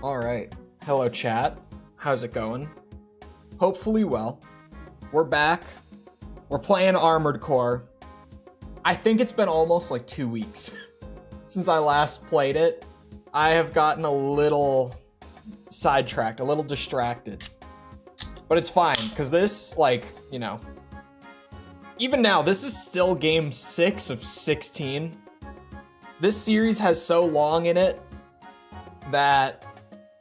Alright. Hello, chat. How's it going? Hopefully well. We're back. We're playing Armored Core. I think it's been almost like 2 weeks since I last played it. I have gotten a little sidetracked, a little distracted. But it's fine, because this, like, you know, even now, this is still game 6 of 16. This series has so long in it that,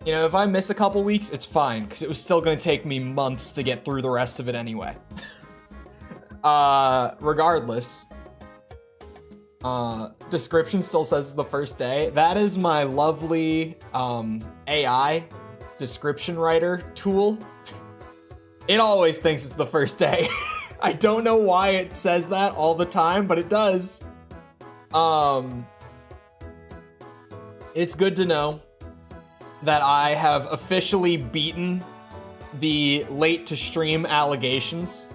you know, if I miss a couple weeks, it's fine, because it was still going to take me months to get through the rest of it anyway. Regardless, description still says the first day. That is my lovely AI description writer tool. It always thinks it's the first day. I don't know why it says that all the time, but it does. It's good to know that I have officially beaten the late to stream allegations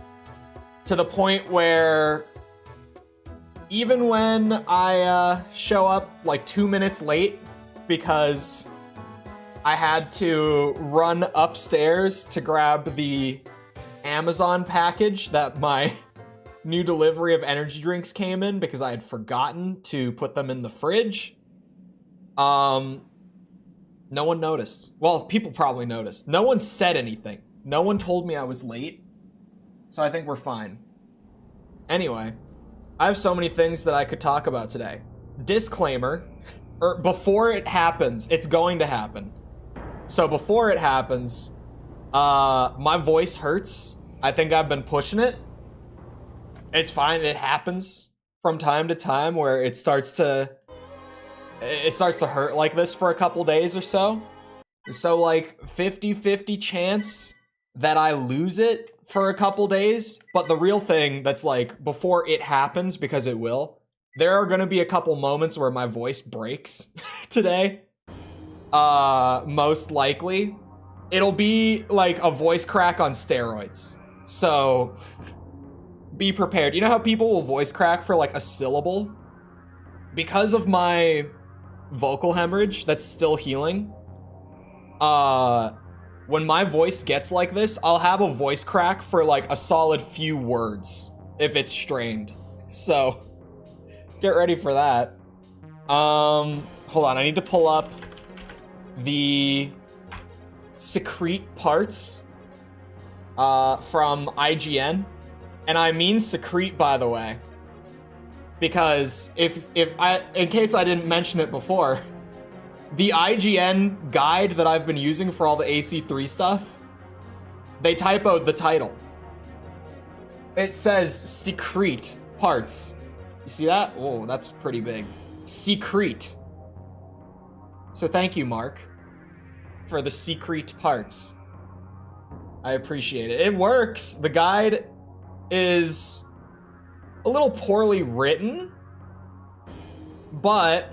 to the point where even when I show up like 2 minutes late because I had to run upstairs to grab the Amazon package that my new delivery of energy drinks came in because I had forgotten to put them in the fridge. No one noticed. Well, people probably noticed. No one said anything. No one told me I was late. So I think we're fine. Anyway, I have so many things that I could talk about today. Disclaimer, before it happens, it's going to happen. So before it happens, my voice hurts. I think I've been pushing it. It's fine, it happens from time to time where it starts to hurt like this for a couple days or so. So like 50-50 chance that I lose it for a couple days. But the real thing that's like before it happens, because it will, there are gonna be a couple moments where my voice breaks today. Most likely. It'll be like a voice crack on steroids. So be prepared. You know how people will voice crack for like a syllable? Because of my vocal hemorrhage that's still healing, when my voice gets like this, I'll have a voice crack for like a solid few words if it's strained. So get ready for that. Hold on, I need to pull up the secrete parts from IGN. And I mean secrete, by the way, because in case I didn't mention it before, the IGN guide that I've been using for all the AC3 stuff, they typoed the title. It says secrete parts. You see that? Oh, that's pretty big. Secrete. So thank you, Mark, for the secret parts. I appreciate it. It works. The guide is a little poorly written, but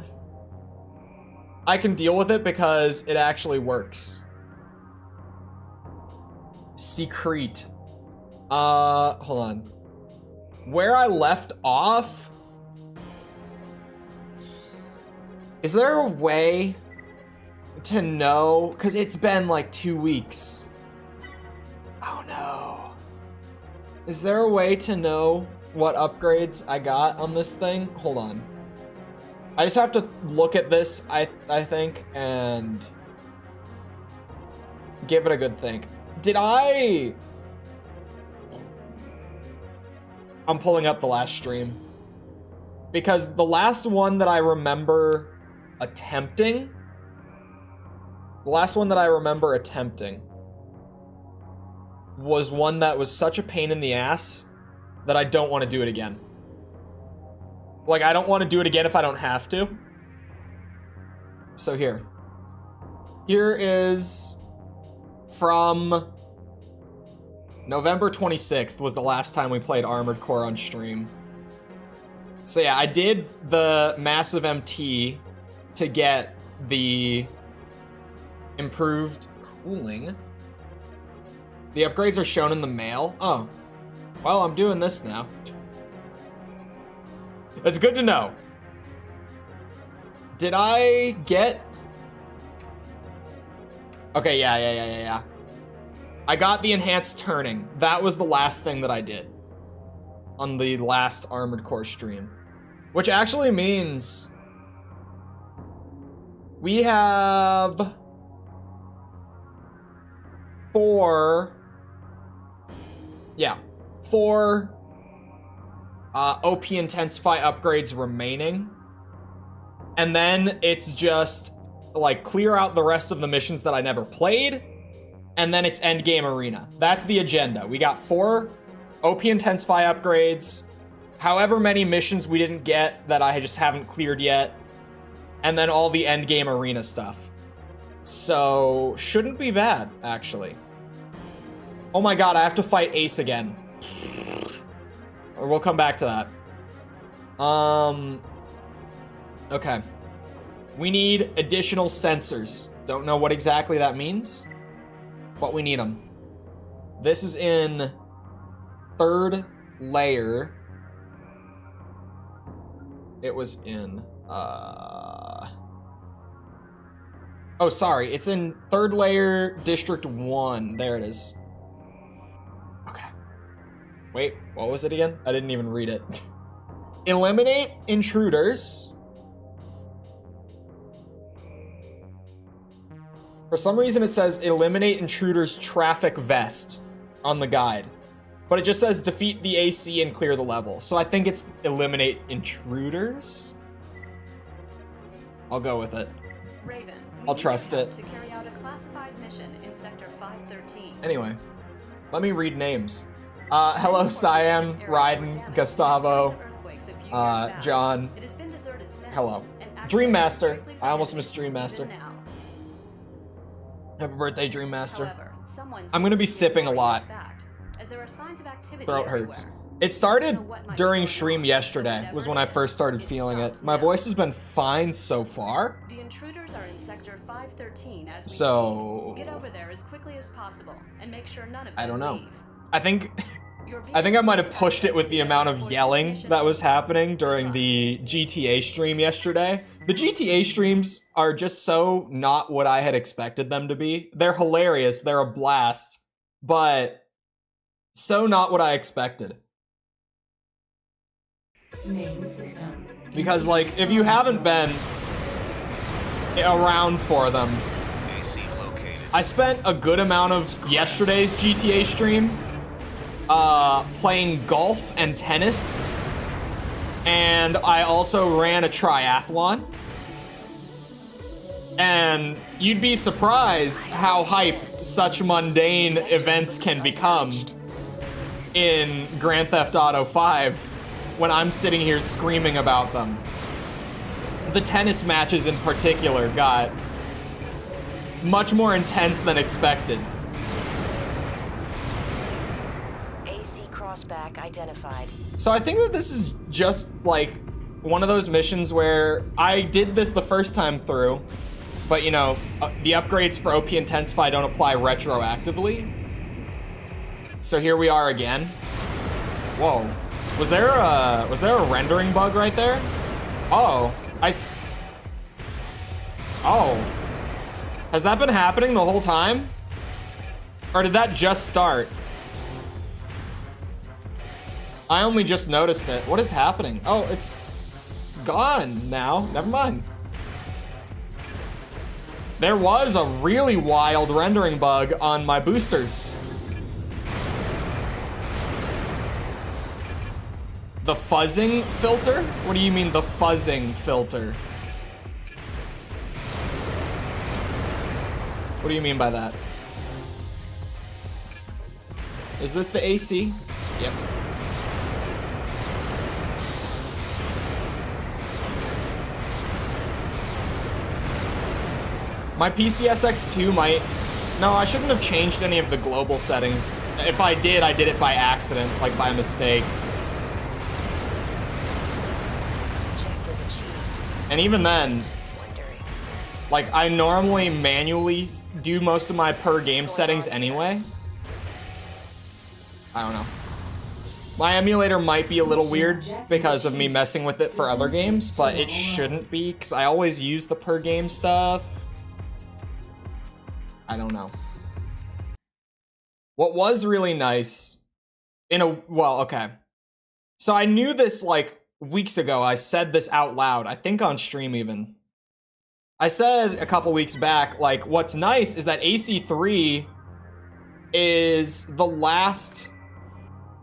I can deal with it because it actually works. Secret. Hold on. Where I left off, is there a way to know? Because it's been like 2 weeks. Oh no. Is there a way to know what upgrades I got on this thing? Hold on. I just have to look at this, I think, and give it a good think. I'm pulling up the last stream. Because the last one that I remember attempting was one that was such a pain in the ass that I don't want to do it again. Like, I don't want to do it again if I don't have to. So here is from November 26th was the last time we played Armored Core on stream. So yeah, I did the massive MT to get the improved cooling. The upgrades are shown in the mail. Oh, well, I'm doing this now. It's good to know. Did I get Okay, yeah. I got the enhanced turning. That was the last thing that I did on the last Armored Core stream. Which actually means we have 4 OP Intensify upgrades remaining. And then it's just like clear out the rest of the missions that I never played. And then it's endgame arena. That's the agenda. We got 4 OP Intensify upgrades, however many missions we didn't get that I just haven't cleared yet, and then all the endgame arena stuff. So, shouldn't be bad, actually. Oh my god, I have to fight Ace again. Or we'll come back to that. Okay. We need additional sensors. Don't know what exactly that means, but we need them. This is in 3rd layer. It was in, oh, sorry. It's in 3rd layer, District 1. There it is. Okay. Wait, what was it again? I didn't even read it. Eliminate intruders. For some reason, it says eliminate intruders traffic vest on the guide. But it just says defeat the AC and clear the level. So I think it's eliminate intruders. I'll go with it. Raven, I'll trust it. To carry out a classified mission in Sector 513. Anyway, let me read names. Hello, Cyan, Ryden, Gustavo, John. Hello. Dream Master. I almost missed Dream Master. Happy birthday, Dream Master. I'm gonna be sipping a lot. Throat hurts. It started during stream yesterday, was when I first started feeling it. My voice has been fine so far. The intruders are in Sector 513 as we So get over there as quickly as possible and make sure none of them I don't know. leave. I think I might have pushed it with the amount of yelling that was happening during the GTA stream yesterday. The GTA streams are just so not what I had expected them to be. They're hilarious, they're a blast, but so not what I expected. Main system. Because, like, if you haven't been around for them, I spent a good amount of yesterday's GTA stream playing golf and tennis, and I also ran a triathlon. And you'd be surprised how hype such mundane events can become in Grand Theft Auto 5 when I'm sitting here screaming about them. The tennis matches in particular got much more intense than expected. AC crossback identified. So I think that this is just like one of those missions where I did this the first time through, but you know, the upgrades for OP Intensify don't apply retroactively. So here we are again. Whoa. Was there a rendering bug right there? Oh, oh. Has that been happening the whole time? Or did that just start? I only just noticed it. What is happening? Oh, it's gone now. Never mind. There was a really wild rendering bug on my boosters. The fuzzing filter? What do you mean the fuzzing filter? What do you mean by that? Is this the AC? Yep. My PCSX2 might... No, I shouldn't have changed any of the global settings. If I did it by accident, like by mistake. And even then, like, I normally manually do most of my per game settings anyway. I don't know. My emulator might be a little weird because of me messing with it for other games, but it shouldn't be, because I always use the per game stuff. I don't know. What was really nice well, okay. So I knew this like weeks ago. I said this out loud, I think on stream even. I said a couple weeks back, like, what's nice is that AC3 is the last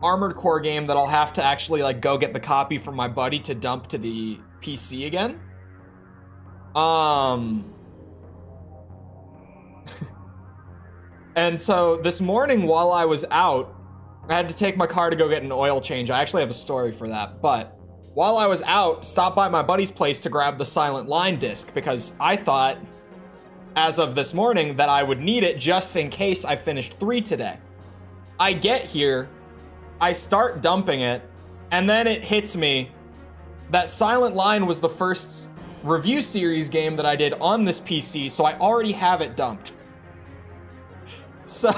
Armored Core game that I'll have to actually like go get the copy from my buddy to dump to the PC again. And so this morning while I was out, I had to take my car to go get an oil change. I actually have a story for that, but while I was out, stopped by my buddy's place to grab the Silent Line disc because I thought, as of this morning, that I would need it just in case I finished 3 today. I get here, I start dumping it, and then it hits me that Silent Line was the first review series game that I did on this PC, so I already have it dumped. So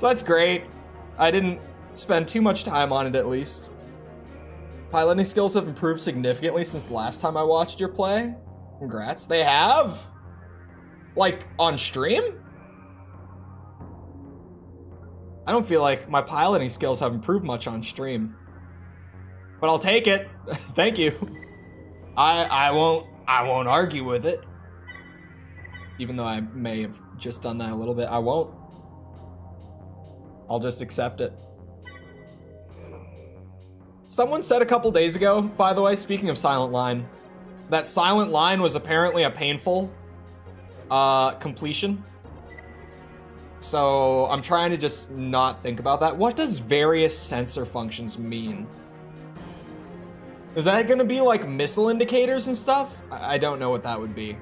that's great. I didn't spend too much time on it, at least. Piloting skills have improved significantly since the last time I watched your play. Congrats. They have? Like, on stream? I don't feel like my piloting skills have improved much on stream. But I'll take it. Thank you. I won't argue with it. Even though I may have just done that a little bit, I won't. I'll just accept it. Someone said a couple days ago, by the way, speaking of Silent Line, that Silent Line was apparently a painful completion. So I'm trying to just not think about that. What does various sensor functions mean? Is that gonna be like missile indicators and stuff? I don't know what that would be.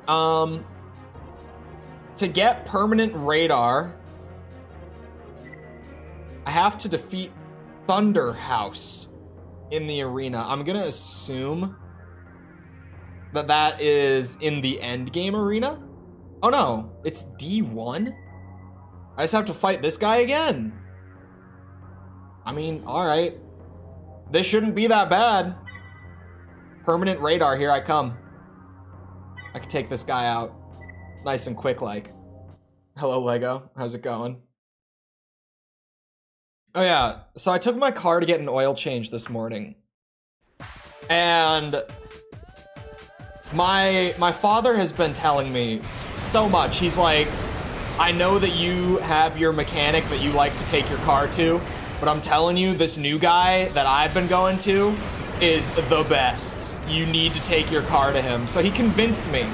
To get permanent radar, I have to defeat Thunderhouse in the arena. I'm gonna assume that that is in the end game arena. Oh no, it's D1? I just have to fight this guy again. I mean, alright. This shouldn't be that bad. Permanent radar, here I come. I can take this guy out. Nice and quick like. Hello Lego, how's it going? Oh yeah, so I took my car to get an oil change this morning. And my father has been telling me so much. He's like, I know that you have your mechanic that you like to take your car to, but I'm telling you, this new guy that I've been going to is the best. You need to take your car to him. So he convinced me,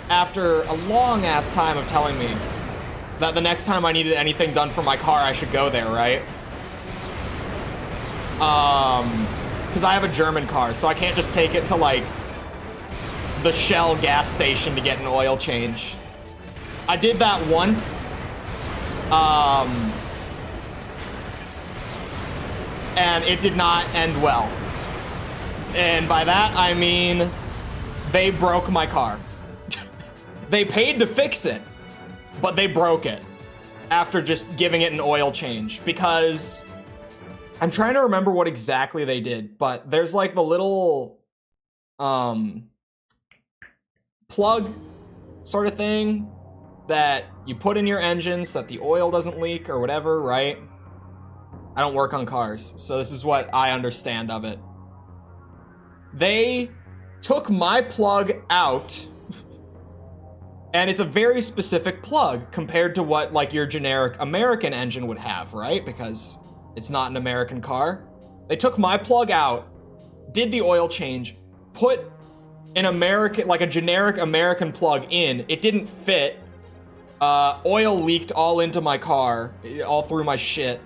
after a long ass time of telling me, that the next time I needed anything done for my car, I should go there, right? Because I have a German car, so I can't just take it to, like, the Shell gas station to get an oil change. I did that once, and it did not end well. And by that, I mean, they broke my car. They paid to fix it, but they broke it after just giving it an oil change, because I'm trying to remember what exactly they did, but there's like the little plug sort of thing that you put in your engine so that the oil doesn't leak or whatever, right? I don't work on cars, so this is what I understand of it. They took my plug out, and it's a very specific plug compared to what like your generic American engine would have, right? Because it's not an American car. They took my plug out, did the oil change, put an American, like a generic American plug in. It didn't fit. Oil leaked all into my car, all through my shit.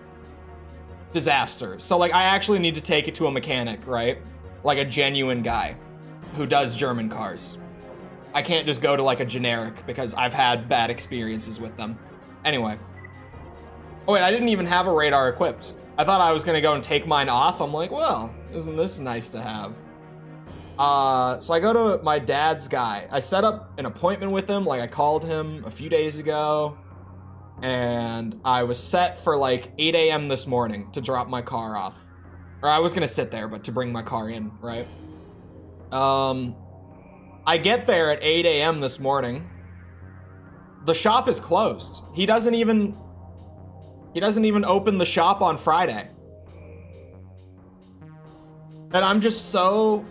Disaster. So like I actually need to take it to a mechanic, right? Like a genuine guy who does German cars. I can't just go to like a generic because I've had bad experiences with them. Anyway. Oh wait, I didn't even have a radar equipped. I thought I was gonna go and take mine off. I'm like, well, isn't this nice to have? So I go to my dad's guy. I set up an appointment with him, like I called him a few days ago, and I was set for like 8 a.m. this morning to drop my car off. Or I was gonna sit there, but to bring my car in, right? I get there at 8 a.m. this morning. the shop is closed. He doesn't even open the shop on Friday. And I'm just so,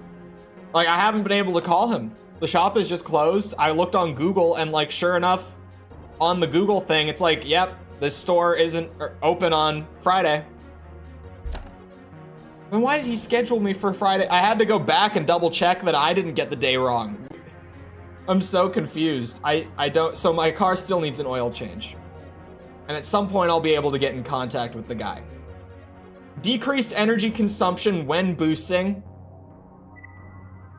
like, I haven't been able to call him. The shop is just closed. I looked on Google and, like, sure enough, on the Google thing, it's like, yep, this store isn't open on Friday. Then why did he schedule me for Friday? I had to go back and double check that I didn't get the day wrong. I'm so confused. I don't, so my car still needs an oil change. And at some point I'll be able to get in contact with the guy. Decreased energy consumption when boosting.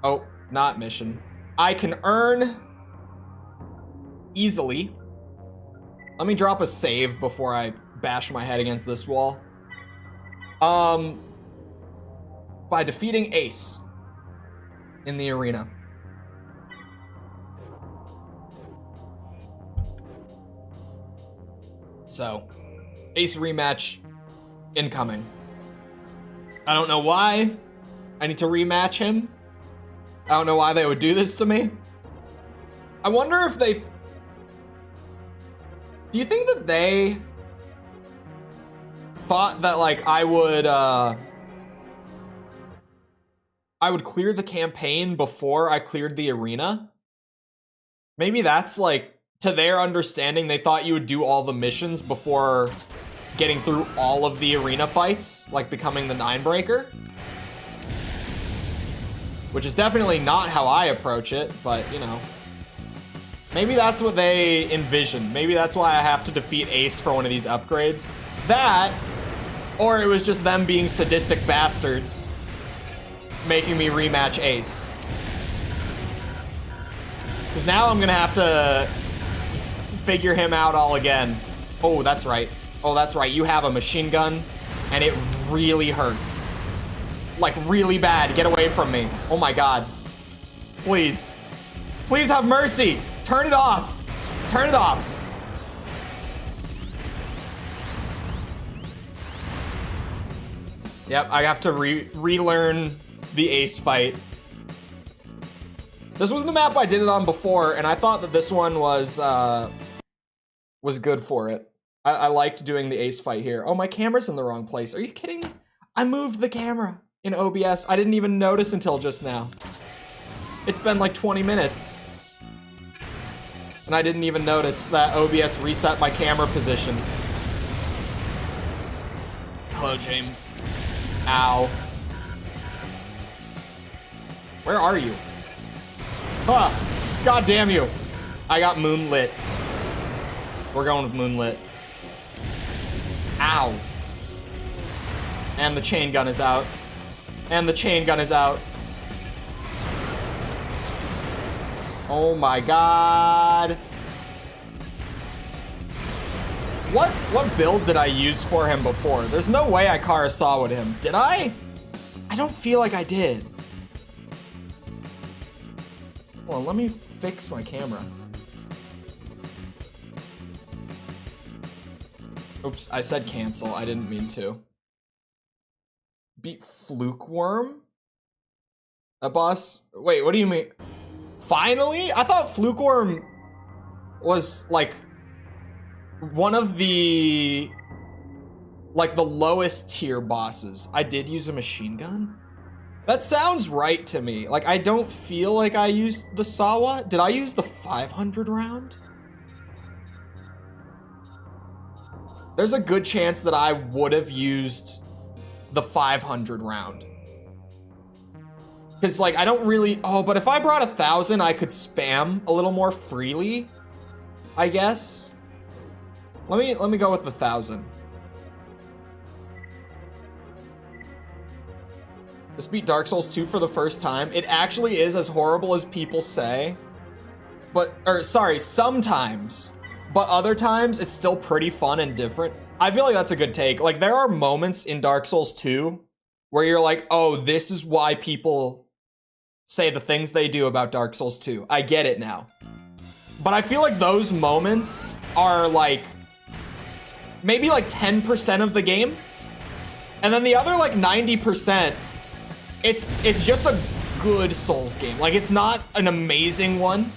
Oh, not mission. I can earn easily. Let me drop a save before I bash my head against this wall. By defeating Ace in the arena. So, Ace rematch incoming. I don't know why I need to rematch him. I don't know why they would do this to me. I wonder if they... Do you think that they thought that, like, I would clear the campaign before I cleared the arena? Maybe that's, like, to their understanding, they thought you would do all the missions before getting through all of the arena fights, like becoming the 9-breaker. Which is definitely not how I approach it, but, you know. Maybe that's what they envisioned. Maybe that's why I have to defeat Ace for one of these upgrades. That, or it was just them being sadistic bastards making me rematch Ace. Because now I'm gonna have to figure him out all again. Oh, that's right. Oh, that's right. You have a machine gun, and it really hurts. Like, really bad. Get away from me. Oh my god. Please. Please have mercy. Turn it off. Turn it off. Yep, I have to relearn the Ace fight. This was the map I did it on before, and I thought that this one was good for it. I liked doing the Ace fight here. Oh, my camera's in the wrong place. Are you kidding me? I moved the camera in OBS. I didn't even notice until just now. It's been like 20 minutes. And I didn't even notice that OBS reset my camera position. Hello, James. Ow. Where are you? Huh. God damn you. I got moonlit. We're going with moonlit. Ow. And the chain gun is out. And the chain gun is out. Oh my god. What build did I use for him before? There's no way I Karasawa him. Did I? I don't feel like I did. Hold on, let me fix my camera. Oops, I said cancel. I didn't mean to. Beat Fluke Worm? A boss? Wait, what do you mean? Finally? I thought Fluke Worm was like one of the the lowest tier bosses. I did use a machine gun? That sounds right to me. Like, I don't feel like I used the Sawa. Did I use the 500 round? There's a good chance that I would have used the 500 round. Because, like, I don't really... Oh, but if I brought 1,000, I could spam a little more freely, I guess. Let me go with 1,000. Just beat Dark Souls 2 for the first time. It actually is as horrible as people say. Sorry, sometimes. But other times, it's still pretty fun and different. I feel like that's a good take. Like, there are moments in Dark Souls 2 where you're like, oh, this is why people say the things they do about Dark Souls 2. I get it now. But I feel like those moments are like, maybe like 10% of the game. And then the other like 90%, it's just a good Souls game. Like, it's not an amazing one,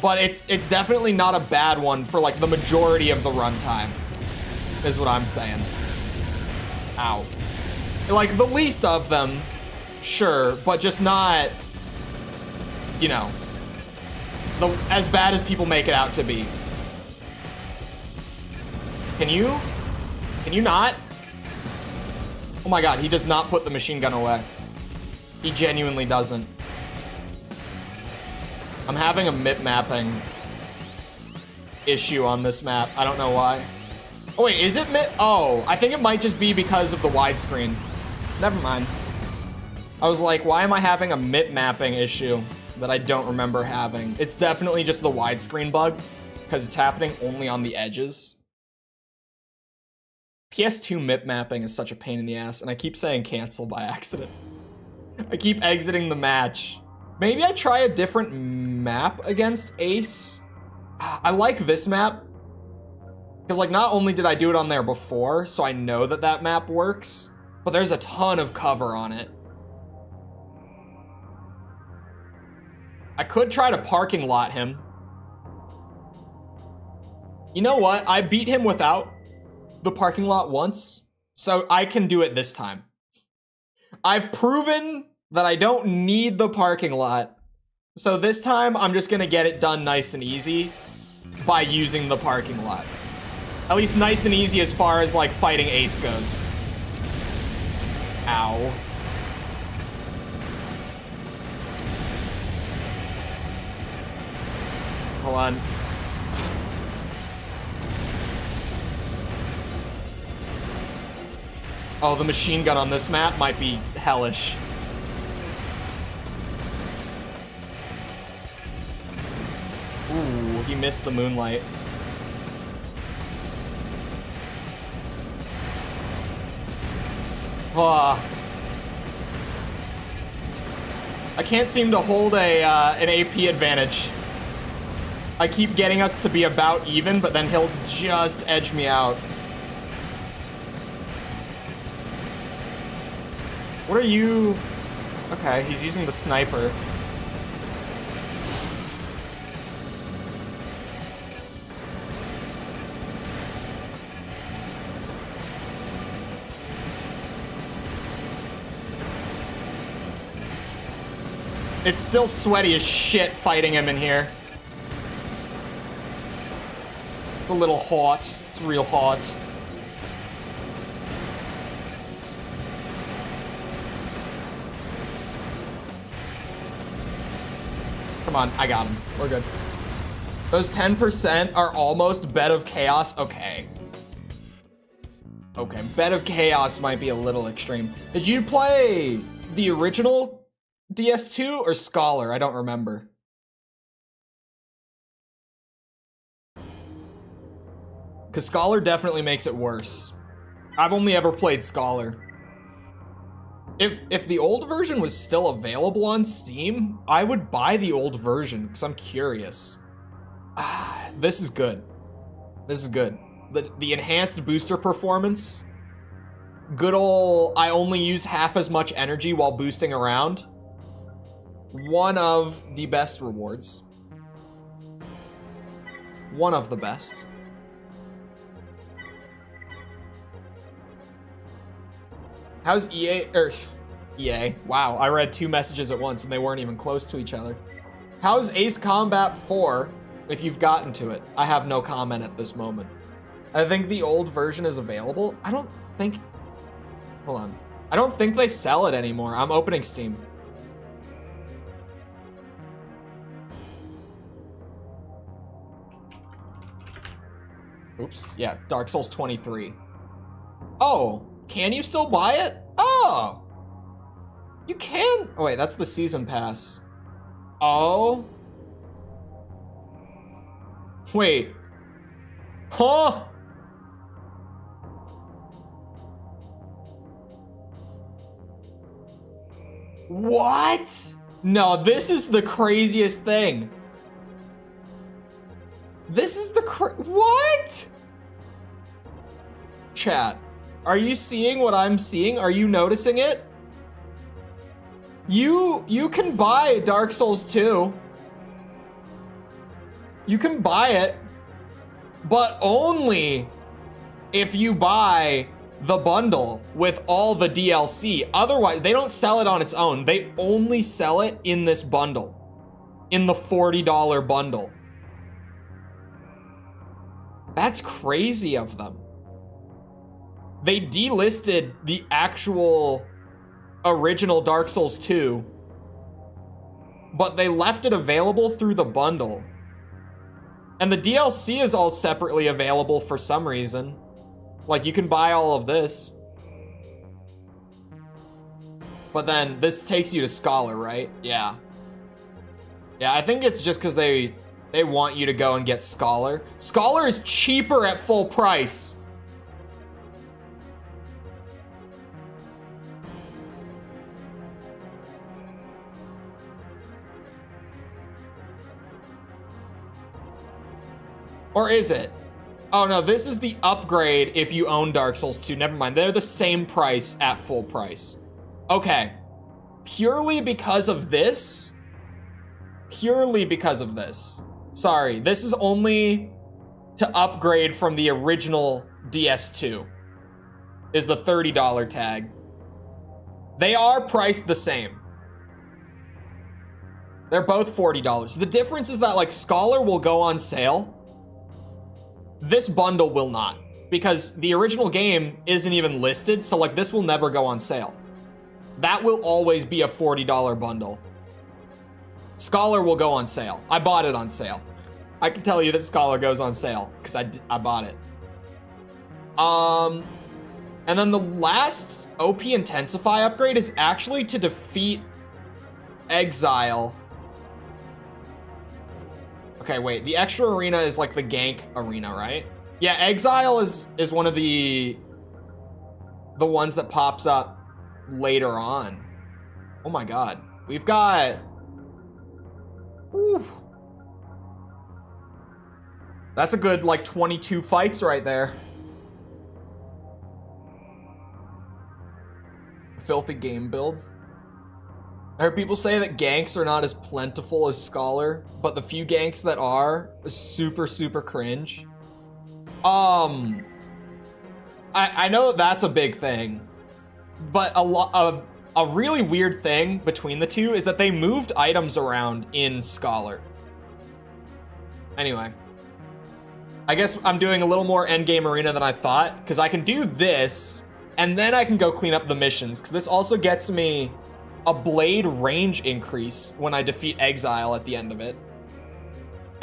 but it's definitely not a bad one for like the majority of the runtime, is what I'm saying. Ow. Like the least of them, sure, but just not, you know, as bad as people make it out to be. Can you not? Oh my god, he does not put the machine gun away. He genuinely doesn't. I'm having a MIP mapping issue on this map. I don't know why. Oh wait, is it MIP? Oh, I think it might just be because of the widescreen. Never mind. I was like, why am I having a MIP mapping issue that I don't remember having? It's definitely just the widescreen bug because it's happening only on the edges. PS2 MIP mapping is such a pain in the ass, and I keep saying cancel by accident. I keep exiting the match. Maybe I try a different map against Ace. I like this map. Because like not only did I do it on there before, so I know that that map works, but there's a ton of cover on it. I could try to parking lot him. You know what? I beat him without the parking lot once, so I can do it this time. I've proven that I don't need the parking lot, so this time I'm just gonna get it done nice and easy by using the parking lot. At least nice and easy as far as like fighting Ace goes. Ow. Hold on. Oh, the machine gun on this map might be hellish. Ooh, he missed the moonlight. Ah. I can't seem to hold an AP advantage. I keep getting us to be about even, but then he'll just edge me out. What are you? Okay, he's using the sniper. It's still sweaty as shit fighting him in here. It's a little hot. It's real hot. Come on, I got him. We're good. Those 10% are almost Bed of Chaos. Okay. Okay, Bed of Chaos might be a little extreme. Did you play the original DS2 or Scholar? I don't remember. Because Scholar definitely makes it worse. I've only ever played Scholar. If the old version was still available on Steam, I would buy the old version because I'm curious. This is good. This is good. The enhanced booster performance. Good ol' I only use half as much energy while boosting around. One of the best rewards. One of the best. How's EA? Wow, I read two messages at once and they weren't even close to each other. How's Ace Combat 4, if you've gotten to it? I have no comment at this moment. I think the old version is available. I don't think... Hold on. I don't think they sell it anymore. I'm opening Steam. Oops. Yeah, Dark Souls 23. Oh, can you still buy it? Oh! You can? Oh wait, that's the season pass. Oh? Wait. Huh? What? No, this is the craziest thing. This is the what? Chat, are you seeing what I'm seeing? Are you noticing it? You can buy Dark Souls 2. You can buy it, but only if you buy the bundle with all the DLC. Otherwise, they don't sell it on its own. They only sell it in this bundle, in the $40 bundle. That's crazy of them. They delisted the actual original Dark Souls 2, but they left it available through the bundle. And the DLC is all separately available for some reason. Like, you can buy all of this. But then this takes you to Scholar, right? Yeah. Yeah, I think it's just because they want you to go and get Scholar. Scholar is cheaper at full price. Or is it? Oh no, this is the upgrade if you own Dark Souls 2. Never mind, they're the same price at full price. Okay, purely because of this? Purely because of this. Sorry, this is only to upgrade from the original DS2. Is the $30 tag. They are priced the same. They're both $40. The difference is that, like, Scholar will go on sale. This bundle will not, because the original game isn't even listed, so like this will never go on sale. That will always be a $40 bundle. Scholar will go on sale. I bought it on sale. I can tell you that Scholar goes on sale, because I bought it. And then the last OP Intensify upgrade is actually to defeat Exile. Okay, wait, the extra arena is like the gank arena, right? Yeah, Exile is one of the ones that pops up later on. Oh my god. We've got... Whew. That's a good, like, 22 fights right there. Filthy game build. I heard people say that ganks are not as plentiful as Scholar, but the few ganks that are super, super cringe. I know that's a big thing, but a really weird thing between the two is that they moved items around in Scholar. Anyway, I guess I'm doing a little more endgame arena than I thought, because I can do this, and then I can go clean up the missions, because this also gets me a blade range increase when I defeat Exile at the end of it.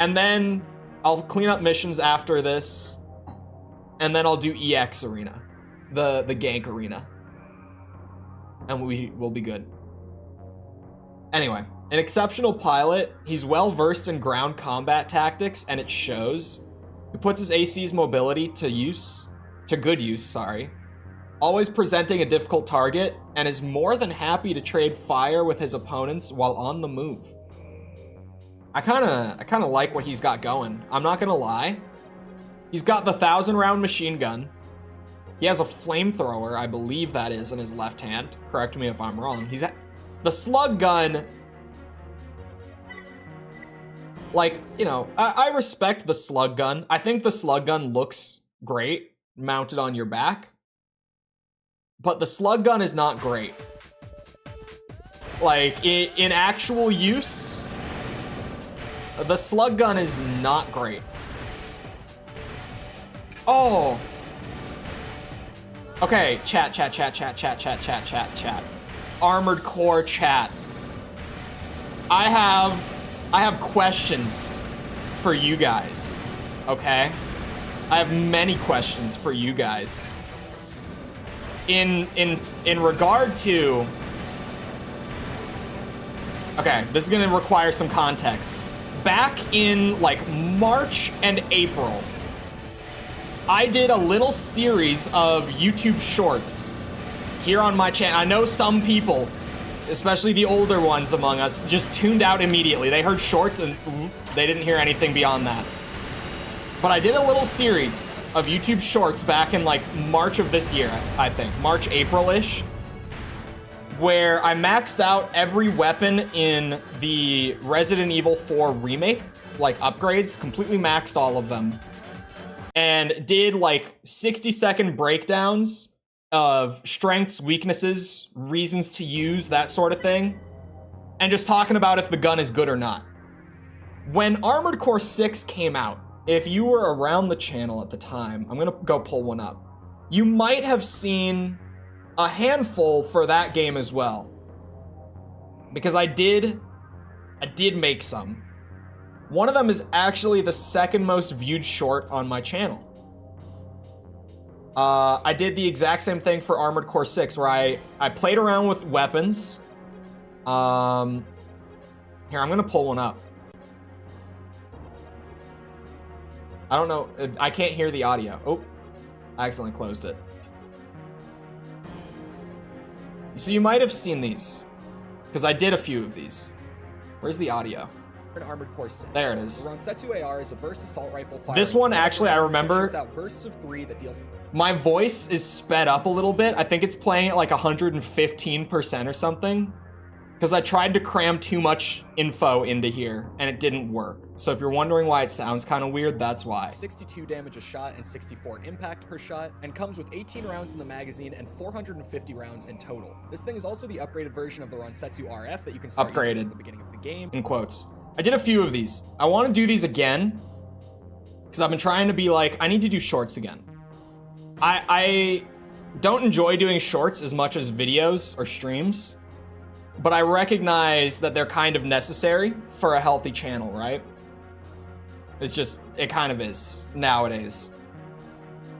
And then I'll clean up missions after this, and then I'll do EX arena, the gank arena. And we will be good. Anyway, an exceptional pilot. He's well versed in ground combat tactics, and it shows. He puts his AC's mobility to good use, always presenting a difficult target, and is more than happy to trade fire with his opponents while on the move. I kinda like what he's got going. I'm not gonna lie. He's got the 1,000-round machine gun. He has a flamethrower, I believe that is, in his left hand. Correct me if I'm wrong. The slug gun, like, you know, I respect the slug gun. I think the slug gun looks great mounted on your back. But the slug gun is not great. Like, in actual use, the slug gun is not great. Oh. Okay, chat. Armored Core chat. I have questions for you guys, okay? I have many questions for you guys. In regard to... Okay, this is gonna require some context. Back in, like, March and April, I did a little series of YouTube shorts here on my channel. I know some people, especially the older ones among us, just tuned out immediately. They heard shorts and they didn't hear anything beyond that. But I did a little series of YouTube shorts back in like March of this year, I think. March, April-ish. where I maxed out every weapon in the Resident Evil 4 remake, like upgrades, completely maxed all of them, and did like 60-second breakdowns of strengths, weaknesses, reasons to use, that sort of thing, and just talking about if the gun is good or not. When Armored Core 6 came out, if you were around the channel at the time, I'm gonna go pull one up, you might have seen a handful for that game as well. Because I did make some. One of them is actually the second most viewed short on my channel. I did the exact same thing for Armored Core 6, where I played around with weapons. Here, I'm gonna pull one up. I don't know, I can't hear the audio. Oh, I accidentally closed it. So you might have seen these, because I did a few of these. Where's the audio? Armored Core 6. There it is. The Ronsetsu AR is a burst assault rifle fire. This one, actually, I remember. Shoots out bursts of 3 that deals. My voice is sped up a little bit. I think it's playing at like 115% or something, because I tried to cram too much info into here, and it didn't work. So if you're wondering why it sounds kind of weird, that's why. 62 damage a shot and 64 impact per shot, and comes with 18 rounds in the magazine and 450 rounds in total. This thing is also the upgraded version of the Ronsetsu RF that you can start using at the beginning of the game. In quotes. I did a few of these. I want to do these again, because I've been trying to be like, I need to do shorts again. I don't enjoy doing shorts as much as videos or streams, but I recognize that they're kind of necessary for a healthy channel, right? It's just, it kind of is nowadays.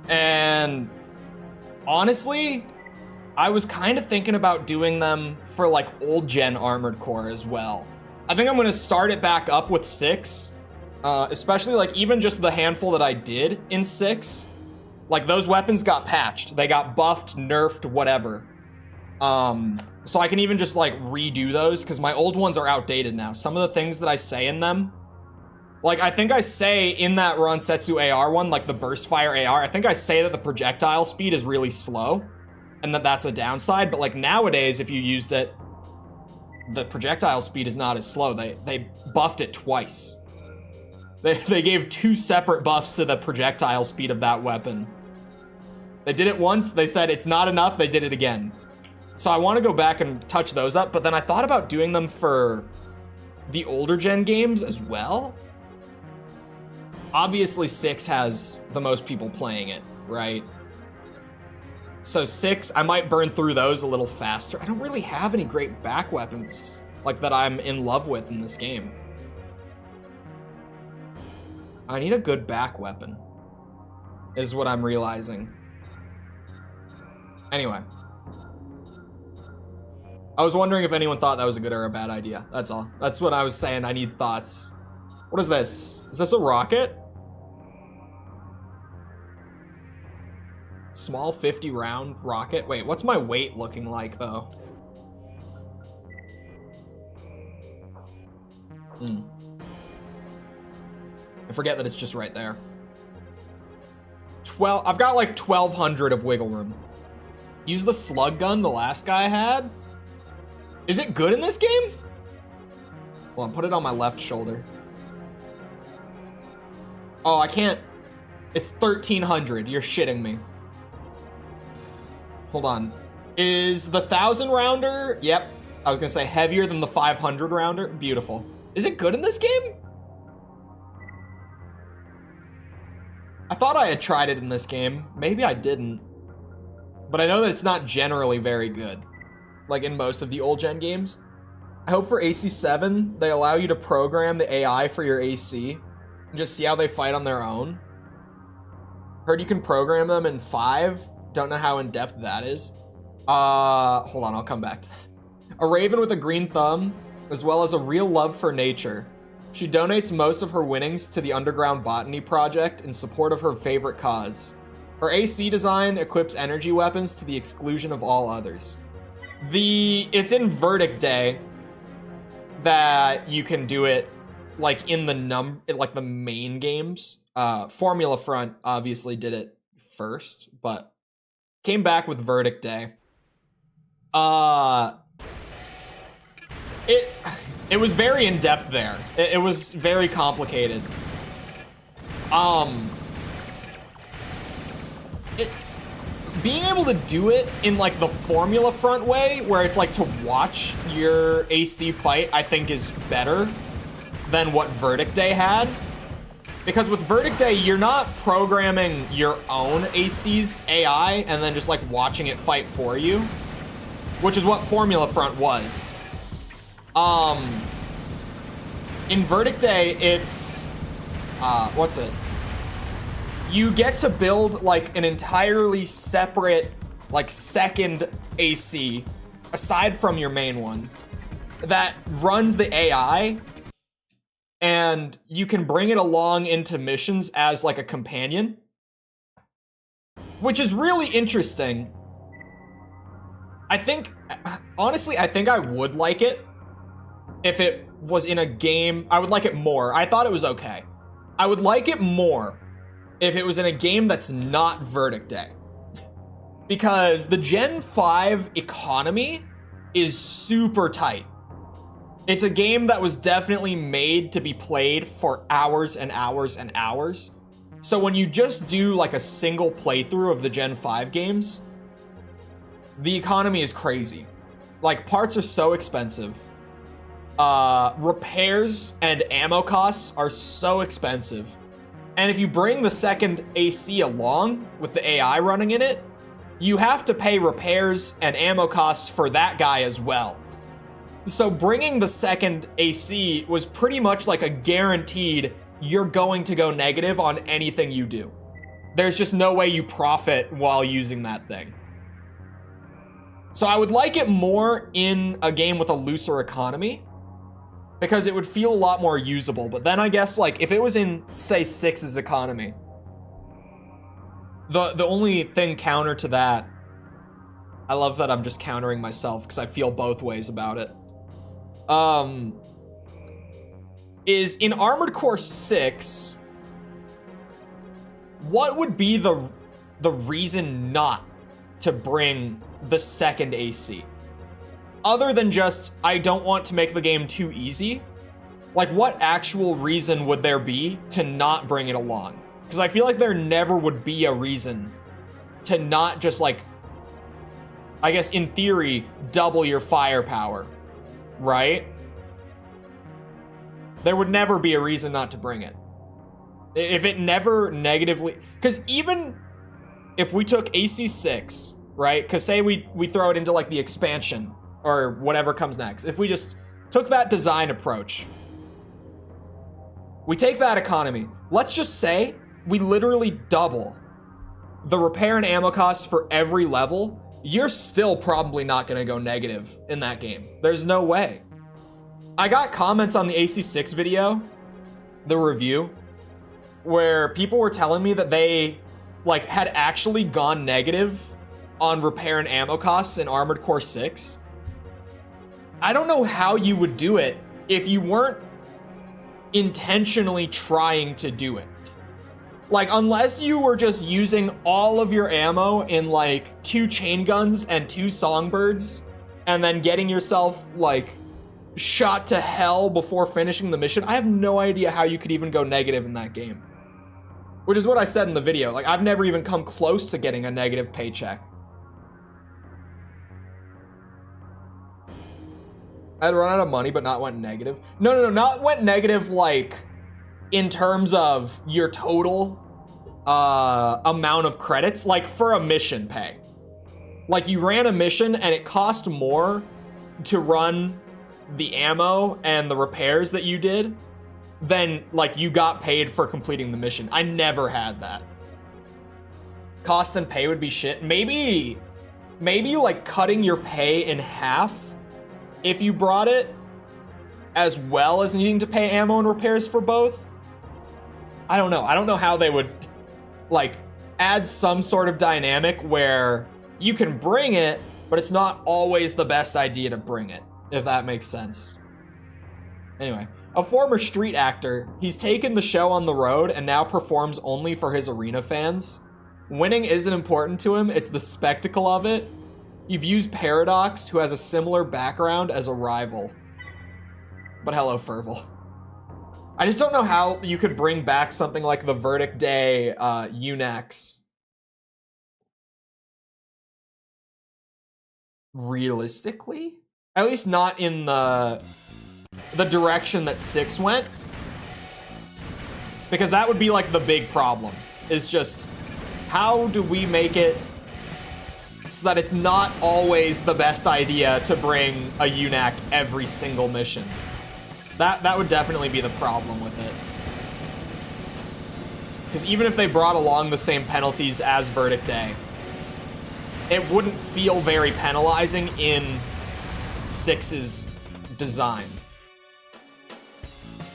And honestly, I was kind of thinking about doing them for like old gen Armored Core as well. I think I'm gonna start it back up with 6, especially like even just the handful that I did in 6. Like those weapons got patched, they got buffed, nerfed, whatever. So I can even just like redo those, because my old ones are outdated now. Some of the things that I say in them, like I think I say in that Ronsetsu AR one, like the burst fire AR, I think I say that the projectile speed is really slow and that that's a downside. But like nowadays, if you used it, the projectile speed is not as slow. They buffed it twice. They gave 2 separate buffs to the projectile speed of that weapon. They did it once, they said it's not enough, they did it again. So I want to go back and touch those up, but then I thought about doing them for the older gen games as well. Obviously 6 has the most people playing it, right? So 6, I might burn through those a little faster. I don't really have any great back weapons like that I'm in love with in this game. I need a good back weapon, is what I'm realizing. Anyway. I was wondering if anyone thought that was a good or a bad idea. That's all. That's what I was saying. I need thoughts. What is this? Is this a rocket? Small 50 round rocket? Wait, what's my weight looking like though? I forget that it's just right there. I've got like 1200 of wiggle room. Use the slug gun the last guy had? Is it good in this game? Well, I'll put it on my left shoulder. Oh, I can't. It's 1300. You're shitting me. Hold on. Is the 1000 rounder? Yep. I was gonna say heavier than the 500 rounder. Beautiful. Is it good in this game? I thought I had tried it in this game. Maybe I didn't. But I know that it's not generally very good, like in most of the old gen games. I hope for AC7, they allow you to program the AI for your AC and just see how they fight on their own. Heard you can program them in 5. Don't know how in-depth that is. Hold on, I'll come back to that. A raven with a green thumb, as well as a real love for nature. She donates most of her winnings to the Underground Botany Project in support of her favorite cause. Her AC design equips energy weapons to the exclusion of all others. It's in Verdict Day that you can do it like in the main games. Formula Front obviously did it first, but came back with Verdict Day. It was very in-depth there. It was very complicated. Being able to do it in like the formula front way, where it's like to watch your AC fight, I think is better than what Verdict Day had. Because with Verdict Day, you're not programming your own AC's AI and then just like watching it fight for you, which is what Formula Front was. In Verdict Day, it's, what's it? You get to build like an entirely separate, like second AC, aside from your main one, that runs the AI, and you can bring it along into missions as like a companion, which is really interesting. I think, honestly, I think I would like it if it was in a game. I would like it more. I thought it was okay. I would like it more if it was in a game that's not Verdict Day. Because the Gen 5 economy is super tight. It's a game that was definitely made to be played for hours and hours and hours. So when you just do like a single playthrough of the Gen 5 games, the economy is crazy. Like, parts are so expensive. Repairs and ammo costs are so expensive. And if you bring the second AC along with the AI running in it, you have to pay repairs and ammo costs for that guy as well. So bringing the second AC was pretty much like a guaranteed you're going to go negative on anything you do. There's just no way you profit while using that thing. So I would like it more in a game with a looser economy, because it would feel a lot more usable. But then I guess, like, if it was in, say, 6's economy, the only thing counter to that, I love that I'm just countering myself because I feel both ways about it, is in Armored Core 6, what would be the reason not to bring the second AC? Other than just, I don't want to make the game too easy. Like, what actual reason would there be to not bring it along? Because I feel like there never would be a reason to not just, like, I guess in theory, double your firepower, right? There would never be a reason not to bring it. If it never negatively, because even if we took AC6, right? Because say we throw it into like the expansion or whatever comes next. If we just took that design approach, we take that economy, let's just say we literally double the repair and ammo costs for every level, you're still probably not gonna go negative in that game. There's no way. I got comments on the AC6 video, the review, where people were telling me that they like had actually gone negative on repair and ammo costs in Armored Core 6. I don't know how you would do it if you weren't intentionally trying to do it. Like, unless you were just using all of your ammo in like 2 chain guns and 2 songbirds and then getting yourself like shot to hell before finishing the mission, I have no idea how you could even go negative in that game. Which is what I said in the video. Like, I've never even come close to getting a negative paycheck. I'd run out of money, but not went negative. No, not went negative like in terms of your total amount of credits, like for a mission pay. Like, you ran a mission and it cost more to run the ammo and the repairs that you did than like you got paid for completing the mission. I never had that. Cost and pay would be shit. Maybe like cutting your pay in half if you brought it, as well as needing to pay ammo and repairs for both. I don't know. I don't know how they would like add some sort of dynamic where you can bring it, but it's not always the best idea to bring it, if that makes sense. Anyway, a former street actor, he's taken the show on the road and now performs only for his arena fans. Winning isn't important to him, it's the spectacle of it. You've used Paradox, who has a similar background as a rival. But hello, Ferval. I just don't know how you could bring back something like the Verdict Day Unax. Realistically? At least not in the direction that 6 went. Because that would be like the big problem. Is just, how do we make it so that it's not always the best idea to bring a UNAC every single mission? That would definitely be the problem with it. Because even if they brought along the same penalties as Verdict Day, it wouldn't feel very penalizing in 6's design.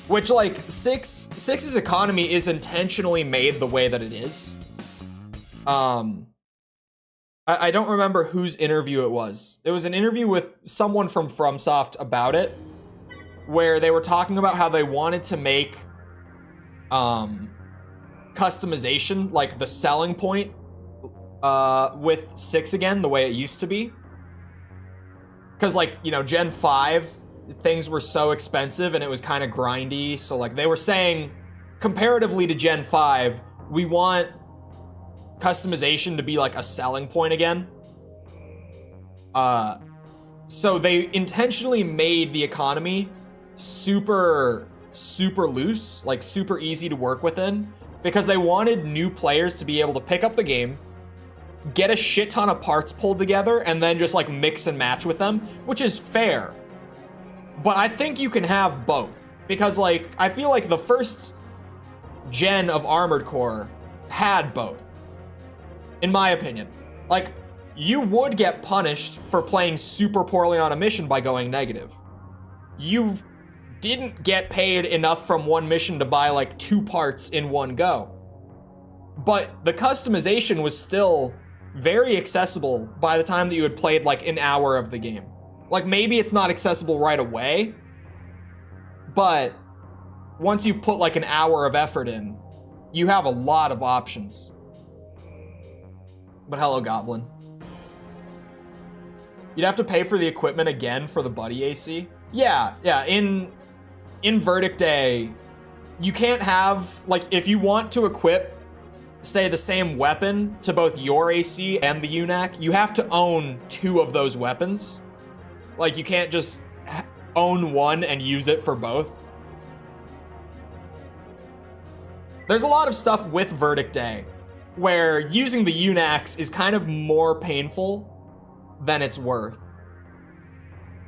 Which, like, 6's economy is intentionally made the way that it is. I don't remember whose interview it was. It was an interview with someone from FromSoft about it, where they were talking about how they wanted to make customization like the selling point with 6 again, the way it used to be. Because, like, you know, Gen 5, things were so expensive and it was kind of grindy. So, like, they were saying, comparatively to Gen 5, we want customization to be like a selling point again. So they intentionally made the economy super loose, like super easy to work within, because they wanted new players to be able to pick up the game, get a shit ton of parts pulled together, and then just like mix and match with them, which is fair. But I think you can have both, because like, I feel like the first gen of Armored Core had both, in my opinion. Like, you would get punished for playing super poorly on a mission by going negative. You didn't get paid enough from one mission to buy like 2 parts in one go. But the customization was still very accessible by the time that you had played like an hour of the game. Like, maybe it's not accessible right away, but once you've put like an hour of effort in, you have a lot of options. But hello, Goblin. You'd have to pay for the equipment again for the buddy AC. Yeah, in Verdict Day, you can't have, like, if you want to equip, say, the same weapon to both your AC and the UNAC, you have to own 2 of those weapons. Like, you can't just own one and use it for both. There's a lot of stuff with Verdict Day where using the UNACs is kind of more painful than it's worth.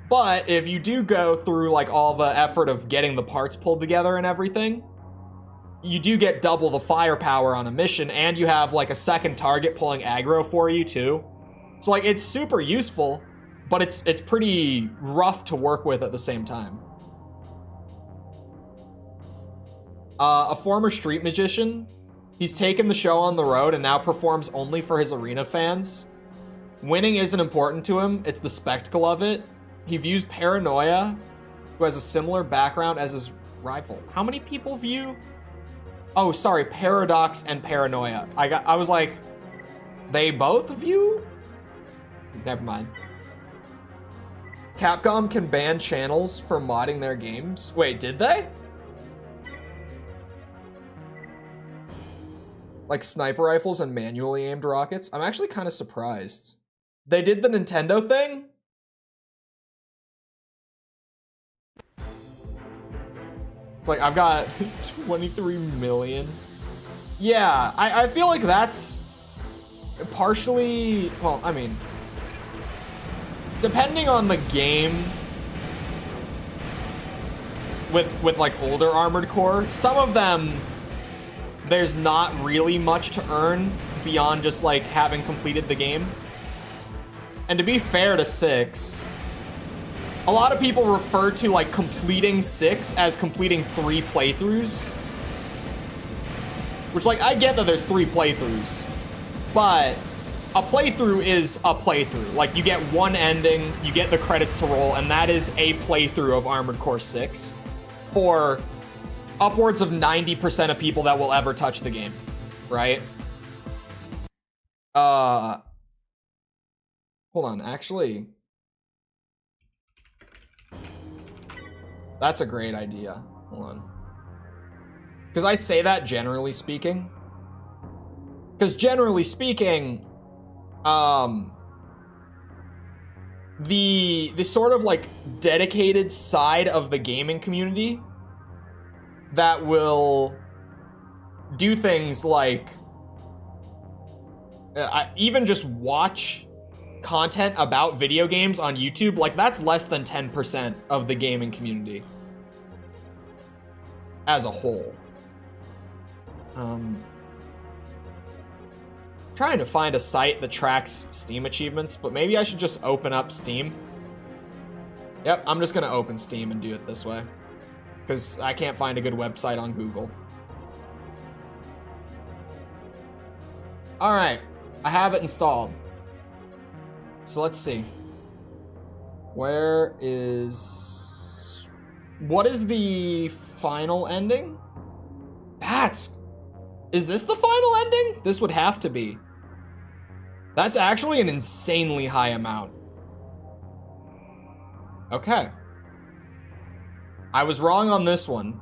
But if you do go through like all the effort of getting the parts pulled together and everything, you do get double the firepower on a mission, and you have like a second target pulling aggro for you too. So like, it's super useful, but it's pretty rough to work with at the same time. A former street magician, he's taken the show on the road and now performs only for his arena fans. Winning isn't important to him, it's the spectacle of it. He views Paranoia, who has a similar background, as his rival. How many people view? Oh, sorry, Paradox and Paranoia. I was like, they both view? Never mind. Capcom can ban channels for modding their games. Wait, did they? Like sniper rifles and manually aimed rockets? I'm actually kind of surprised. They did the Nintendo thing? It's like, I've got 23 million. Yeah, I feel like that's partially, well, I mean, depending on the game with like older Armored Core, some of them, there's not really much to earn beyond just like having completed the game. And to be fair to 6, a lot of people refer to like completing 6 as completing 3 playthroughs. Which, like, I get that there's 3 playthroughs, but a playthrough is a playthrough. Like, you get one ending, you get the credits to roll, and that is a playthrough of Armored Core 6 for upwards of 90% of people that will ever touch the game, right? Hold on, actually. That's a great idea. Hold on. Because I say that generally speaking. Because generally speaking, the sort of like dedicated side of the gaming community that will do things like even just watch content about video games on YouTube, like that's less than 10% of the gaming community as a whole. Trying to find a site that tracks Steam achievements, but maybe I should just open up Steam. Yep, I'm just gonna open Steam and do it this way, because I can't find a good website on Google. All right, I have it installed. So let's see. What is the final ending? Is this the final ending? This would have to be. That's actually an insanely high amount. Okay. I was wrong on this one.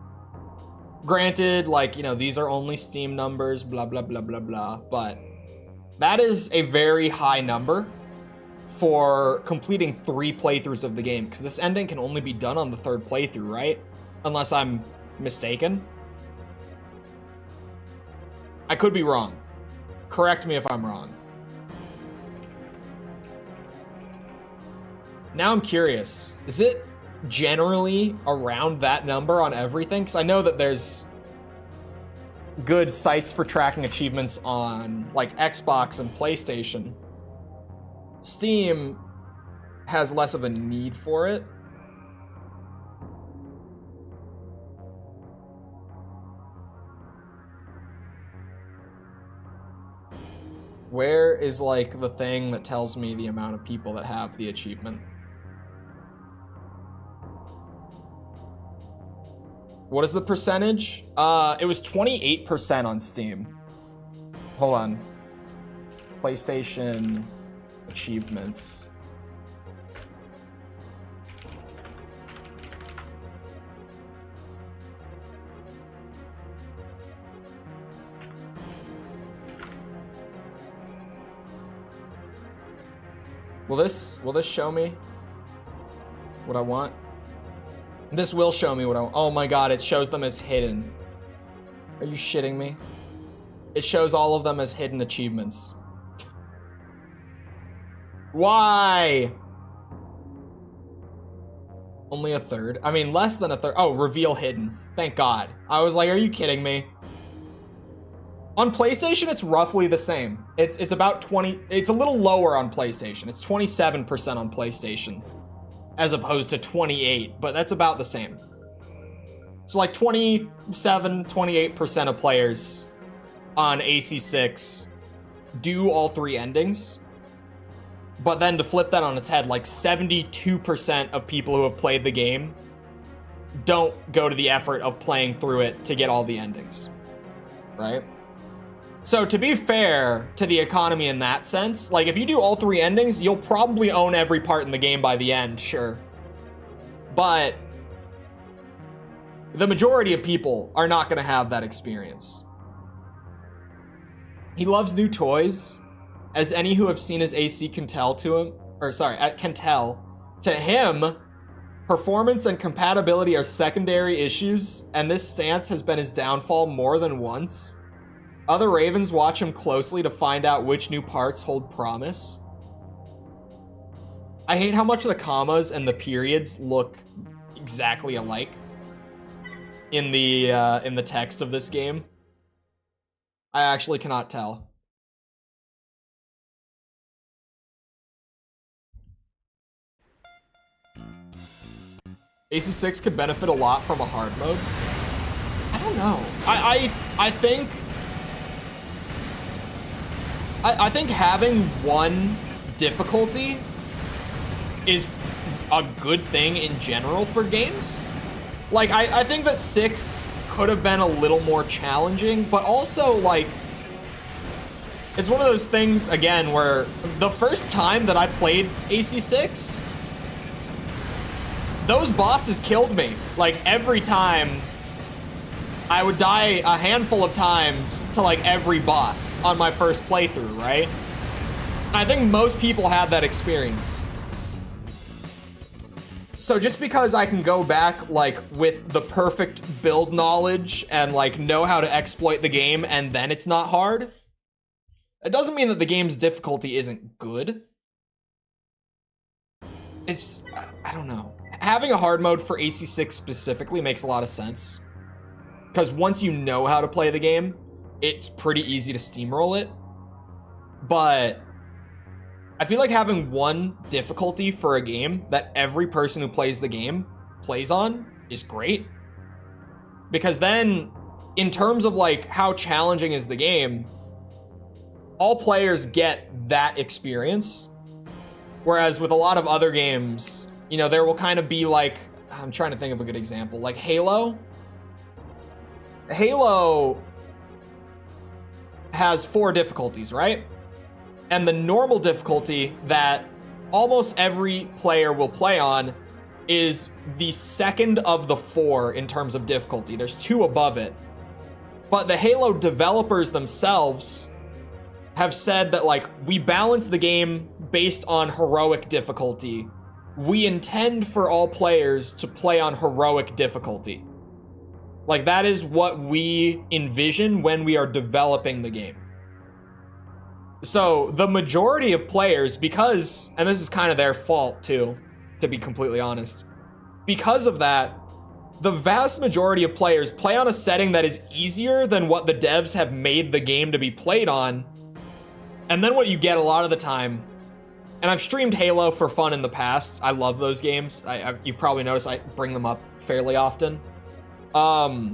Granted, like, you know, these are only Steam numbers, blah, blah, blah, blah, blah, but that is a very high number for completing 3 playthroughs of the game, because this ending can only be done on the 3rd playthrough, right? Unless I'm mistaken. I could be wrong. Correct me if I'm wrong. Now I'm curious, is it generally around that number on everything? Because I know that there's good sites for tracking achievements on like Xbox and PlayStation. Steam has less of a need for it. Where is like the thing that tells me the amount of people that have the achievement? What is the percentage? It was 28% on Steam. Hold on. PlayStation achievements. Will this show me what I want? This will show me what I want. Oh my god, it shows them as hidden. Are you shitting me? It shows all of them as hidden achievements. Why? Only a third? I mean, less than a third. Oh, reveal hidden. Thank God. I was like, are you kidding me? On PlayStation, it's roughly the same. It's about 20, it's a little lower on PlayStation. It's 27% on PlayStation, as opposed to 28, but that's about the same. So like 27, 28% of players on AC6 do all 3 endings. But then to flip that on its head, like 72% of people who have played the game don't go to the effort of playing through it to get all the endings, right? So to be fair to the economy in that sense, like if you do all 3 endings, you'll probably own every part in the game by the end, sure. But the majority of people are not gonna have that experience. He loves new toys, as any who have seen his AC can tell to him, can tell. To him, performance and compatibility are secondary issues, and this stance has been his downfall more than once. Other Ravens watch him closely to find out which new parts hold promise. I hate how much the commas and the periods look exactly alike in the text of this game. I actually cannot tell. AC6 could benefit a lot from a hard mode. I don't know. I think having one difficulty is a good thing in general for games. Like, I think that 6 could have been a little more challenging, but also, like, it's one of those things, again, where the first time that I played AC6, those bosses killed me. Like, every time, I would die a handful of times to, like, every boss on my first playthrough, right? I think most people had that experience. So just because I can go back, like, with the perfect build knowledge and, like, know how to exploit the game and then it's not hard, it doesn't mean that the game's difficulty isn't good. It's, I don't know. Having a hard mode for AC6 specifically makes a lot of sense. Because once you know how to play the game, it's pretty easy to steamroll it. But I feel like having one difficulty for a game that every person who plays the game plays on is great. Because then, in terms of like how challenging is the game, all players get that experience. Whereas with a lot of other games, you know, there will kind of be like, I'm trying to think of a good example, like Halo. Halo has 4 difficulties, right? And the normal difficulty that almost every player will play on is the second of the 4 in terms of difficulty. There's 2 above it. But the Halo developers themselves have said that, like, we balance the game based on heroic difficulty. We intend for all players to play on heroic difficulty. Like, that is what we envision when we are developing the game. So the majority of players, because, and this is kind of their fault too, to be completely honest, because of that, the vast majority of players play on a setting that is easier than what the devs have made the game to be played on. And then what you get a lot of the time, and I've streamed Halo for fun in the past. I love those games. You probably noticed I bring them up fairly often. I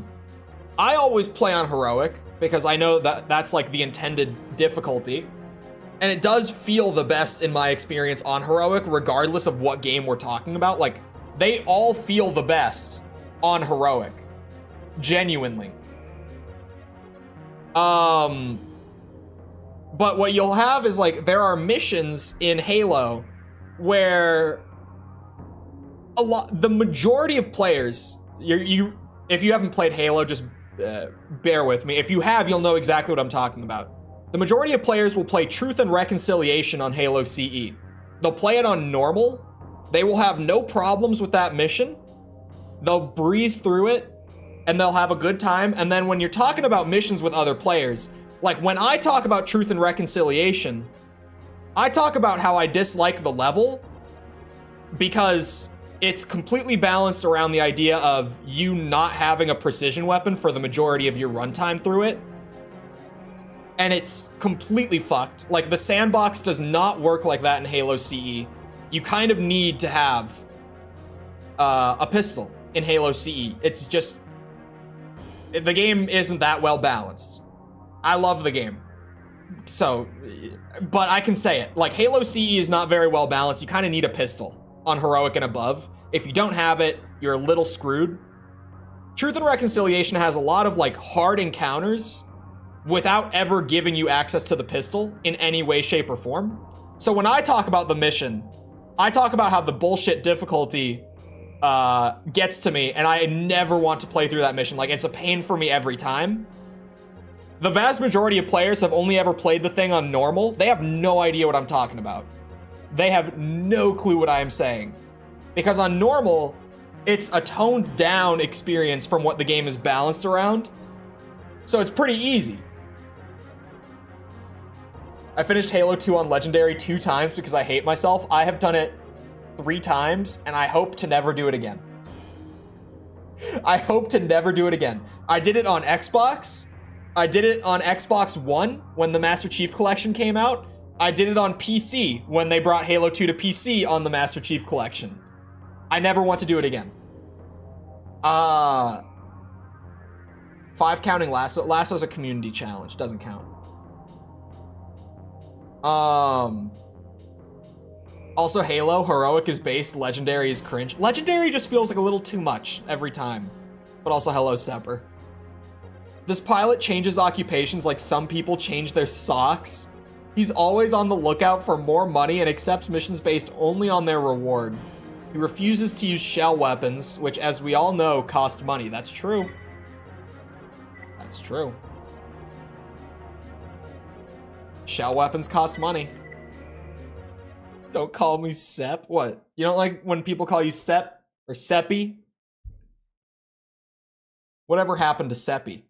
always play on heroic because I know that that's like the intended difficulty. And it does feel the best in my experience on heroic, regardless of what game we're talking about. Like, they all feel the best on heroic. Genuinely. But what you'll have is, like, there are missions in Halo where the majority of players, if you haven't played Halo, just bear with me. If you have, you'll know exactly what I'm talking about. The majority of players will play Truth and Reconciliation on Halo CE. They'll play it on normal. They will have no problems with that mission. They'll breeze through it, and they'll have a good time. And then when you're talking about missions with other players, like when I talk about Truth and Reconciliation, I talk about how I dislike the level because it's completely balanced around the idea of you not having a precision weapon for the majority of your runtime through it. And it's completely fucked. Like, the sandbox does not work like that in Halo CE. You kind of need to have a pistol in Halo CE. It's just, the game isn't that well balanced. I love the game. So, but I can say it. Like, Halo CE is not very well balanced. You kind of need a pistol on heroic and above. If you don't have it, you're a little screwed. Truth and Reconciliation has a lot of, like, hard encounters without ever giving you access to the pistol in any way, shape, or form. So when I talk about the mission, I talk about how the bullshit difficulty gets to me, and I never want to play through that mission. Like, it's a pain for me every time. The vast majority of players have only ever played the thing on normal. They have no idea what I'm talking about. They have no clue what I am saying. Because on normal, it's a toned down experience from what the game is balanced around. So it's pretty easy. I finished Halo 2 on Legendary 2 times because I hate myself. I have done it 3 times, and I hope to never do it again. I hope to never do it again. I did it on Xbox. I did it on Xbox One when the Master Chief Collection came out. I did it on PC when they brought Halo 2 to PC on the Master Chief Collection. I never want to do it again. 5 counting Lasso. Lasso's a community challenge. Doesn't count. Also, Halo, heroic is base, legendary is cringe. Legendary just feels like a little too much every time. But also, hello, Sepper. This pilot changes occupations like some people change their socks. He's always on the lookout for more money and accepts missions based only on their reward. He refuses to use shell weapons, which, as we all know, cost money. That's true. That's true. Shell weapons cost money. Don't call me Sep. What? You don't like when people call you Sep or Seppi? Whatever happened to Seppi?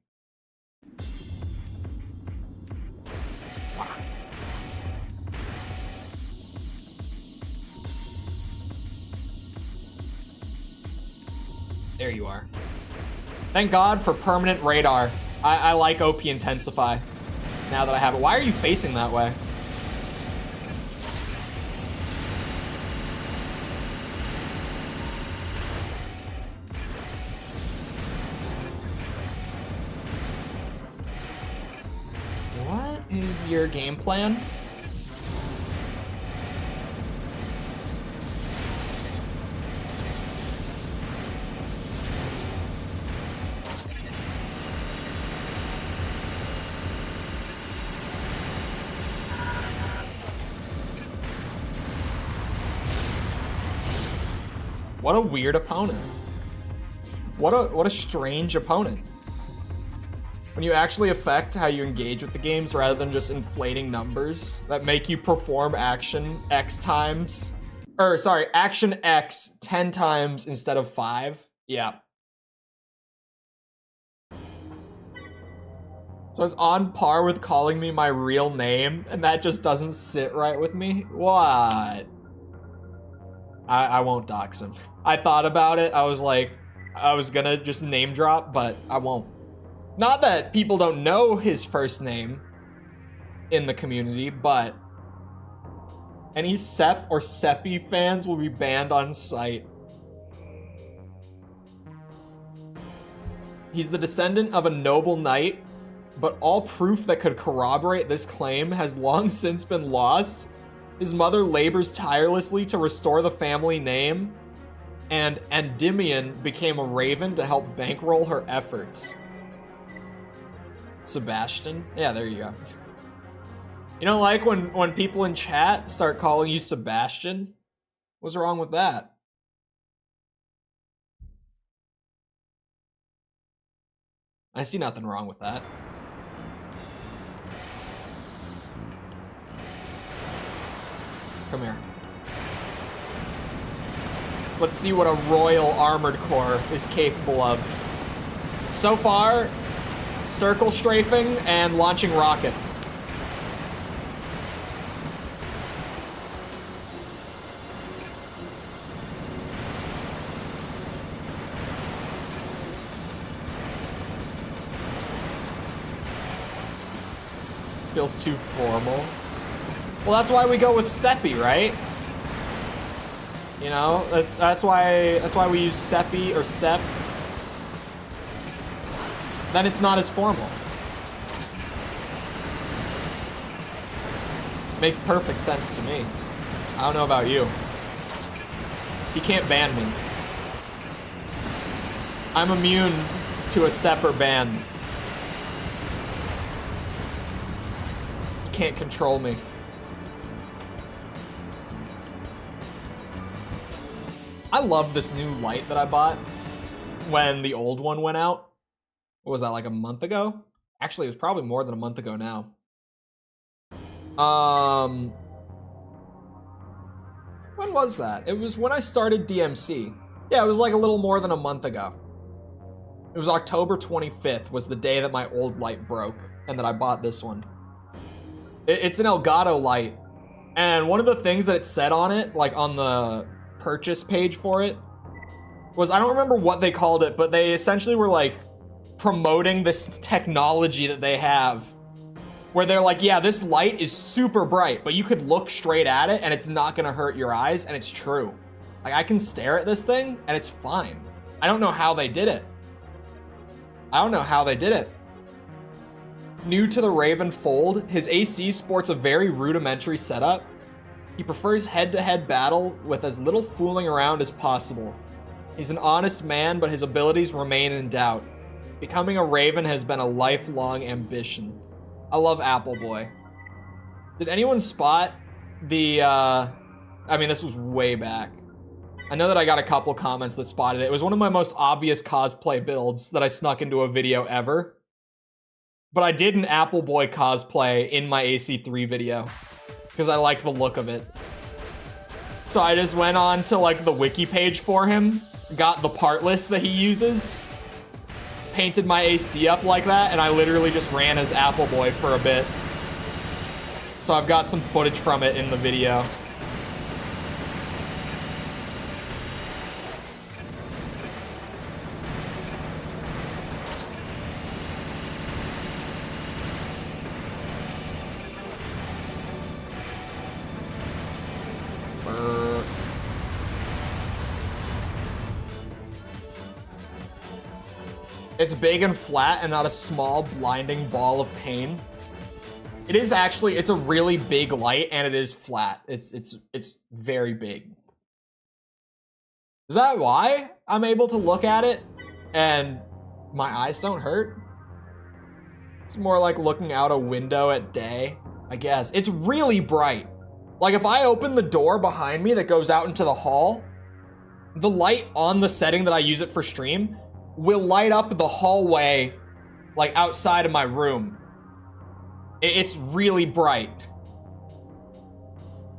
There you are. Thank God for permanent radar. I like OP Intensify now that I have it. Why are you facing that way? What is your game plan? What a weird opponent. What a strange opponent. When you actually affect how you engage with the games rather than just inflating numbers that make you perform action X times. Or sorry, action X 10 times instead of 5. Yeah. So it's on par with calling me my real name, and that just doesn't sit right with me? What? I won't dox him. I thought about it. I was like, I was gonna just name drop, but I won't. Not that people don't know his first name in the community, but any Sep or Seppi fans will be banned on sight. He's the descendant of a noble knight, but all proof that could corroborate this claim has long since been lost. His mother labors tirelessly to restore the family name, and Endymion became a raven to help bankroll her efforts. Sebastian? Yeah, there you go. You don't like when people in chat start calling you Sebastian? What's wrong with that? I see nothing wrong with that. Come here. Let's see what a royal armored core is capable of. So far, circle strafing and launching rockets. Feels too formal. Well, that's why we go with Seppi, right? You know, that's why we use Seppi or Sep. Then it's not as formal. Makes perfect sense to me. I don't know about you. You can't ban me. I'm immune to a Sep or ban. You can't control me. I love this new light that I bought when the old one went out. What was that, like a month ago? Actually, it was probably more than a month ago now. When was that? It was when I started DMC. Yeah, it was like a little more than a month ago. It was October 25th was the day that my old light broke and that I bought this one. It's an Elgato light. And one of the things that it said on it, like on the purchase page for it, was, I don't remember what they called it, but they essentially were like promoting this technology that they have where they're like, yeah, this light is super bright, but you could look straight at it and it's not gonna hurt your eyes, and it's true. Like, I can stare at this thing and it's fine. I don't know how they did it. I don't know how they did it. New to the Raven fold, his AC sports a very rudimentary setup. He prefers head-to-head battle with as little fooling around as possible. He's an honest man, but his abilities remain in doubt. Becoming a Raven has been a lifelong ambition. I love Apple Boy. Did anyone spot the, I mean, this was way back. I know that I got a couple comments that spotted it. It was one of my most obvious cosplay builds that I snuck into a video ever. But I did an Apple Boy cosplay in my AC3 video because I like the look of it. So I just went on to like the wiki page for him, got the part list that he uses, painted my AC up like that, and I literally just ran as Apple Boy for a bit. So I've got some footage from it in the video. It's big and flat and not a small blinding ball of pain. It is actually, it's a really big light and it is flat. It's very big. Is that why I'm able to look at it and my eyes don't hurt? It's more like looking out a window at day, I guess. It's really bright. Like if I open the door behind me that goes out into the hall, the light on the setting that I use it for stream will light up the hallway like outside of my room. It's really bright.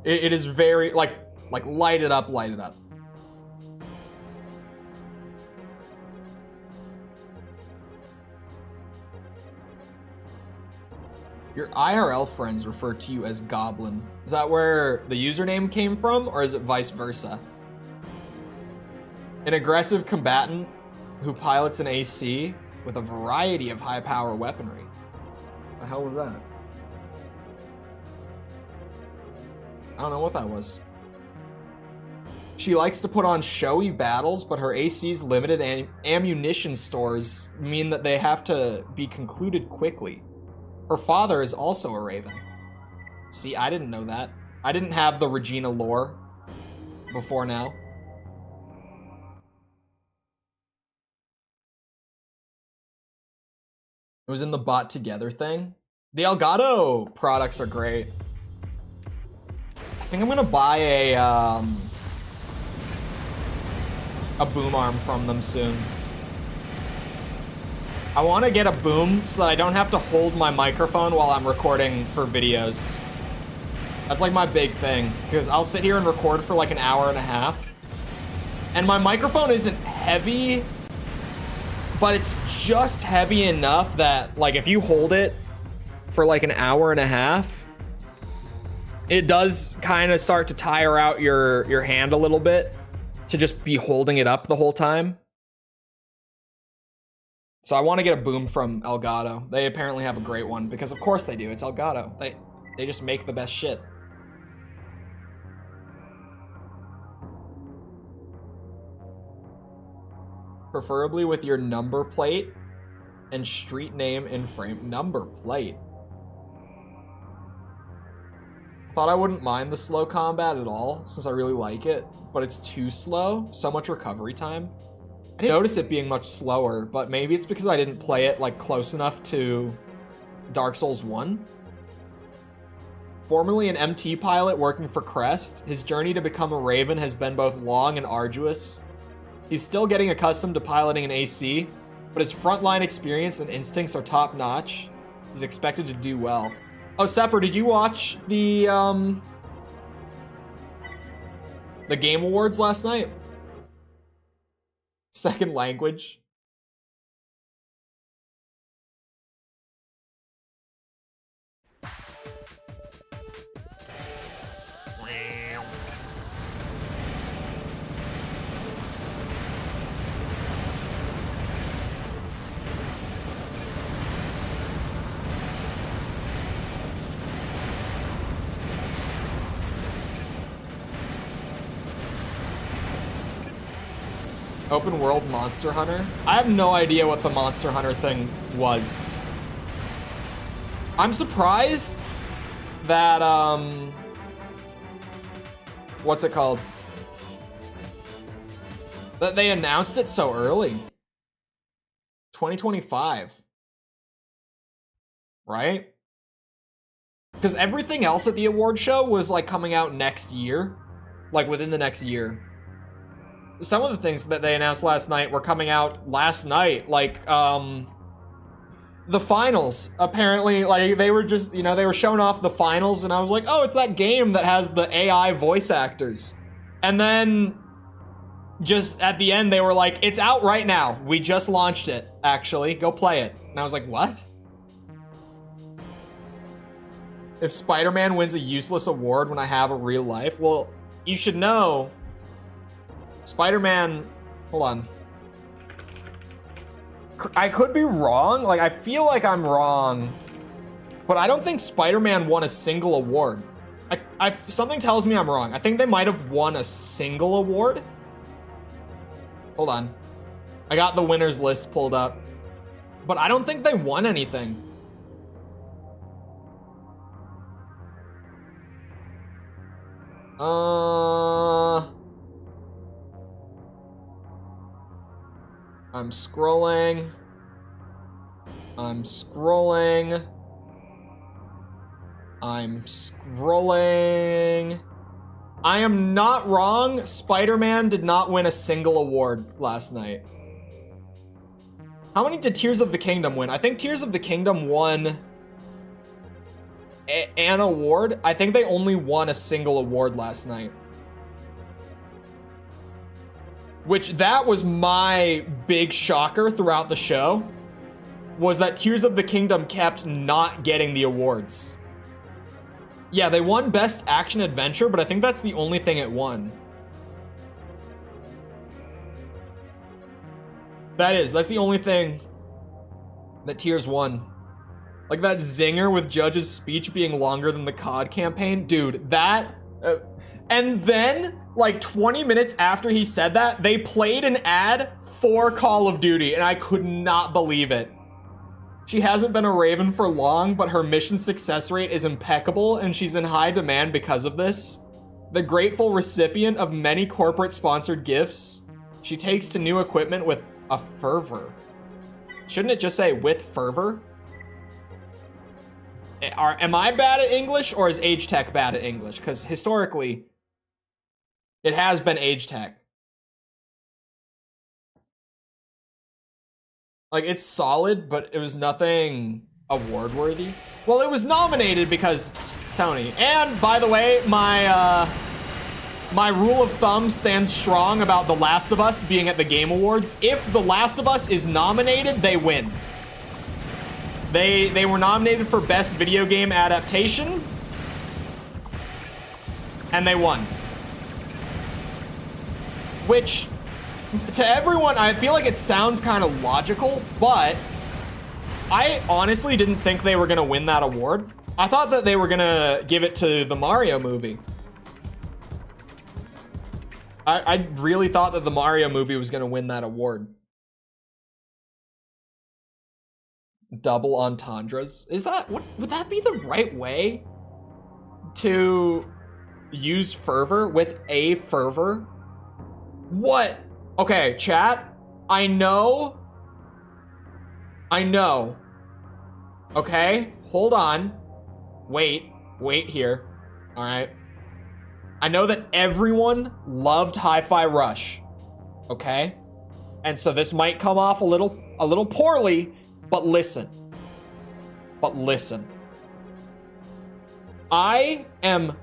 It is very like light it up, light it up. Your IRL friends refer to you as Goblin. Is that where the username came from, or is it vice versa? An aggressive combatant who pilots an AC with a variety of high-power weaponry. The hell was that? I don't know what that was. She likes to put on showy battles, but her AC's limited ammunition stores mean that they have to be concluded quickly. Her father is also a Raven. See, I didn't know that. I didn't have the Regina lore before now. It was in the bot together thing. The Elgato products are great. I think I'm gonna buy a boom arm from them soon. I want to get a boom so that I don't have to hold my microphone while I'm recording for videos. That's like my big thing, because I'll sit here and record for like an hour and a half. And my microphone isn't heavy, but it's just heavy enough that like if you hold it for like an hour and a half, it does kind of start to tire out your hand a little bit to just be holding it up the whole time. So I want to get a boom from Elgato. They apparently have a great one because of course they do. It's Elgato. They just make the best shit. Preferably with your number plate and street name in frame. Number plate. Thought I wouldn't mind the slow combat at all since I really like it, but it's too slow. So much recovery time. I didn't notice it being much slower, but maybe it's because I didn't play it like close enough to Dark Souls 1. Formerly an MT pilot working for Crest, his journey to become a Raven has been both long and arduous. He's still getting accustomed to piloting an AC, but his frontline experience and instincts are top notch. He's expected to do well. Oh, Sepper, did you watch the Game Awards last night? Second language. Open world Monster Hunter? I have no idea what the Monster Hunter thing was. I'm surprised that, what's it called? That they announced it so early. 2025. Right? Because everything else at the award show was like coming out next year. Like within the next year. some of the things that they announced last night were coming out last night, like, the finals. Apparently, like, they were just, you know, they were showing off the finals, and I was like, oh, it's that game that has the AI voice actors. And then, just at the end, they were like, it's out right now. We just launched it, actually. Go play it. And I was like, what? If Spider-Man wins a useless award when I have a real life, well, you should know, Spider-Man, hold on. I could be wrong, like I feel like I'm wrong, but I don't think Spider-Man won a single award. Something tells me I'm wrong. I think they might have won a single award. Hold on. I got the winners list pulled up, but I don't think they won anything. I'm scrolling. I'm scrolling. I'm scrolling. I am not wrong. Spider-Man did not win a single award last night. How many did Tears of the Kingdom win? I think Tears of the Kingdom won an award. I think they only won a single award last night. Which, that was my big shocker throughout the show, was that Tears of the Kingdom kept not getting the awards. Yeah, they won Best Action Adventure, but I think that's the only thing it won. That's the only thing that Tears won. Like that zinger with Judge's speech being longer than the COD campaign. Dude, that... and then, like 20 minutes after he said that, they played an ad for Call of Duty, and I could not believe it. She hasn't been a Raven for long, but her mission success rate is impeccable, and she's in high demand because of this. The grateful recipient of many corporate-sponsored gifts, she takes to new equipment with a fervor. Shouldn't it just say with fervor? Am I bad at English, or is Age Tech bad at English? Because historically, it has been Age Tech. Like, it's solid, but it was nothing award-worthy. Well, it was nominated because it's Sony. And, by the way, my rule of thumb stands strong about The Last of Us being at the Game Awards. If The Last of Us is nominated, they win. They were nominated for Best Video Game Adaptation, and they won. Which, to everyone, I feel like it sounds kind of logical, but I honestly didn't think they were gonna win that award. I thought that they were gonna give it to the Mario movie. I really thought that the Mario movie was gonna win that award. Double entendres? Is that, would that be the right way to use fervor with a fervor? What? Okay, chat, I know. Okay, hold on. Wait here. All right. I know that everyone loved Hi-Fi Rush, okay? And so this might come off a little poorly, but listen. I am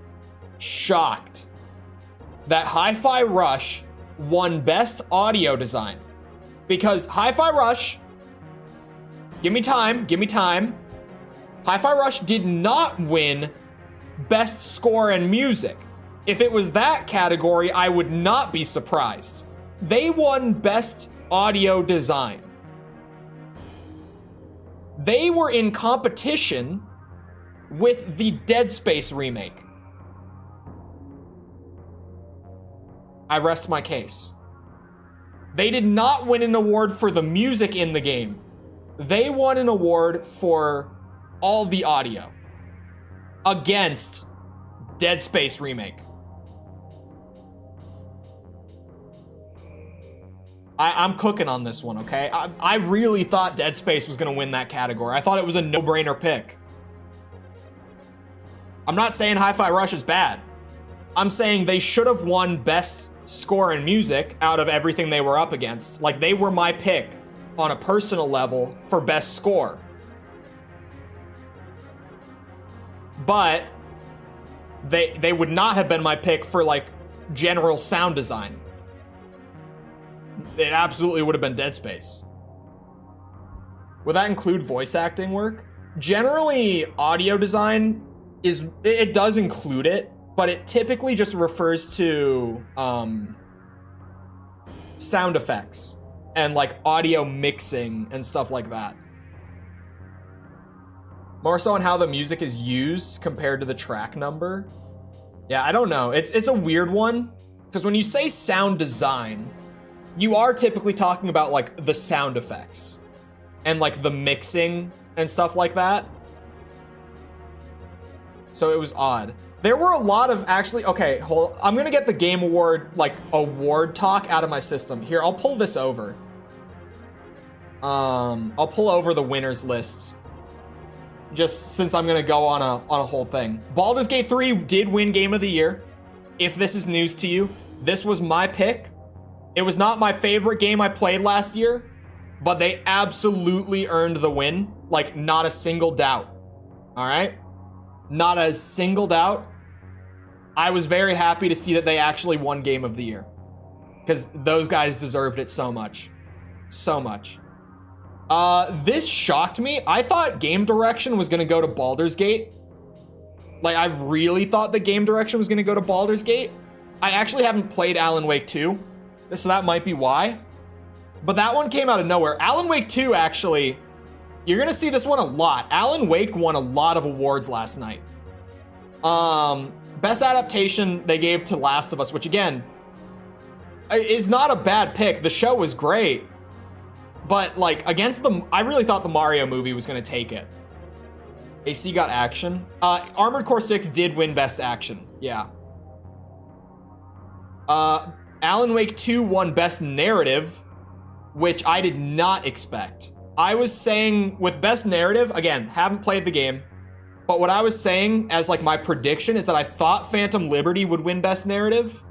shocked that Hi-Fi Rush won Best Audio Design. Because Hi-Fi Rush, give me time. Hi-Fi Rush did not win Best Score and Music. If it was that category, I would not be surprised. They won Best Audio Design. They were in competition with the Dead Space remake. I rest my case. They did not win an award for the music in the game. They won an award for all the audio against Dead Space remake. I'm cooking on this one, okay? I really thought Dead Space was gonna win that category. I thought it was a no-brainer pick. I'm not saying Hi-Fi Rush is bad. I'm saying they should have won Best score and music out of everything they were up against. Like, they were my pick on a personal level for best score. But they would not have been my pick for, like, general sound design. It absolutely would have been Dead Space. Would that include voice acting work? Generally, audio design it does include it, but it typically just refers to sound effects and like audio mixing and stuff like that. More so on how the music is used compared to the track number. Yeah, I don't know. It's a weird one, because when you say sound design, you are typically talking about like the sound effects and like the mixing and stuff like that. So it was odd. There were a lot of actually, okay, hold on. I'm gonna get the Game Award, like, award talk out of my system. Here, I'll pull this over. I'll pull over the winners list, just since I'm gonna go on a whole thing. Baldur's Gate 3 did win Game of the Year. If this is news to you, this was my pick. It was not my favorite game I played last year, but they absolutely earned the win. Like, not a single doubt. All right? Not a single doubt. I was very happy to see that they actually won Game of the Year, because those guys deserved it so much. So much. This shocked me. I thought game direction was gonna go to Baldur's Gate. Like, I really thought the game direction was gonna go to Baldur's Gate. I actually haven't played Alan Wake 2, so that might be why. But that one came out of nowhere. Alan Wake 2, actually, you're gonna see this one a lot. Alan Wake won a lot of awards last night. Best adaptation they gave to Last of Us, which again, is not a bad pick. The show was great. But like, against I really thought the Mario movie was gonna take it. AC got action. Armored Core 6 did win Best Action, yeah. Alan Wake 2 won Best Narrative, which I did not expect. I was saying with Best Narrative, again, haven't played the game, but what I was saying as like my prediction is that I thought Phantom Liberty would win Best Narrative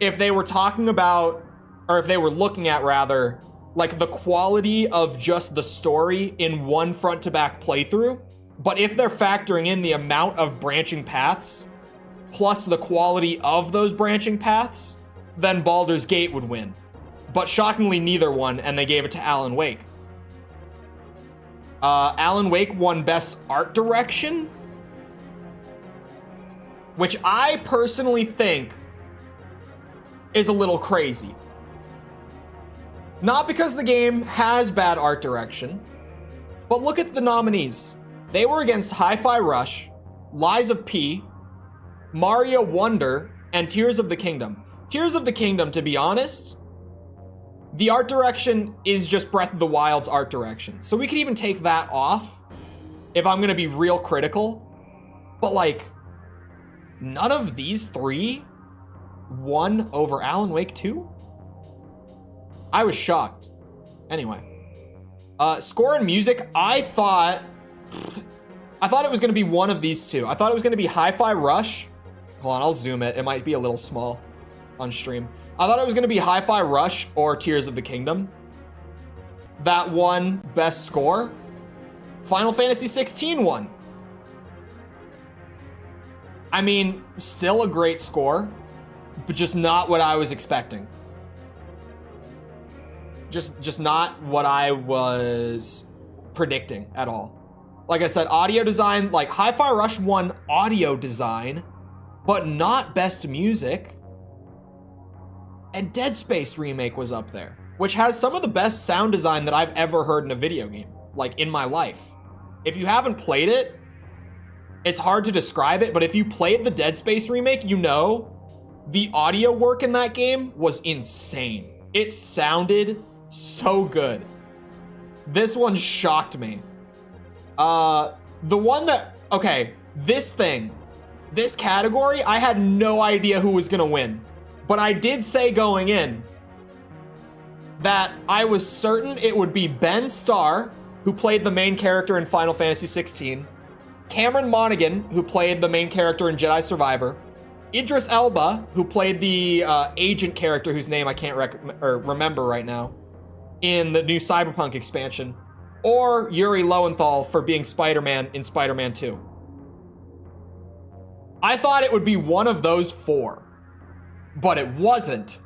if they were talking about, or if they were looking at rather, like the quality of just the story in one front-to-back playthrough. But if they're factoring in the amount of branching paths, plus the quality of those branching paths, then Baldur's Gate would win. But shockingly, neither won, and they gave it to Alan Wake. Alan Wake won Best Art Direction, which I personally think is a little crazy. Not because the game has bad art direction, but look at the nominees. They were against Hi-Fi Rush, Lies of P, Mario Wonder, and Tears of the Kingdom. Tears of the Kingdom, to be honest, the art direction is just Breath of the Wild's art direction. So we could even take that off if I'm gonna be real critical. But like, none of these three won over Alan Wake 2? I was shocked. Anyway. Score and music, I thought it was gonna be one of these two. I thought it was gonna be Hi-Fi Rush. Hold on, I'll zoom it. It might be a little small on stream. I thought it was gonna be Hi-Fi Rush or Tears of the Kingdom that won Best Score. Final Fantasy 16 won. I mean, still a great score, but just not what I was expecting. Just not what I was predicting at all. Like I said, audio design, like Hi-Fi Rush won audio design, but not Best Music. And Dead Space Remake was up there, which has some of the best sound design that I've ever heard in a video game, like in my life. If you haven't played it, it's hard to describe it, but if you played the Dead Space Remake, you know the audio work in that game was insane. It sounded so good. This one shocked me. The one that, okay, this category, I had no idea who was gonna win. But I did say going in that I was certain it would be Ben Starr, who played the main character in Final Fantasy 16, Cameron Monaghan, who played the main character in Jedi Survivor, Idris Elba, who played the agent character whose name I can't remember right now, in the new Cyberpunk expansion, or Yuri Lowenthal for being Spider-Man in Spider-Man 2. I thought it would be one of those four, but it wasn't.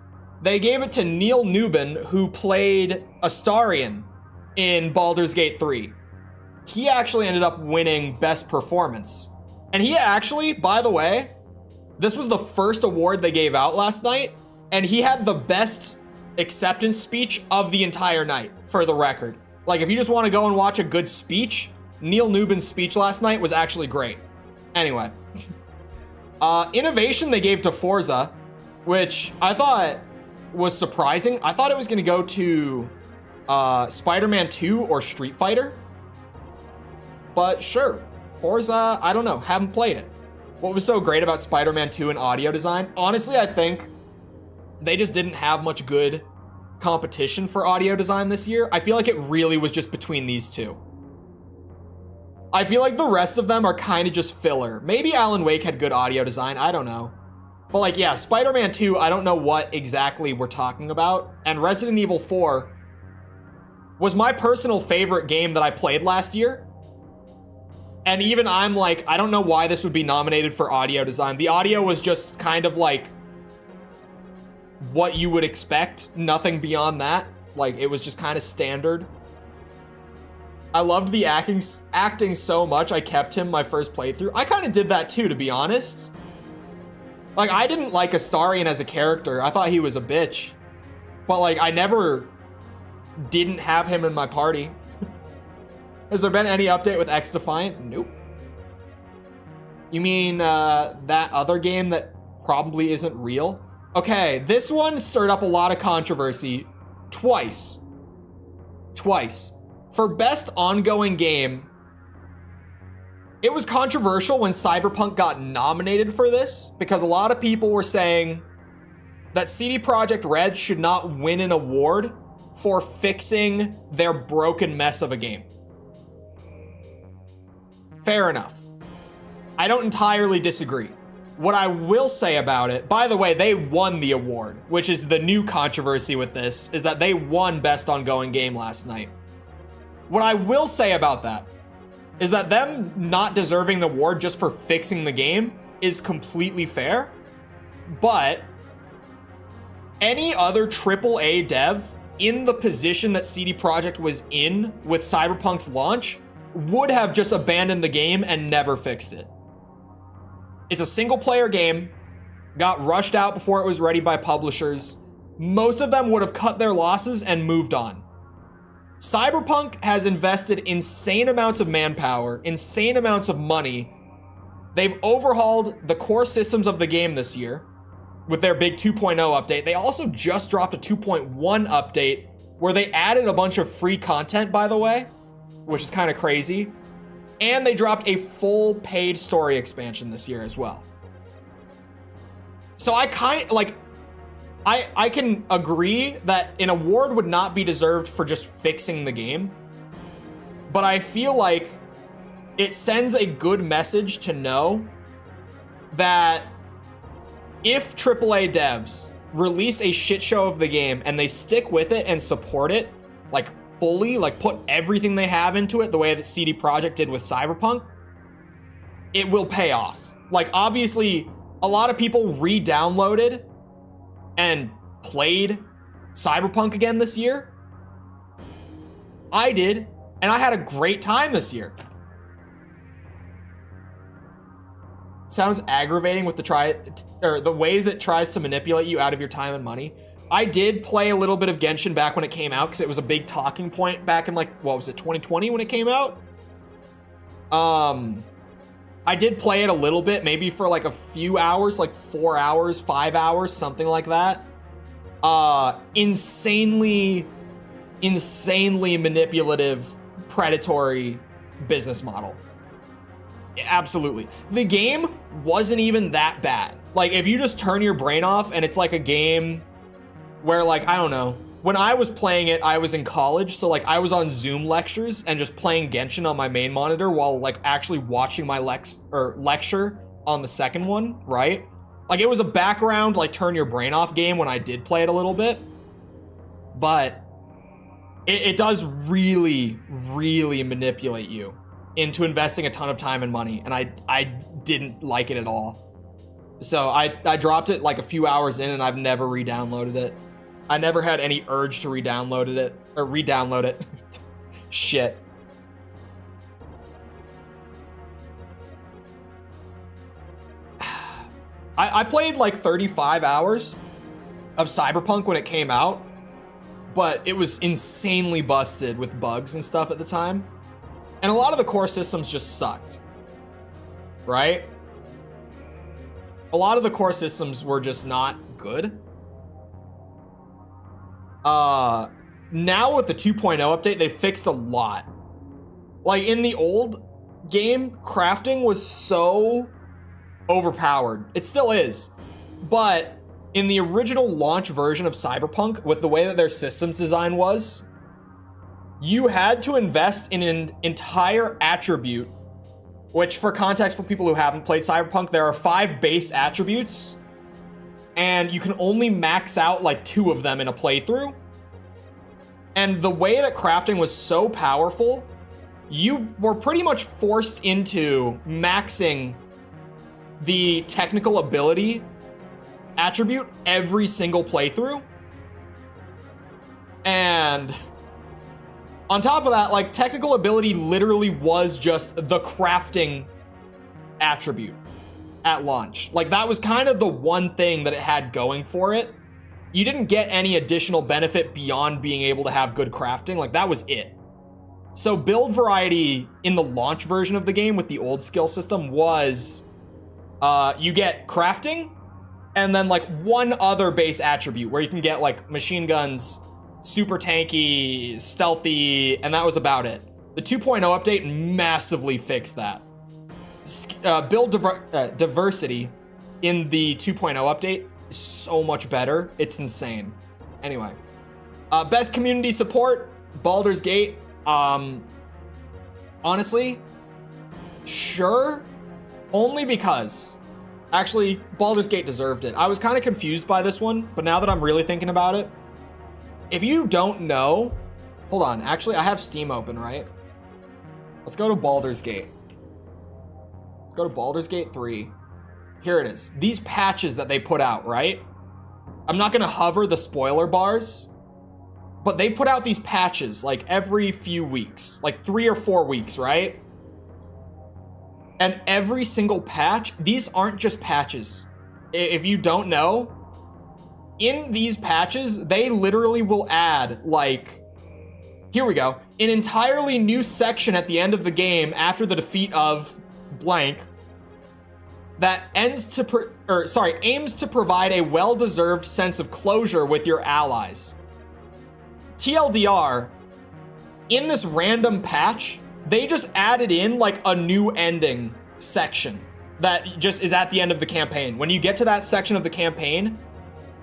They gave it to Neil Newbin, who played Astarion in Baldur's Gate 3. He actually ended up winning Best Performance. And he actually, by the way, this was the first award they gave out last night, and he had the best acceptance speech of the entire night, for the record. Like, if you just want to go and watch a good speech, Neil Newbin's speech last night was actually great. Anyway. Innovation they gave to Forza, which I thought was surprising. I thought it was going to go to Spider-Man 2 or Street Fighter. But sure, Forza, I don't know, haven't played it. What was so great about Spider-Man 2 and audio design? Honestly, I think they just didn't have much good competition for audio design this year. I feel like it really was just between these two. I feel like the rest of them are kind of just filler. Maybe Alan Wake had good audio design, I don't know. But like, yeah, Spider-Man 2, I don't know what exactly we're talking about. And Resident Evil 4 was my personal favorite game that I played last year. And even I'm like, I don't know why this would be nominated for audio design. The audio was just kind of like what you would expect, nothing beyond that. Like, it was just kind of standard. I loved the acting so much, I kept him my first playthrough. I kind of did that too, to be honest. Like, I didn't like Astarion as a character. I thought he was a bitch. But like, I never didn't have him in my party. Has there been any update with X Defiant? Nope. You mean that other game that probably isn't real? Okay, this one stirred up a lot of controversy twice. For best ongoing game, it was controversial when Cyberpunk got nominated for this because a lot of people were saying that CD Projekt Red should not win an award for fixing their broken mess of a game. Fair enough. I don't entirely disagree. What I will say about it, by the way, they won the award, which is the new controversy with this, is that they won Best Ongoing Game last night. What I will say about that is that them not deserving the award just for fixing the game is completely fair, but any other AAA dev in the position that CD Projekt was in with Cyberpunk's launch would have just abandoned the game and never fixed it. It's a single player game, got rushed out before it was ready by publishers. Most of them would have cut their losses and moved on. Cyberpunk has invested insane amounts of manpower, insane amounts of money. They've overhauled the core systems of the game this year with their big 2.0 update. They also just dropped a 2.1 update where they added a bunch of free content, by the way, which is kind of crazy. And they dropped a full paid story expansion this year as well. So I can agree that an award would not be deserved for just fixing the game. But I feel like it sends a good message to know that if AAA devs release a shit show of the game and they stick with it and support it, like fully, like put everything they have into it the way that CD Projekt did with Cyberpunk, it will pay off. Like, obviously, a lot of people re-downloaded and played Cyberpunk again this year. I did, and I had a great time this year. Sounds aggravating with the ways it tries to manipulate you out of your time and money. I did play a little bit of Genshin back when it came out because it was a big talking point back in, like, what was it, 2020 when it came out? I did play it a little bit, maybe for like a few hours, like 4 hours, 5 hours, something like that. Insanely manipulative, predatory business model. Absolutely. The game wasn't even that bad. Like, if you just turn your brain off and it's like a game where, like, I don't know, when I was playing it, I was in college, so like I was on Zoom lectures and just playing Genshin on my main monitor while like actually watching my lecture on the second one, right? Like, it was a background, like, turn your brain off game when I did play it a little bit. But it does really, really manipulate you into investing a ton of time and money. And I didn't like it at all. So I dropped it like a few hours in and I've never re-downloaded it. I never had any urge to re-download it. Shit. I played like 35 hours of Cyberpunk when it came out, but it was insanely busted with bugs and stuff at the time. And a lot of the core systems just sucked, right? A lot of the core systems were just not good. Now with the 2.0 update, they fixed a lot. Like in the old game, crafting was so overpowered. It still is. But in the original launch version of Cyberpunk, with the way that their systems design was, you had to invest in an entire attribute, which for context for people who haven't played Cyberpunk, there are 5 base attributes, and you can only max out like 2 of them in a playthrough. And the way that crafting was so powerful, you were pretty much forced into maxing the technical ability attribute every single playthrough. And on top of that, like, technical ability literally was just the crafting attribute at launch. Like, that was kind of the one thing that it had going for it. You didn't get any additional benefit beyond being able to have good crafting. Like, that was it. So build variety in the launch version of the game with the old skill system was you get crafting and then like one other base attribute where you can get like machine guns, super tanky, stealthy, and that was about it. The 2.0 update massively fixed that. Build diversity in the 2.0 update is so much better. It's insane. Anyway, best community support, Baldur's Gate. Honestly, sure, only because actually Baldur's Gate deserved it. I was kind of confused by this one, but now that I'm really thinking about it, if you don't know, hold on, actually I have Steam open, right? Let's go to Baldur's Gate. Let's go to Baldur's Gate 3. Here it is. These patches that they put out, right? I'm not gonna hover the spoiler bars, but they put out these patches like every few weeks, like 3 or 4 weeks, right? And every single patch, these aren't just patches. If you don't know, in these patches, they literally will add like, here we go, an entirely new section at the end of the game after the defeat of blank that aims to provide a well-deserved sense of closure with your allies. TLDR, in this random patch, they just added in like a new ending section that just is at the end of the campaign. When you get to that section of the campaign,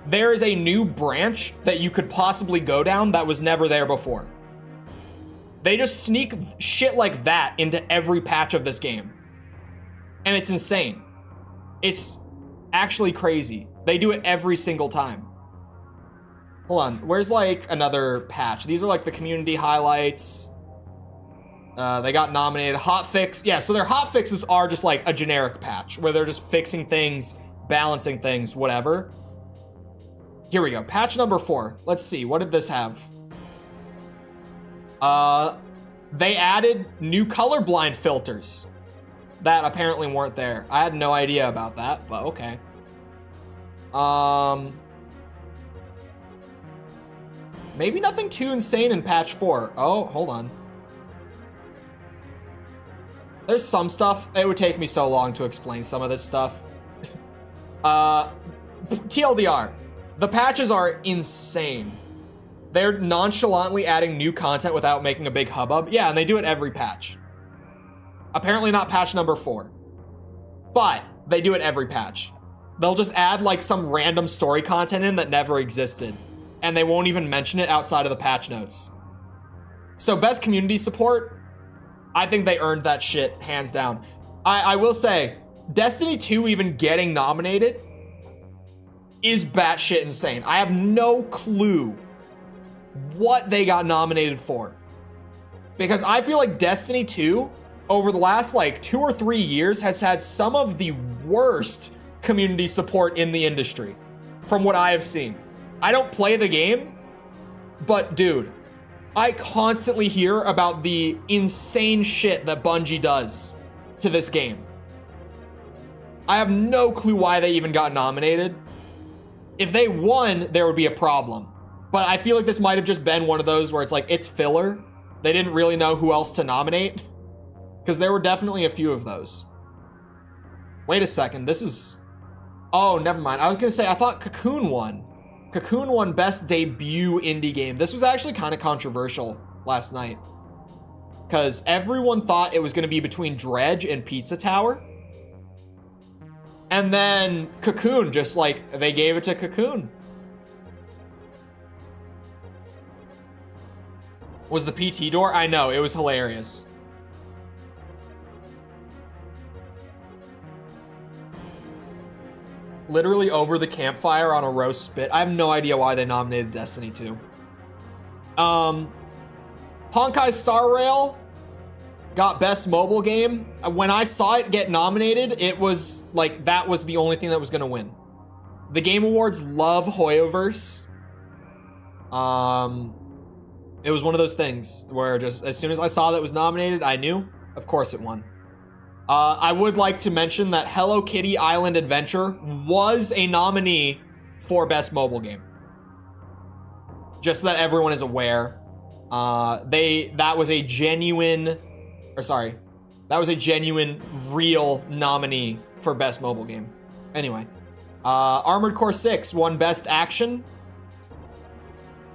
there is a new branch that you could possibly go down that was never there before. They just sneak shit like that into every patch of this game. And it's insane. It's actually crazy. They do it every single time. Hold on, where's like another patch? These are like the community highlights. They got nominated. Hotfix. Yeah, so their hotfixes are just like a generic patch where they're just fixing things, balancing things, whatever. Here we go. Patch number 4. Let's see. What did this have? They added new colorblind filters that apparently weren't there. I had no idea about that, but okay. Maybe nothing too insane in patch 4. Oh, hold on. There's some stuff. It would take me so long to explain some of this stuff. TLDR. The patches are insane. They're nonchalantly adding new content without making a big hubbub. Yeah, and they do it every patch. Apparently not patch number 4. But they do it every patch. They'll just add like some random story content in that never existed. And they won't even mention it outside of the patch notes. So best community support, I think they earned that shit, hands down. I will say, Destiny 2 even getting nominated is batshit insane. I have no clue what they got nominated for. Because I feel like Destiny 2, over the last like 2 or 3 years, has had some of the worst community support in the industry, from what I have seen. I don't play the game, but dude, I constantly hear about the insane shit that Bungie does to this game. I have no clue why they even got nominated. If they won, there would be a problem. But I feel like this might have just been one of those where it's like, it's filler. They didn't really know who else to nominate. Because there were definitely a few of those. Wait a second, this is... Oh, never mind. I was gonna say, I thought Cocoon won. Cocoon won Best Debut Indie Game. This was actually kind of controversial last night. Because everyone thought it was gonna be between Dredge and Pizza Tower. And then Cocoon, just like, they gave it to Cocoon. Was the PT door? I know, it was hilarious. Literally over the campfire on a roast spit. I have no idea why they nominated Destiny 2. Honkai Star Rail got Best Mobile Game. When I saw it get nominated, it was like, that was the only thing that was gonna win. The Game Awards love Hoyoverse. It was one of those things where just as soon as I saw that it was nominated, I knew, of course it won. I would like to mention that Hello Kitty Island Adventure was a nominee for Best Mobile Game. Just so that everyone is aware. That was a genuine, real nominee for Best Mobile Game. Anyway, Armored Core 6 won Best Action.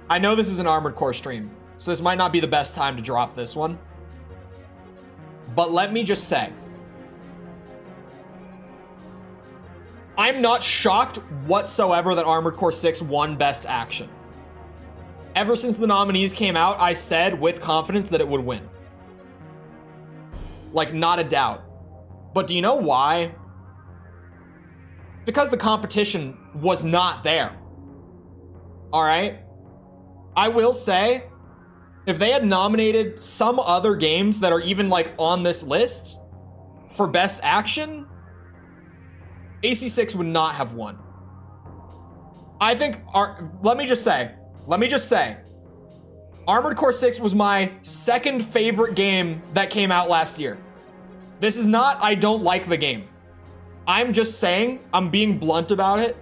I know this is an Armored Core stream, so this might not be the best time to drop this one. But let me just say, I'm not shocked whatsoever that Armored Core 6 won Best Action. Ever since the nominees came out, I said with confidence that it would win. Like, not a doubt. But do you know why? Because the competition was not there. Alright? I will say, if they had nominated some other games that are even like on this list for Best Action, AC6 would not have won. I think, let me just say, Armored Core 6 was my second favorite game that came out last year. This is not, I don't like the game. I'm just saying, I'm being blunt about it.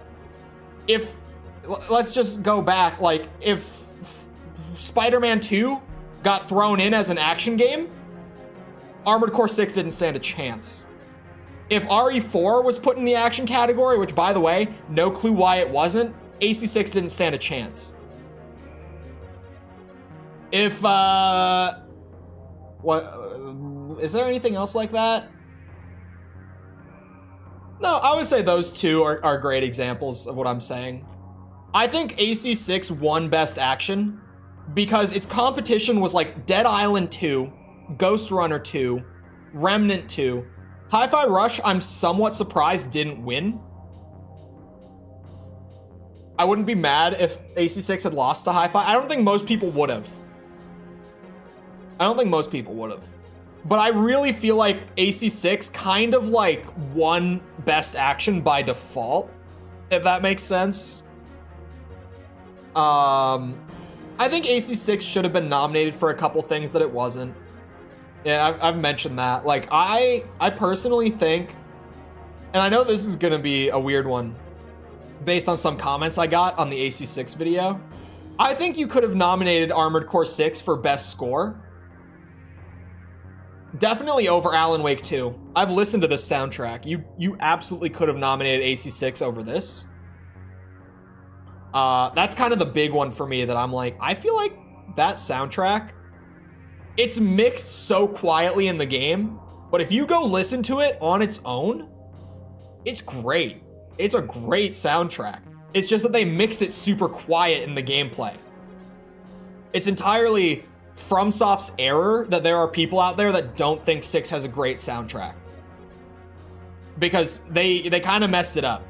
Let's just go back, like, if Spider-Man 2 got thrown in as an action game, Armored Core 6 didn't stand a chance. If RE4 was put in the action category, which by the way, no clue why it wasn't, AC6 didn't stand a chance. If, is there anything else like that? No, I would say those two are great examples of what I'm saying. I think AC6 won Best Action because its competition was like Dead Island 2, Ghost Runner 2, Remnant 2. Hi-Fi Rush, I'm somewhat surprised didn't win. I wouldn't be mad if AC6 had lost to Hi-Fi. I don't think most people would have. But I really feel like AC6 kind of like won Best Action by default, if that makes sense. I think AC6 should have been nominated for a couple things that it wasn't. Yeah, I've mentioned that. Like, I personally think, and I know this is gonna be a weird one based on some comments I got on the AC6 video. I think you could have nominated Armored Core 6 for Best Score. Definitely over Alan Wake 2. I've listened to this soundtrack. You absolutely could have nominated AC6 over this. That's kind of the big one for me that I'm like, I feel like that soundtrack, it's mixed so quietly in the game, but if you go listen to it on its own, it's great. It's a great soundtrack. It's just that they mixed it super quiet in the gameplay. It's entirely FromSoft's error that there are people out there that don't think 6 has a great soundtrack. Because they kind of messed it up.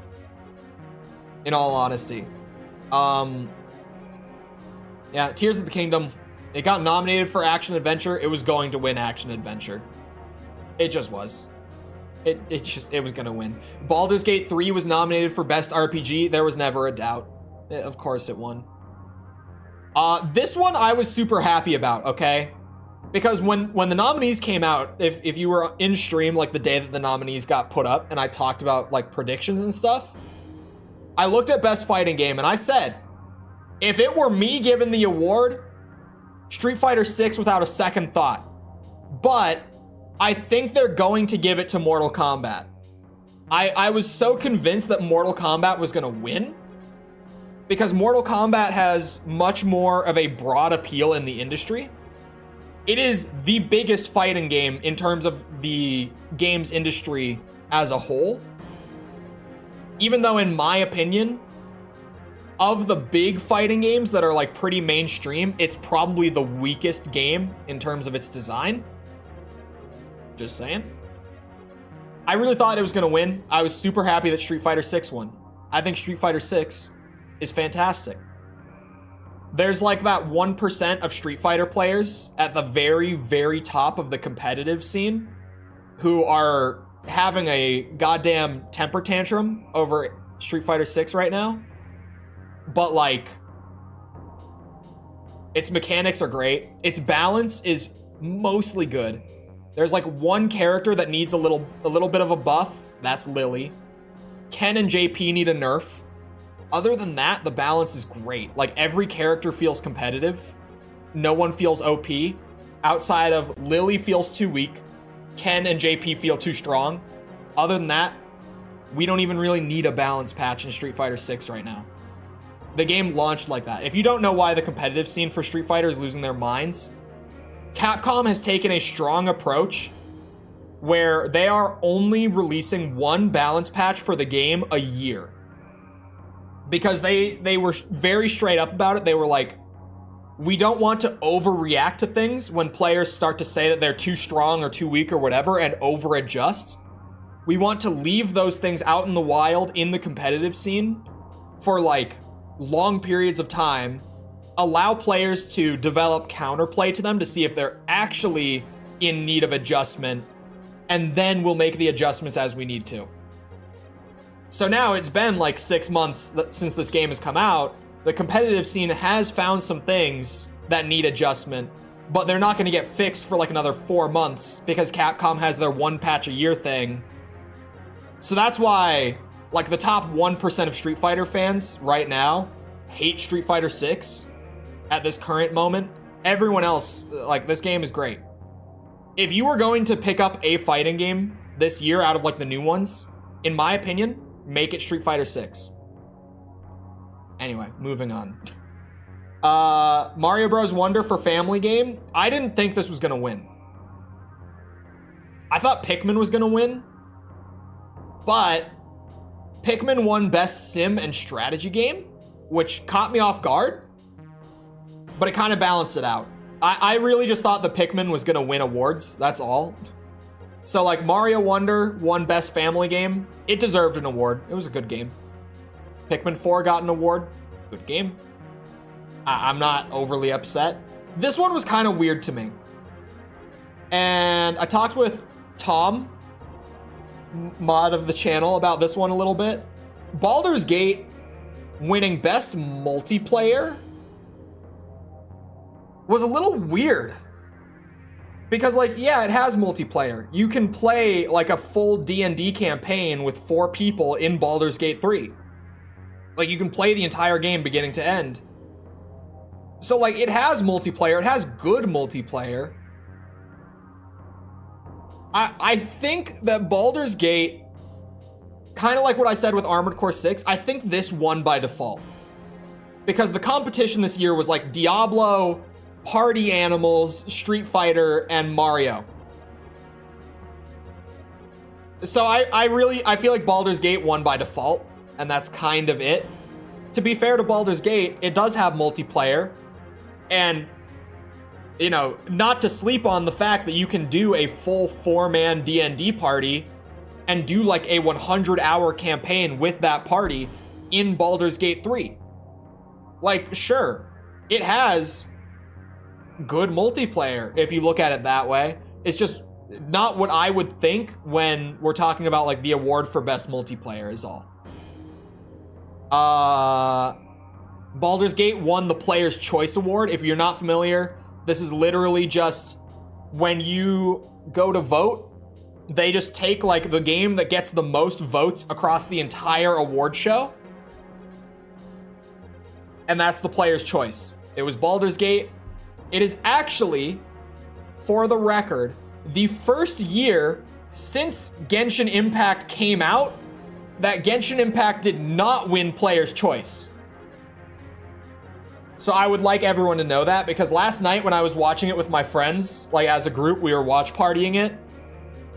in all honesty. Yeah, Tears of the Kingdom, it got nominated for Action Adventure. It was going to win Action Adventure. It just was. It was gonna win. Baldur's Gate 3 was nominated for Best RPG. There was never a doubt. Of course it won. This one I was super happy about, okay? Because when the nominees came out, if you were in stream like the day that the nominees got put up and I talked about like predictions and stuff, I looked at Best Fighting Game and I said, if it were me giving the award, Street Fighter 6 without a second thought. But I think they're going to give it to Mortal Kombat. I was so convinced that Mortal Kombat was gonna win because Mortal Kombat has much more of a broad appeal in the industry. It is the biggest fighting game in terms of the games industry as a whole. Even though in my opinion, of the big fighting games that are like pretty mainstream, it's probably the weakest game in terms of its design. Just saying. I really thought it was gonna win. I was super happy that Street Fighter 6 won. I think Street Fighter 6 is fantastic. There's like that 1% of Street Fighter players at the very, very top of the competitive scene who are having a goddamn temper tantrum over Street Fighter 6 right now. But like, its mechanics are great. Its balance is mostly good. There's like one character that needs a little bit of a buff. That's Lily. Ken and JP need a nerf. Other than that, the balance is great. Like every character feels competitive. No one feels OP. Outside of Lily feels too weak. Ken and JP feel too strong. Other than that, we don't even really need a balance patch in Street Fighter 6 right now. The game launched like that. If you don't know why the competitive scene for Street Fighter is losing their minds, Capcom has taken a strong approach where they are only releasing one balance patch for the game a year. Because they were very straight up about it. They were like, we don't want to overreact to things when players start to say that they're too strong or too weak or whatever and over adjust. We want to leave those things out in the wild in the competitive scene for like long periods of time, allow players to develop counterplay to them to see if they're actually in need of adjustment, and then we'll make the adjustments as we need to. So now it's been like 6 months since this game has come out. The competitive scene has found some things that need adjustment, but they're not going to get fixed for like another 4 months because Capcom has their one patch a year thing. So that's why like the top 1% of Street Fighter fans right now hate Street Fighter 6 at this current moment. Everyone else, like, this game is great. If you were going to pick up a fighting game this year out of like the new ones, in my opinion, make it Street Fighter 6. Anyway, moving on. Mario Bros. Wonder for family game. I didn't think this was gonna win. I thought Pikmin was gonna win, but Pikmin won Best Sim and Strategy Game, which caught me off guard, but it kind of balanced it out. I really just thought the Pikmin was gonna win awards, that's all. So like Mario Wonder won Best Family Game. It deserved an award. It was a good game. Pikmin 4 got an award. Good game. I'm not overly upset. This one was kind of weird to me. And I talked with Tom, mod of the channel, about this one a little bit. Baldur's Gate winning Best Multiplayer was a little weird. Because like, yeah, it has multiplayer. You can play like a full D&D campaign with 4 people in Baldur's Gate 3. Like you can play the entire game beginning to end. So like it has multiplayer, it has good multiplayer. I think that Baldur's Gate, kind of like what I said with Armored Core 6, I think this won by default. Because the competition this year was like Diablo, Party Animals, Street Fighter, and Mario. So I feel like Baldur's Gate won by default, and that's kind of it. To be fair to Baldur's Gate, it does have multiplayer, and you know, not to sleep on the fact that you can do a full 4-man D&D party and do like a 100-hour campaign with that party. in Baldur's Gate 3. Like, sure, it has good multiplayer if you look at it that way. It's just not what I would think when we're talking about like the award for best multiplayer is all. Baldur's Gate won the Player's Choice Award. If you're not familiar, this is literally just when you go to vote, they just take like the game that gets the most votes across the entire award show, and that's the Player's Choice. It was Baldur's Gate. It is actually, for the record, the first year since Genshin Impact came out that Genshin Impact did not win Player's Choice. So I would like everyone to know that, because last night when I was watching it with my friends, like as a group, we were watch partying it,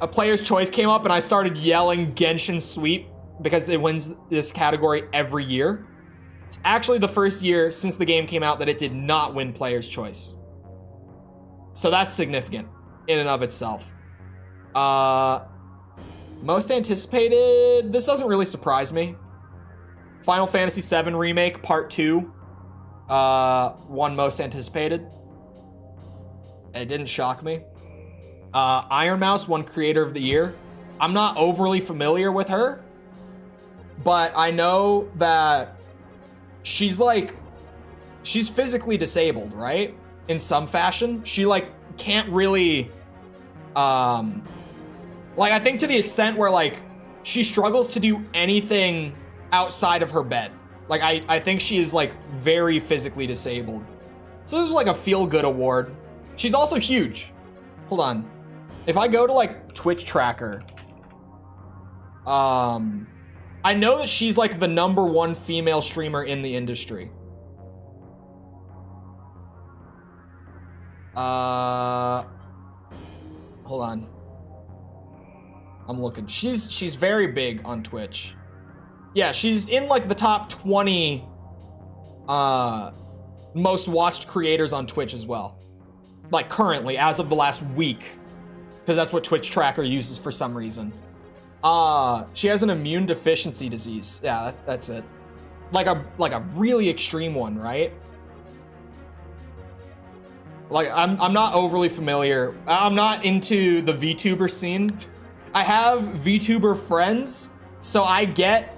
a Player's Choice came up and I started yelling Genshin Sweep because it wins this category every year. It's actually the first year since the game came out that it did not win Player's Choice. So that's significant in and of itself. Most anticipated, this doesn't really surprise me. Final Fantasy VII Remake Part 2 won most anticipated. It didn't shock me. Iron Mouse won Creator of the Year. I'm not overly familiar with her, but I know that she's physically disabled, right? In some fashion. She like can't really, like I think to the extent where like she struggles to do anything outside of her bed. Like I think she is like very physically disabled. So this is like a feel-good award. She's also huge. Hold on. If I go to like Twitch tracker, I know that she's like the #1 female streamer in the industry. Hold on. I'm looking. She's very big on Twitch. Yeah, she's in like the top 20 most watched creators on Twitch as well. Like currently, as of the last week. Because that's what Twitch tracker uses for some reason. She has an immune deficiency disease. Yeah, that's it. Like a really extreme one, right? Like I'm not overly familiar. I'm not into the VTuber scene. I have VTuber friends, so I get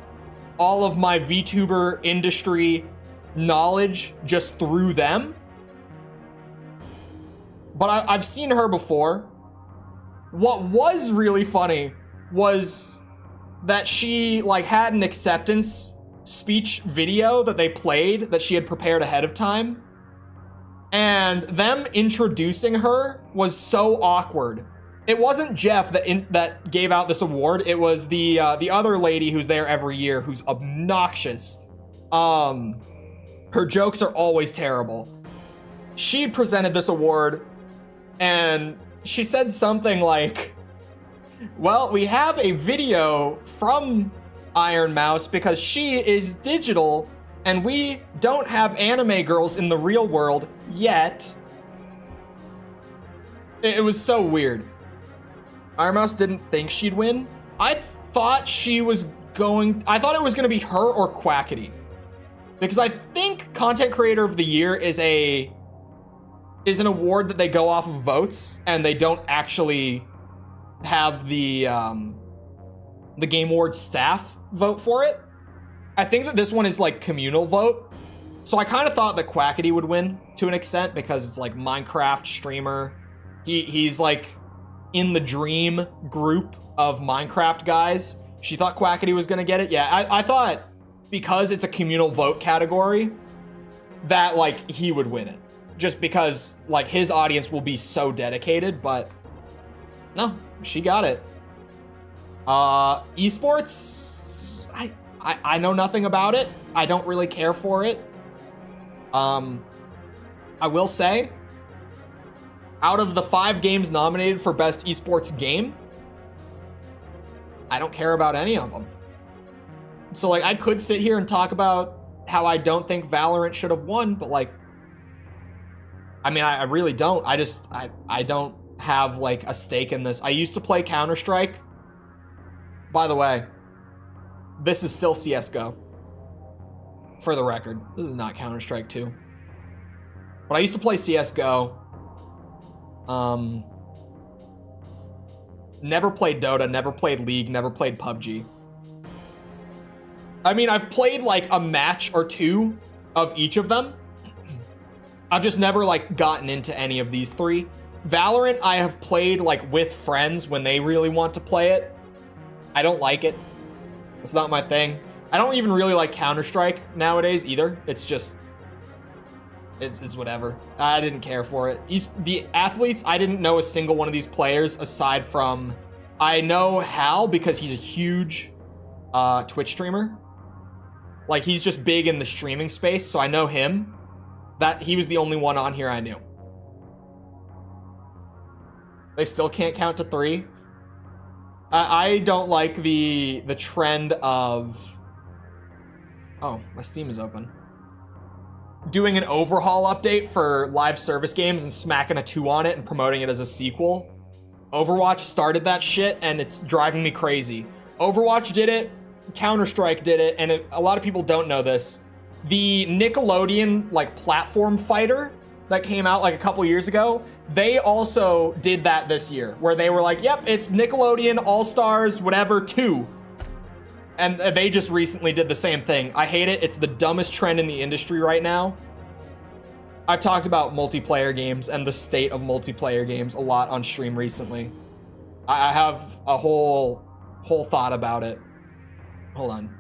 all of my VTuber industry knowledge just through them. But I've seen her before. What was really funny was that she like had an acceptance speech video that they played that she had prepared ahead of time. And them introducing her was so awkward. It wasn't Jeff that gave out this award. It was the other lady who's there every year who's obnoxious. Her jokes are always terrible. She presented this award and she said something like, well, we have a video from Iron Mouse because she is digital and we don't have anime girls in the real world yet. It was so weird. Iron Mouse didn't think she'd win. I thought it was gonna be her or Quackity. Because I think Content Creator of the Year is an award that they go off of votes and they don't actually have the Game Awards staff vote for it. I think that this one is like communal vote. So I kind of thought that Quackity would win to an extent because it's like Minecraft streamer. He's like in the dream group of Minecraft guys. She thought Quackity was gonna get it. Yeah, I thought because it's a communal vote category that like he would win it. Just because like his audience will be so dedicated, but no, she got it. Esports, I know nothing about it. I don't really care for it. I will say, out of the 5 games nominated for best esports game, I don't care about any of them. So like I could sit here and talk about how I don't think Valorant should have won, but like, I mean, I really don't. I don't have like a stake in this. I used to play Counter-Strike. By the way, this is still CSGO. For the record, this is not Counter-Strike 2. But I used to play CSGO. Never played Dota, never played League, never played PUBG. I mean, I've played like a match or two of each of them. I've just never like gotten into any of these three. Valorant, I have played like with friends when they really want to play it. I don't like it. It's not my thing. I don't even really like Counter-Strike nowadays either. It's just, it's whatever. I didn't care for it. The athletes, I didn't know a single one of these players aside from, I know Hal because he's a huge Twitch streamer. Like, he's just big in the streaming space, so I know him. That he was the only one on here I knew. They still can't count to 3. I don't like the trend of... Oh, my Steam is open. Doing an overhaul update for live service games and smacking a 2 on it and promoting it as a sequel. Overwatch started that shit, and it's driving me crazy. Overwatch did it, Counter-Strike did it, and a lot of people don't know this. The Nickelodeon, like, platform fighter that came out, like, a couple years ago, they also did that this year, where they were like, yep, it's Nickelodeon All-Stars, whatever, 2. And they just recently did the same thing. I hate it. It's the dumbest trend in the industry right now. I've talked about multiplayer games and the state of multiplayer games a lot on stream recently. I have a whole thought about it. Hold on.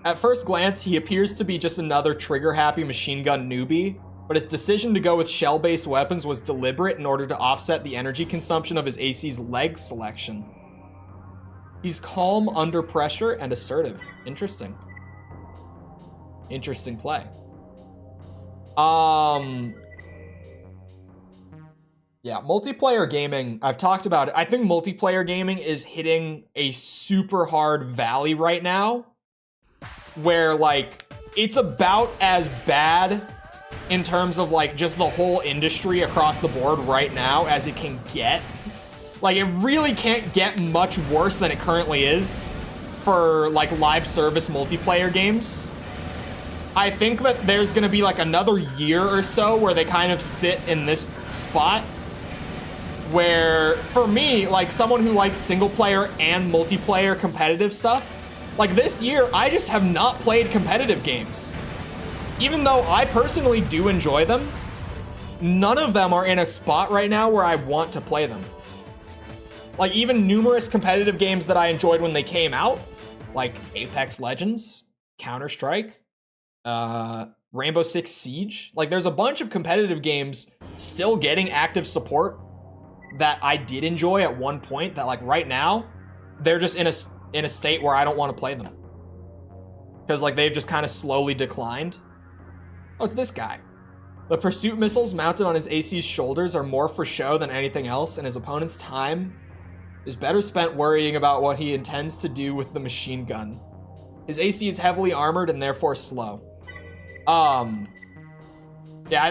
At first glance, he appears to be just another trigger-happy machine gun newbie, but his decision to go with shell-based weapons was deliberate in order to offset the energy consumption of his AC's leg selection. He's calm under pressure and assertive. Interesting. Interesting play. Yeah, multiplayer gaming, I've talked about it. I think multiplayer gaming is hitting a super hard valley right now, where like it's about as bad in terms of like just the whole industry across the board right now as it can get. Like, it really can't get much worse than it currently is for, like, live service multiplayer games. I think that there's gonna be, like, another year or so where they kind of sit in this spot where, for me, like, someone who likes single-player and multiplayer competitive stuff, like, this year, I just have not played competitive games. Even though I personally do enjoy them, none of them are in a spot right now where I want to play them. Like, even numerous competitive games that I enjoyed when they came out, like Apex Legends, Counter-Strike, Rainbow Six Siege. Like, there's a bunch of competitive games still getting active support that I did enjoy at one point that, like, right now, they're just in a state where I don't want to play them. Because, like, they've just kind of slowly declined. Oh, it's this guy. The pursuit missiles mounted on his AC's shoulders are more for show than anything else, and his opponent's time is better spent worrying about what he intends to do with the machine gun. His AC is heavily armored and therefore slow. Yeah,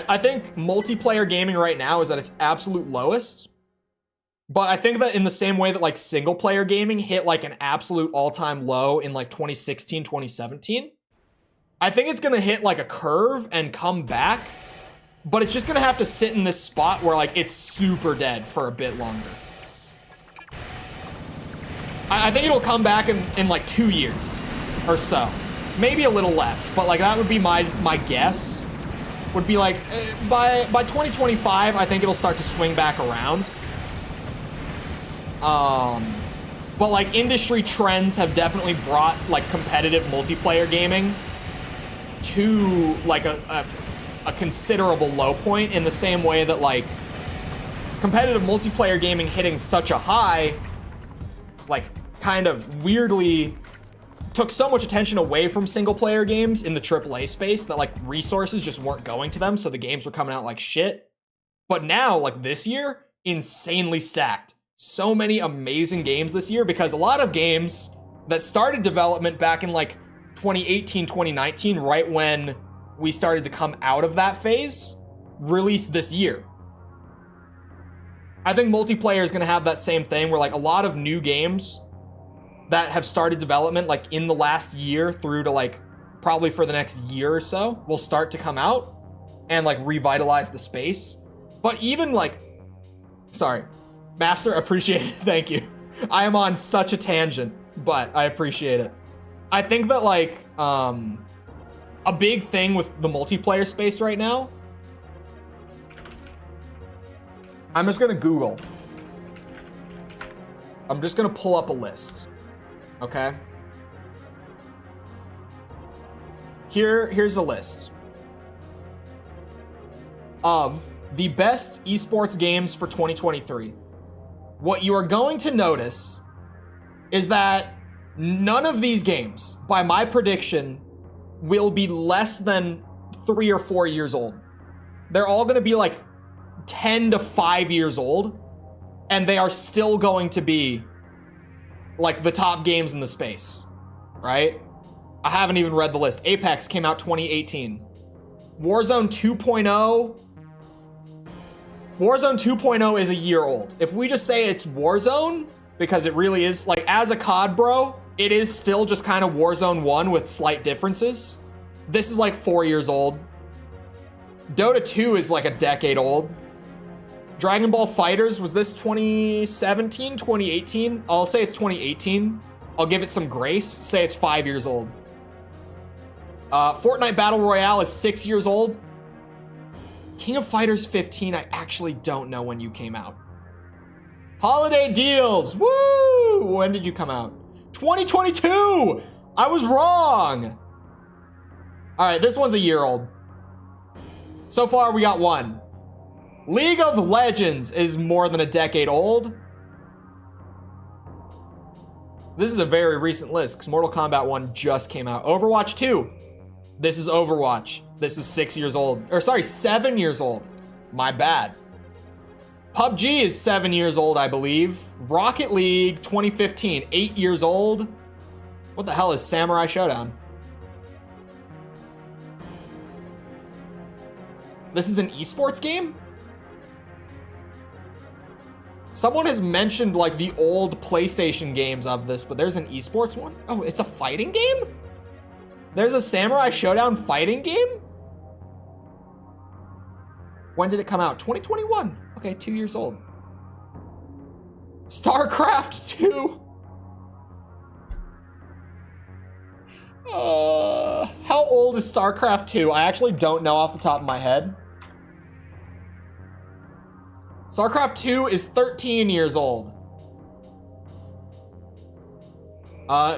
I think multiplayer gaming right now is at its absolute lowest. But I think that in the same way that like single player gaming hit like an absolute all-time low in like 2016, 2017, I think it's gonna hit like a curve and come back, but it's just gonna have to sit in this spot where like it's super dead for a bit longer. I think it'll come back in like 2 years or so. Maybe a little less, but like that would be my guess. Would be like, by 2025, I think it'll start to swing back around. But like industry trends have definitely brought like competitive multiplayer gaming to like a considerable low point, in the same way that like competitive multiplayer gaming hitting such a high like kind of weirdly took so much attention away from single player games in the AAA space that like resources just weren't going to them, so the games were coming out like shit. But now, like this year, insanely stacked. So many amazing games this year, because a lot of games that started development back in like 2018, 2019, right when we started to come out of that phase, released this year. I think multiplayer is going to have that same thing where like a lot of new games that have started development like in the last year through to like probably for the next year or so, will start to come out and like revitalize the space. But even like, sorry, Master, appreciate it. Thank you. I am on such a tangent, but I appreciate it. I think that like a big thing with the multiplayer space right now, I'm just gonna Google. I'm just gonna pull up a list, okay? Here's a list of the best esports games for 2023. What you are going to notice is that none of these games, by my prediction, will be less than 3 or 4 years old. They're all gonna be like 10 to 5 years old, and they are still going to be like the top games in the space, right? I haven't even read the list. Apex came out 2018. Warzone 2.0. Warzone 2.0 is a year old. If we just say it's Warzone, because it really is, like, as a COD bro, it is still just kind of Warzone 1 with slight differences. This is like 4 years old. Dota 2 is like a decade old. Dragon Ball FighterZ, was this 2017, 2018? I'll say it's 2018. I'll give it some grace, say it's 5 years old. Fortnite Battle Royale is 6 years old. King of Fighters 15, I actually don't know when you came out. Holiday Deals, woo! When did you come out? 2022! I was wrong! All right, this one's a year old. So far, we got one. League of Legends is more than a decade old. This is a very recent list because Mortal Kombat 1 just came out. Overwatch 2. This is Overwatch. This is 6 years old. Or sorry, 7 years old. My bad. PUBG is 7 years old, I believe. Rocket League 2015, 8 years old. What the hell is Samurai Showdown? This is an esports game? Someone has mentioned like the old PlayStation games of this, but there's an esports one? Oh, it's a fighting game? There's a Samurai Showdown fighting game? When did it come out? 2021. Okay, 2 years old. StarCraft 2. How old is StarCraft 2? I actually don't know off the top of my head. StarCraft 2 is 13 years old.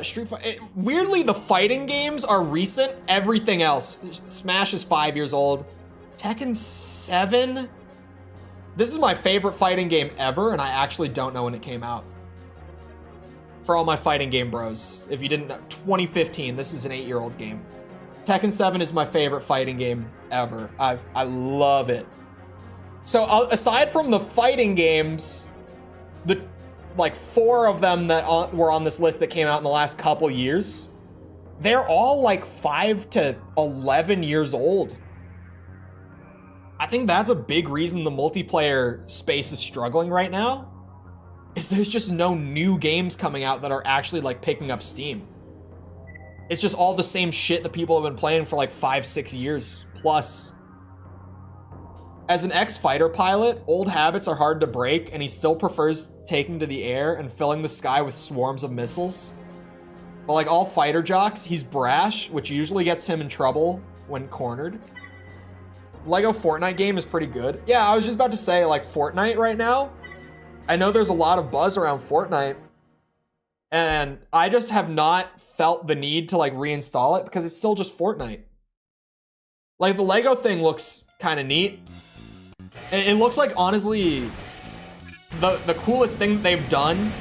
Street Fighter. Weirdly, the fighting games are recent. Everything else. Smash is 5 years old. Tekken 7? This is my favorite fighting game ever, and I actually don't know when it came out. For all my fighting game bros, if you didn't know, 2015, this is an 8-year-old game. Tekken 7 is my favorite fighting game ever. I love it. So aside from the fighting games, the like 4 of them that were on this list that came out in the last couple years, they're all like 5 to 11 years old. I think that's a big reason the multiplayer space is struggling right now, is there's just no new games coming out that are actually like picking up steam. It's just all the same shit that people have been playing for like 5-6 years plus. As an ex-fighter pilot, old habits are hard to break, and he still prefers taking to the air and filling the sky with swarms of missiles. But like all fighter jocks, he's brash, which usually gets him in trouble when cornered. Lego Fortnite game is pretty good. Yeah, I was just about to say, like, Fortnite right now, I know there's a lot of buzz around Fortnite, and I just have not felt the need to like reinstall it because it's still just Fortnite. Like, the Lego thing looks kind of neat. It looks like, honestly, the coolest thing they've done,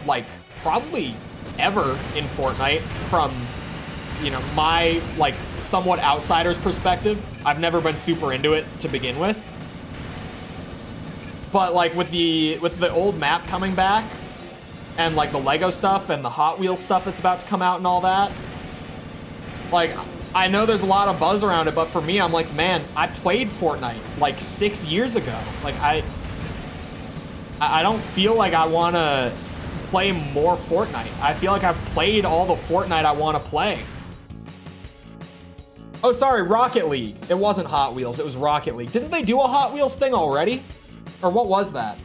like, probably ever in Fortnite from, you know, my, like, somewhat outsider's perspective. I've never been super into it to begin with. But, like, with the old map coming back, and, like, the Lego stuff and the Hot Wheels stuff that's about to come out and all that, like, I know there's a lot of buzz around it, but for me, I'm like, man, I played Fortnite like 6 years ago. Like, I don't feel like I want to play more Fortnite. I feel like I've played all the Fortnite I want to play. Oh, sorry, Rocket League. It wasn't Hot Wheels, it was Rocket League. Didn't they do a Hot Wheels thing already? Or what was that?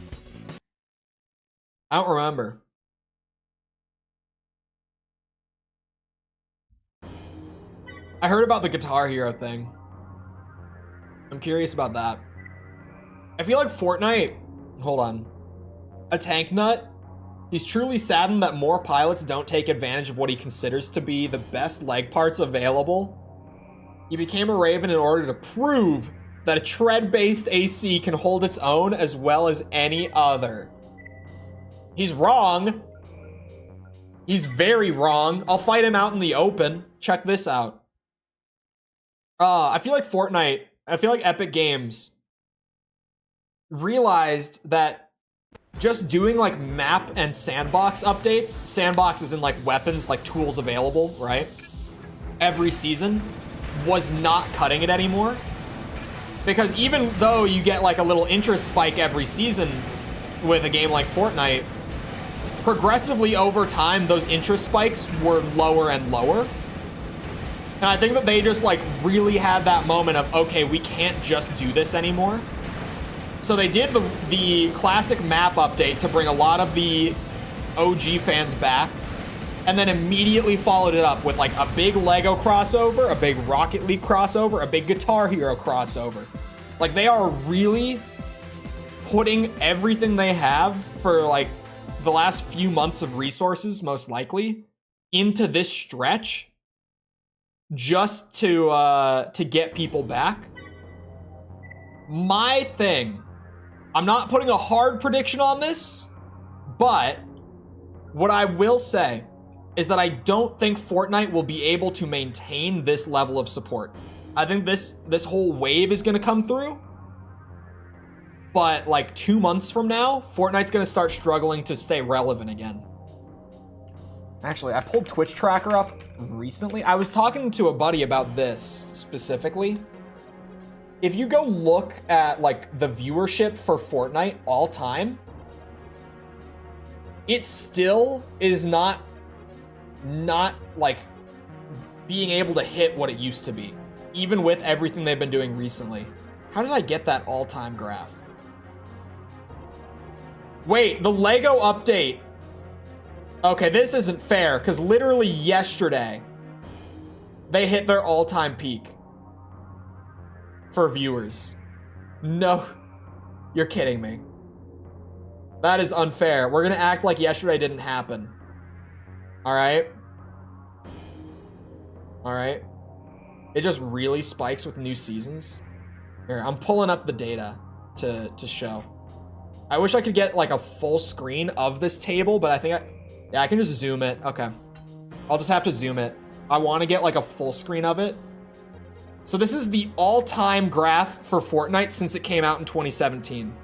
I don't remember. I heard about the Guitar Hero thing. I'm curious about that. I feel like Fortnite, hold on. A tank nut? He's truly saddened that more pilots don't take advantage of what he considers to be the best leg parts available. He became a Raven in order to prove that a tread-based AC can hold its own as well as any other. He's wrong. He's very wrong. I'll fight him out in the open. Check this out. I feel like Fortnite, I feel like Epic Games realized that just doing like map and sandbox updates, sandbox is in like weapons, like tools available, right? Every season was not cutting it anymore. Because even though you get like a little interest spike every season with a game like Fortnite, progressively over time, those interest spikes were lower and lower. And I think that they just like really had that moment of, okay, we can't just do this anymore. So they did the classic map update to bring a lot of the OG fans back, and then immediately followed it up with like a big Lego crossover, a big Rocket League crossover, a big Guitar Hero crossover. Like they are really putting everything they have for like the last few months of resources, most likely, into this stretch just to get people back. My thing, I'm not putting a hard prediction on this, but what I will say is that I don't think Fortnite will be able to maintain this level of support. I think this whole wave is gonna come through, but like 2 months from now, Fortnite's gonna start struggling to stay relevant again. Actually, I pulled Twitch Tracker up recently. I was talking to a buddy about this specifically. If you go look at like the viewership for Fortnite all time, it still is not like being able to hit what it used to be, even with everything they've been doing recently. How did I get that all-time graph? Wait, the Lego update. Okay, this isn't fair, because literally yesterday, they hit their all-time peak for viewers. No, you're kidding me. That is unfair. We're gonna act like yesterday didn't happen. All right? All right? It just really spikes with new seasons. Here, I'm pulling up the data to show. I wish I could get like a full screen of this table, but I think I can just zoom it. Okay. I'll just have to zoom it. I want to get like a full screen of it. So this is the all-time graph for Fortnite since it came out in 2017.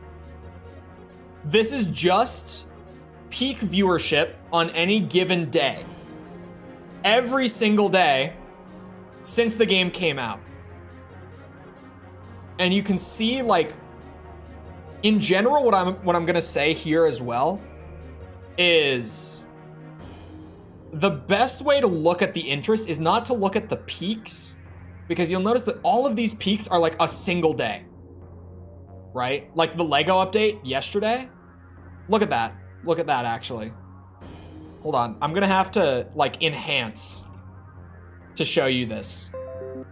This is just peak viewership on any given day. Every single day since the game came out. And you can see like, in general, what I'm gonna say here as well is the best way to look at the interest is not to look at the peaks, because you'll notice that all of these peaks are like a single day, right? Like the Lego update yesterday. Look at that. Look at that, actually. Hold on. I'm gonna have to like enhance to show you this.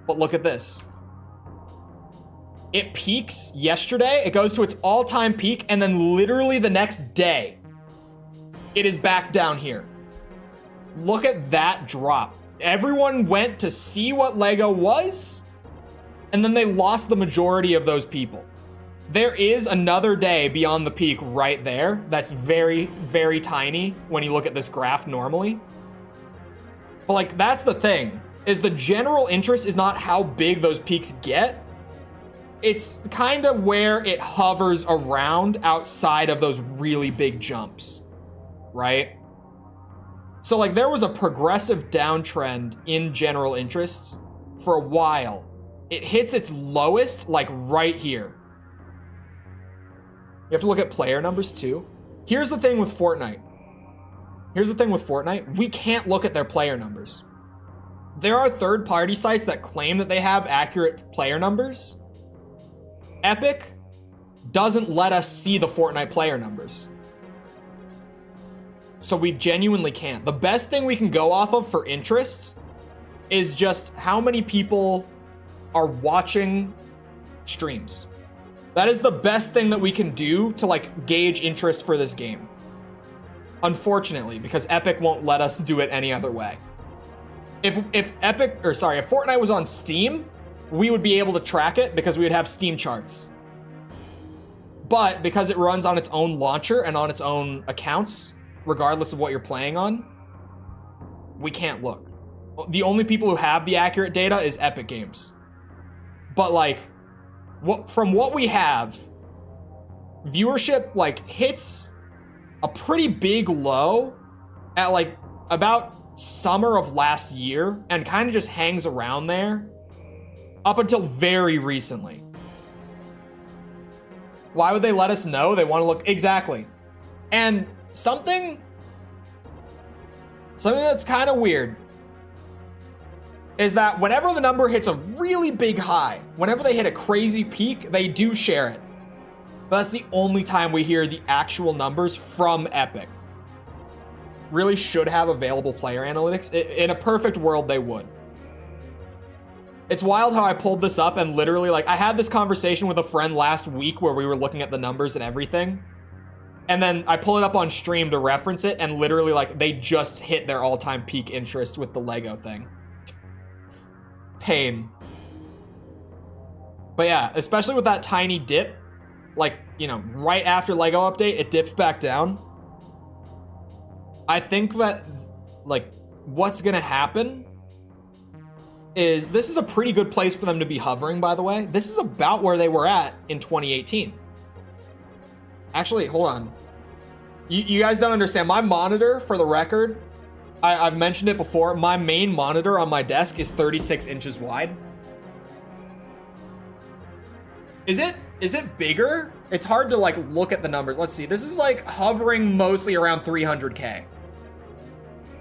But look at this. It peaks yesterday, it goes to its all-time peak, and then literally the next day, it is back down here. Look at that drop. Everyone went to see what Lego was, and then they lost the majority of those people. There is another day beyond the peak right there that's very, very tiny when you look at this graph normally. But like, that's the thing, is the general interest is not how big those peaks get. It's kind of where it hovers around outside of those really big jumps, right? So like there was a progressive downtrend in general interest for a while. It hits its lowest like right here. You have to look at player numbers too. Here's the thing with Fortnite. We can't look at their player numbers. there are third-party sites that claim that they have accurate player numbers. Epic doesn't let us see the Fortnite player numbers. So we genuinely can't. The best thing we can go off of for interest is just how many people are watching streams. That is the best thing that we can do to like gauge interest for this game. Unfortunately, because Epic won't let us do it any other way. If Fortnite was on Steam, we would be able to track it because we would have Steam charts. But because it runs on its own launcher and on its own accounts, regardless of what you're playing on, we can't look. The only people who have the accurate data is Epic Games. But like, from what we have, viewership like hits a pretty big low at like about summer of last year and kind of just hangs around there up until very recently. Why would they let us know? They want to look exactly. And something that's kind of weird is that whenever the number hits a really big high, whenever they hit a crazy peak, they do share it. But that's the only time we hear the actual numbers from Epic. Really should have available player analytics. In a perfect world, they would. It's wild how I pulled this up and literally, like, I had this conversation with a friend last week where we were looking at the numbers and everything. And then I pull it up on stream to reference it, and literally, like, they just hit their all-time peak interest with the Lego thing. Pain. But yeah, especially with that tiny dip, like, you know, right after Lego update, it dips back down. I think that, like, what's gonna happen is this is a pretty good place for them to be hovering, by the way. This is about where they were at in 2018. Actually, hold on. You guys don't understand. My monitor, for the record, I've mentioned it before, my main monitor on my desk is 36 inches wide. Is it bigger? It's hard to like look at the numbers. Let's see. This is like hovering mostly around 300K.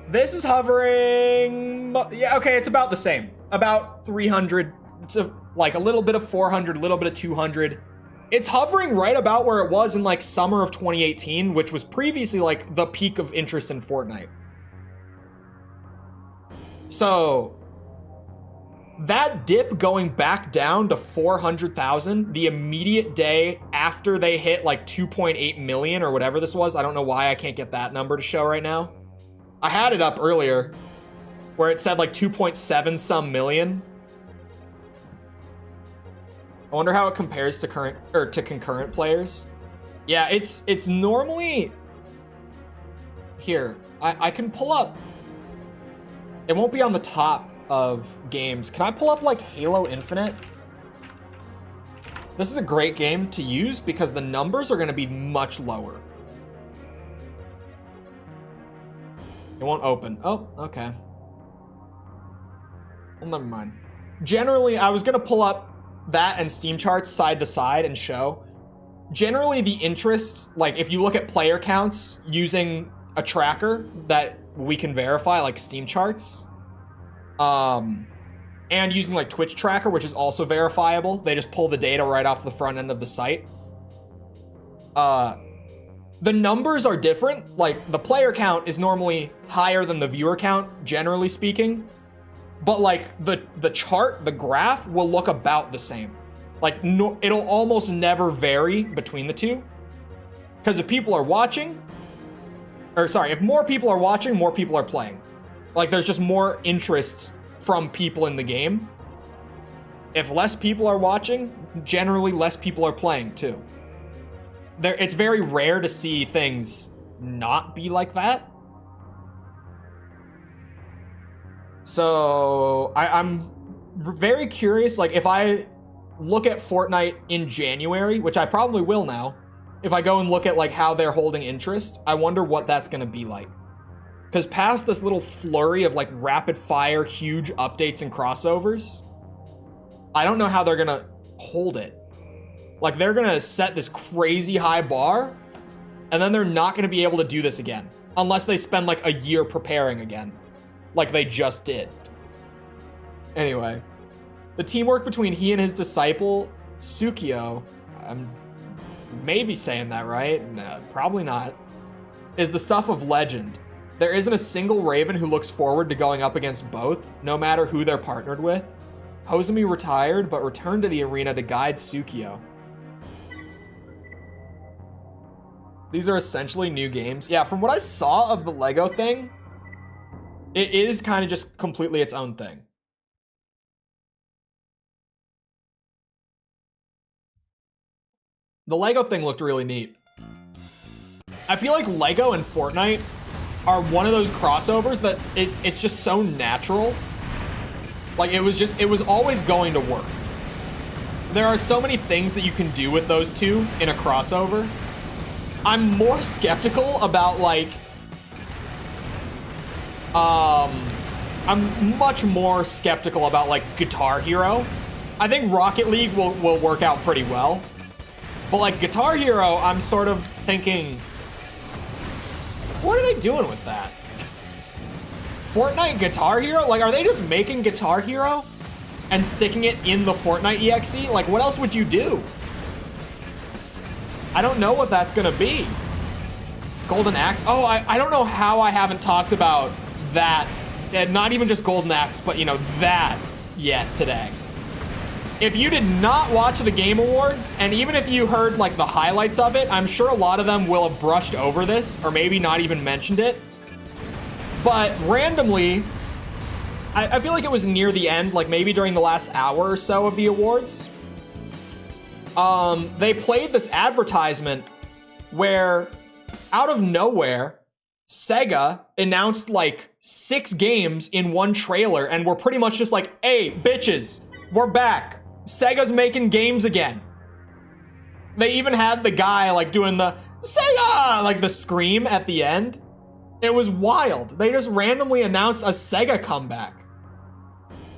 This is hovering, yeah, okay, it's about the same. About 300 to like a little bit of 400, a little bit of 200. It's hovering right about where it was in like summer of 2018, which was previously like the peak of interest in Fortnite. So that dip going back down to 400,000 the immediate day after they hit like 2.8 million or whatever this was. I don't know why I can't get that number to show right now. I had it up earlier where it said like 2.7 some million. I wonder how it compares to concurrent players. Yeah, it's normally here. I can pull up. It won't be on the top of games. Can I pull up like Halo Infinite? This is a great game to use because the numbers are going to be much lower. It won't open. Oh, okay. Well, never mind. Generally, I was going to pull up that and Steam charts side to side and show. Generally, the interest, like if you look at player counts using a tracker that we can verify, like Steam charts, and using like Twitch tracker, which is also verifiable. They just pull the data right off the front end of the site. The numbers are different. Like the player count is normally higher than the viewer count, generally speaking. But like the chart, the graph will look about the same. Like no, it'll almost never vary between the two. Because if people are watching, if more people are watching, more people are playing. Like there's just more interest from people in the game. If less people are watching, generally less people are playing too. It's very rare to see things not be like that. So I'm very curious, like if I look at Fortnite in January, which I probably will now, if I go and look at like how they're holding interest, I wonder what that's gonna be like. Because past this little flurry of like rapid fire, huge updates and crossovers, I don't know how they're gonna hold it. Like they're gonna set this crazy high bar, and then they're not gonna be able to do this again. Unless they spend like a year preparing again. Like they just did. Anyway, the teamwork between he and his disciple, Tsukio, I'm maybe saying that right, no, probably not, is the stuff of legend. There isn't a single Raven who looks forward to going up against both, no matter who they're partnered with. Hozumi retired, but returned to the arena to guide Tsukio. These are essentially new games. Yeah, from what I saw of the Lego thing, it is kind of just completely its own thing. The Lego thing looked really neat. I feel like Lego and Fortnite are one of those crossovers that it's just so natural. Like it was always going to work. There are so many things that you can do with those two in a crossover. I'm more skeptical about like, I'm much more skeptical about like Guitar Hero. I think Rocket League will work out pretty well. But like Guitar Hero, I'm sort of thinking, what are they doing with that? Fortnite Guitar Hero? Like, are they just making Guitar Hero and sticking it in the Fortnite EXE? Like, what else would you do? I don't know what that's gonna be. Golden Axe? Oh, I don't know how I haven't talked about that. And not even just Golden Axe, but you know, that yet today. If you did not watch the Game Awards, and even if you heard like the highlights of it, I'm sure a lot of them will have brushed over this, or maybe not even mentioned it. But randomly, I feel like it was near the end, like maybe during the last hour or so of the awards. They played this advertisement where, out of nowhere, Sega announced like 6 games in one trailer and were pretty much just like, hey, bitches, we're back. Sega's making games again. They even had the guy like doing the Sega, like the scream at the end. It was wild. They just randomly announced a Sega comeback.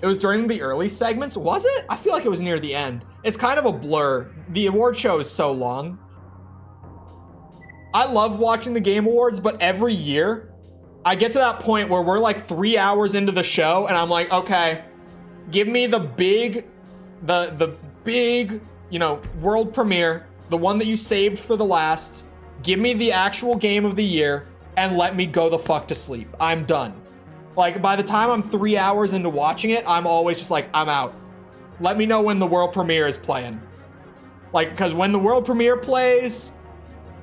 It was during the early segments, was it? I feel like it was near the end. It's kind of a blur. The award show is so long. I love watching the Game Awards, but every year, I get to that point where we're like 3 hours into the show, and I'm like, okay, give me the big, you know, world premiere, the one that you saved for the last. Give me the actual game of the year, and let me go the fuck to sleep. I'm done. Like, by the time I'm 3 hours into watching it, I'm always just like, I'm out. Let me know when the world premiere is playing. Like, because when the world premiere plays,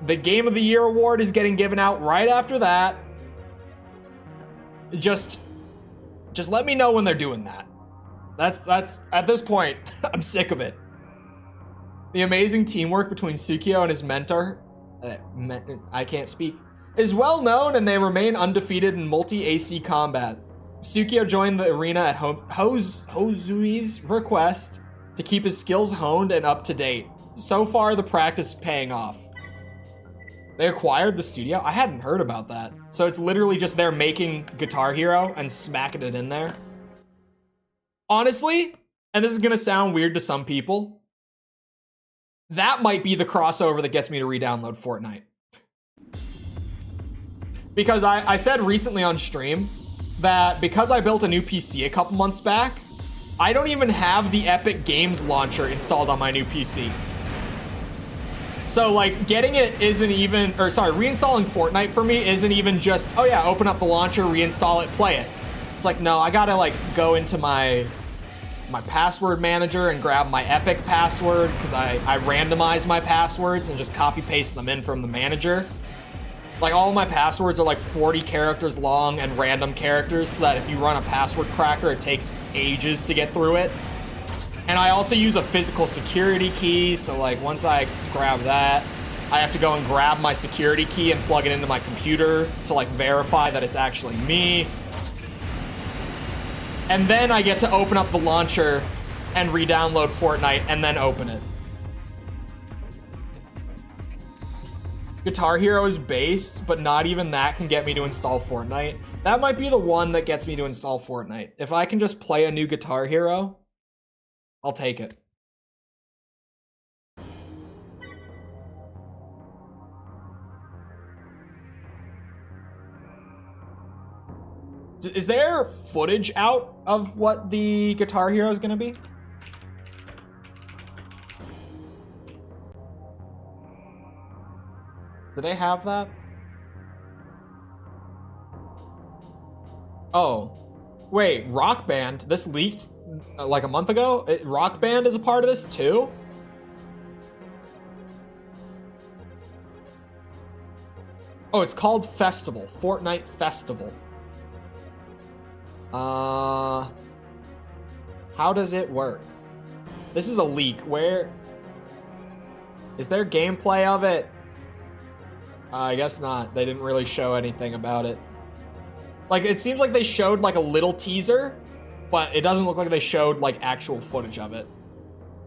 the Game of the Year award is getting given out right after that. Just let me know when they're doing that. That's at this point, I'm sick of it. The amazing teamwork between Tsukio and his mentor, I can't speak, is well known, and they remain undefeated in multi-AC combat. Tsukio joined the arena at Hozui's request to keep his skills honed and up to date. So far, the practice is paying off. They acquired the studio? I hadn't heard about that. So it's literally just they're making Guitar Hero and smacking it in there. Honestly, and this is gonna sound weird to some people, that might be the crossover that gets me to re-download Fortnite. Because I said recently on stream that because I built a new PC a couple months back, I don't even have the Epic Games launcher installed on my new PC. So like getting it isn't even, or sorry, reinstalling Fortnite for me isn't even just, oh yeah, open up the launcher, reinstall it, play it. It's like, no, I gotta like go into my password manager and grab my Epic password, because I randomize my passwords and just copy paste them in from the manager. Like all of my passwords are like 40 characters long and random characters, so that if you run a password cracker, it takes ages to get through it. And I also use a physical security key, so like once I grab that, I have to go and grab my security key and plug it into my computer to like verify that it's actually me. And then I get to open up the launcher and re-download Fortnite and then open it. Guitar Hero is based, but not even that can get me to install Fortnite. That might be the one that gets me to install Fortnite. If I can just play a new Guitar Hero, I'll take it. Is there footage out of what the Guitar Hero is gonna be? Do they have that? Oh, wait, Rock Band. This leaked like a month ago. Rock Band is a part of this too? Oh, it's called Festival. Fortnite Festival. How does it work? This is a leak. Where? Is there gameplay of it? I guess not. They didn't really show anything about it. Like, it seems like they showed like a little teaser, but it doesn't look like they showed like actual footage of it.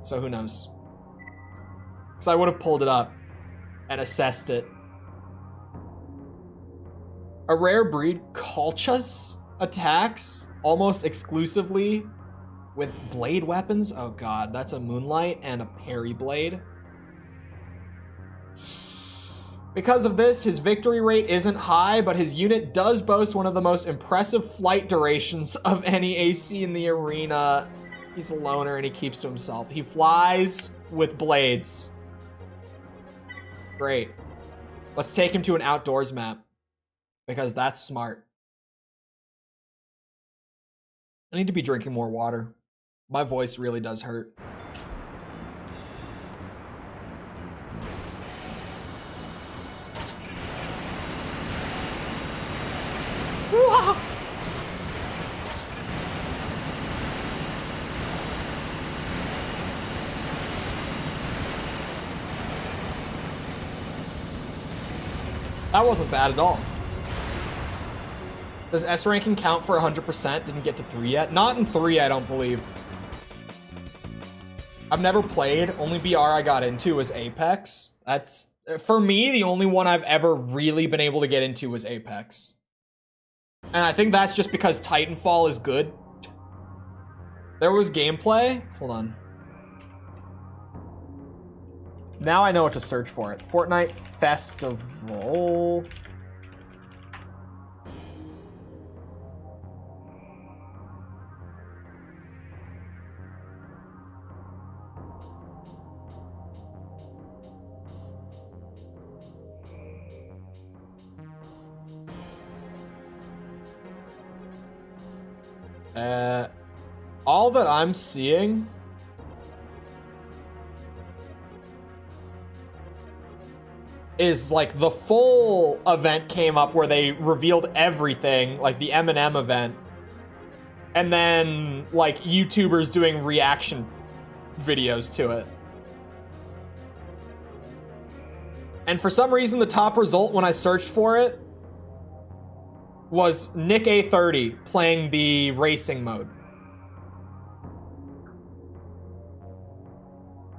So who knows? Because I would have pulled it up and assessed it. A rare breed, Colchas, attacks almost exclusively with blade weapons. Oh god, that's a Moonlight and a parry blade. Because of this, his victory rate isn't high, but his unit does boast one of the most impressive flight durations of any AC in the arena. He's a loner and he keeps to himself. He flies with blades. Great. Let's take him to an outdoors map, because that's smart. I need to be drinking more water. My voice really does hurt. That wasn't bad at all. Does S ranking count for 100%? Didn't get to 3 yet. Not in 3, I don't believe. I've never played. Only BR I got into was Apex. That's, for me, the only one I've ever really been able to get into was Apex. And I think that's just because Titanfall is good. There was gameplay. Hold on. Now I know what to search for it. Fortnite Festival. All that I'm seeing is like the full event came up where they revealed everything, like the Eminem event, and then like YouTubers doing reaction videos to it. And for some reason, the top result when I searched for it was Nick A30 playing the racing mode.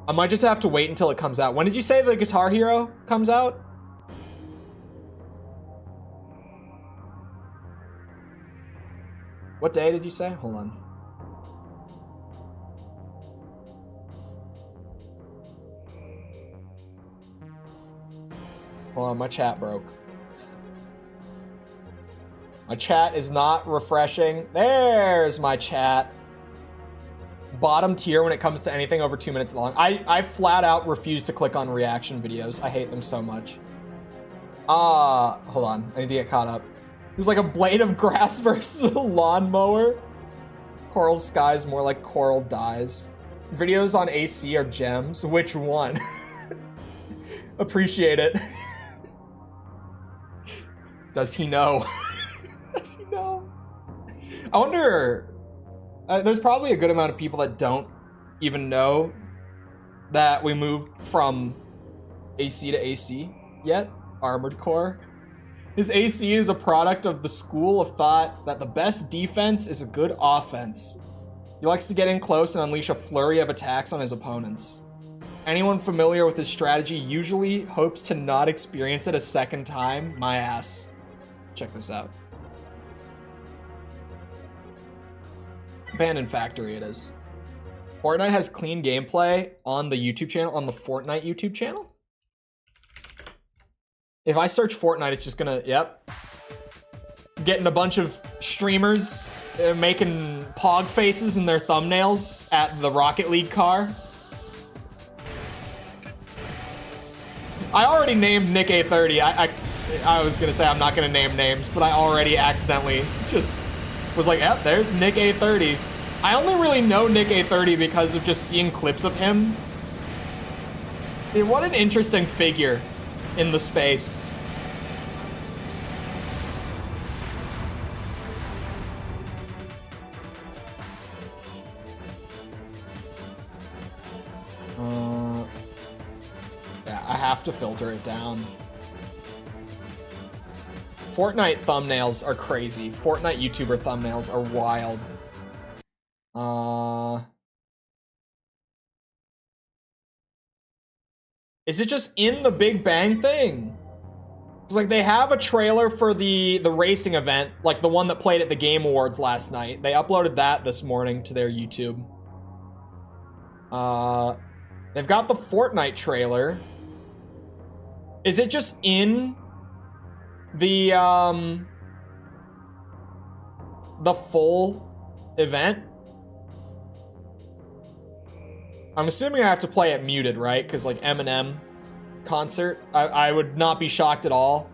I might just have to wait until it comes out. When did you say the Guitar Hero comes out? What day did you say? Hold on. Hold on, my chat broke. My chat is not refreshing. There's my chat. Bottom tier when it comes to anything over 2 minutes long. I flat out refuse to click on reaction videos. I hate them so much. Hold on. I need to get caught up. It was like a blade of grass versus a lawnmower. Coral skies more like coral dyes. Videos on AC are gems. Which one? Appreciate it. Does he know? Does he know? I wonder... there's probably a good amount of people that don't even know that we moved from AC to AC yet. Armored Core. His AC is a product of the school of thought that the best defense is a good offense. He likes to get in close and unleash a flurry of attacks on his opponents. Anyone familiar with his strategy usually hopes to not experience it a second time. My ass. Check this out. Abandoned Factory it is. Fortnite has clean gameplay on the YouTube channel, on the Fortnite YouTube channel. If I search Fortnite, it's just gonna, yep. getting a bunch of streamers making pog faces in their thumbnails at the Rocket League car. I already named Nick A30. I was gonna say I'm not gonna name names, but I already accidentally just was like, yep, there's Nick A30. I only really know Nick A30 because of just seeing clips of him. I mean, what an interesting figure in the space. Yeah, I have to filter it down. Fortnite thumbnails are crazy. Fortnite YouTuber thumbnails are wild. Is it just in the Big Bang thing? It's like they have a trailer for the racing event, like the one that played at the Game Awards last night. They uploaded that this morning to their YouTube. They've got the Fortnite trailer. Is it just in the full event? I'm assuming I have to play it muted, right? Because like Eminem concert, I would not be shocked at all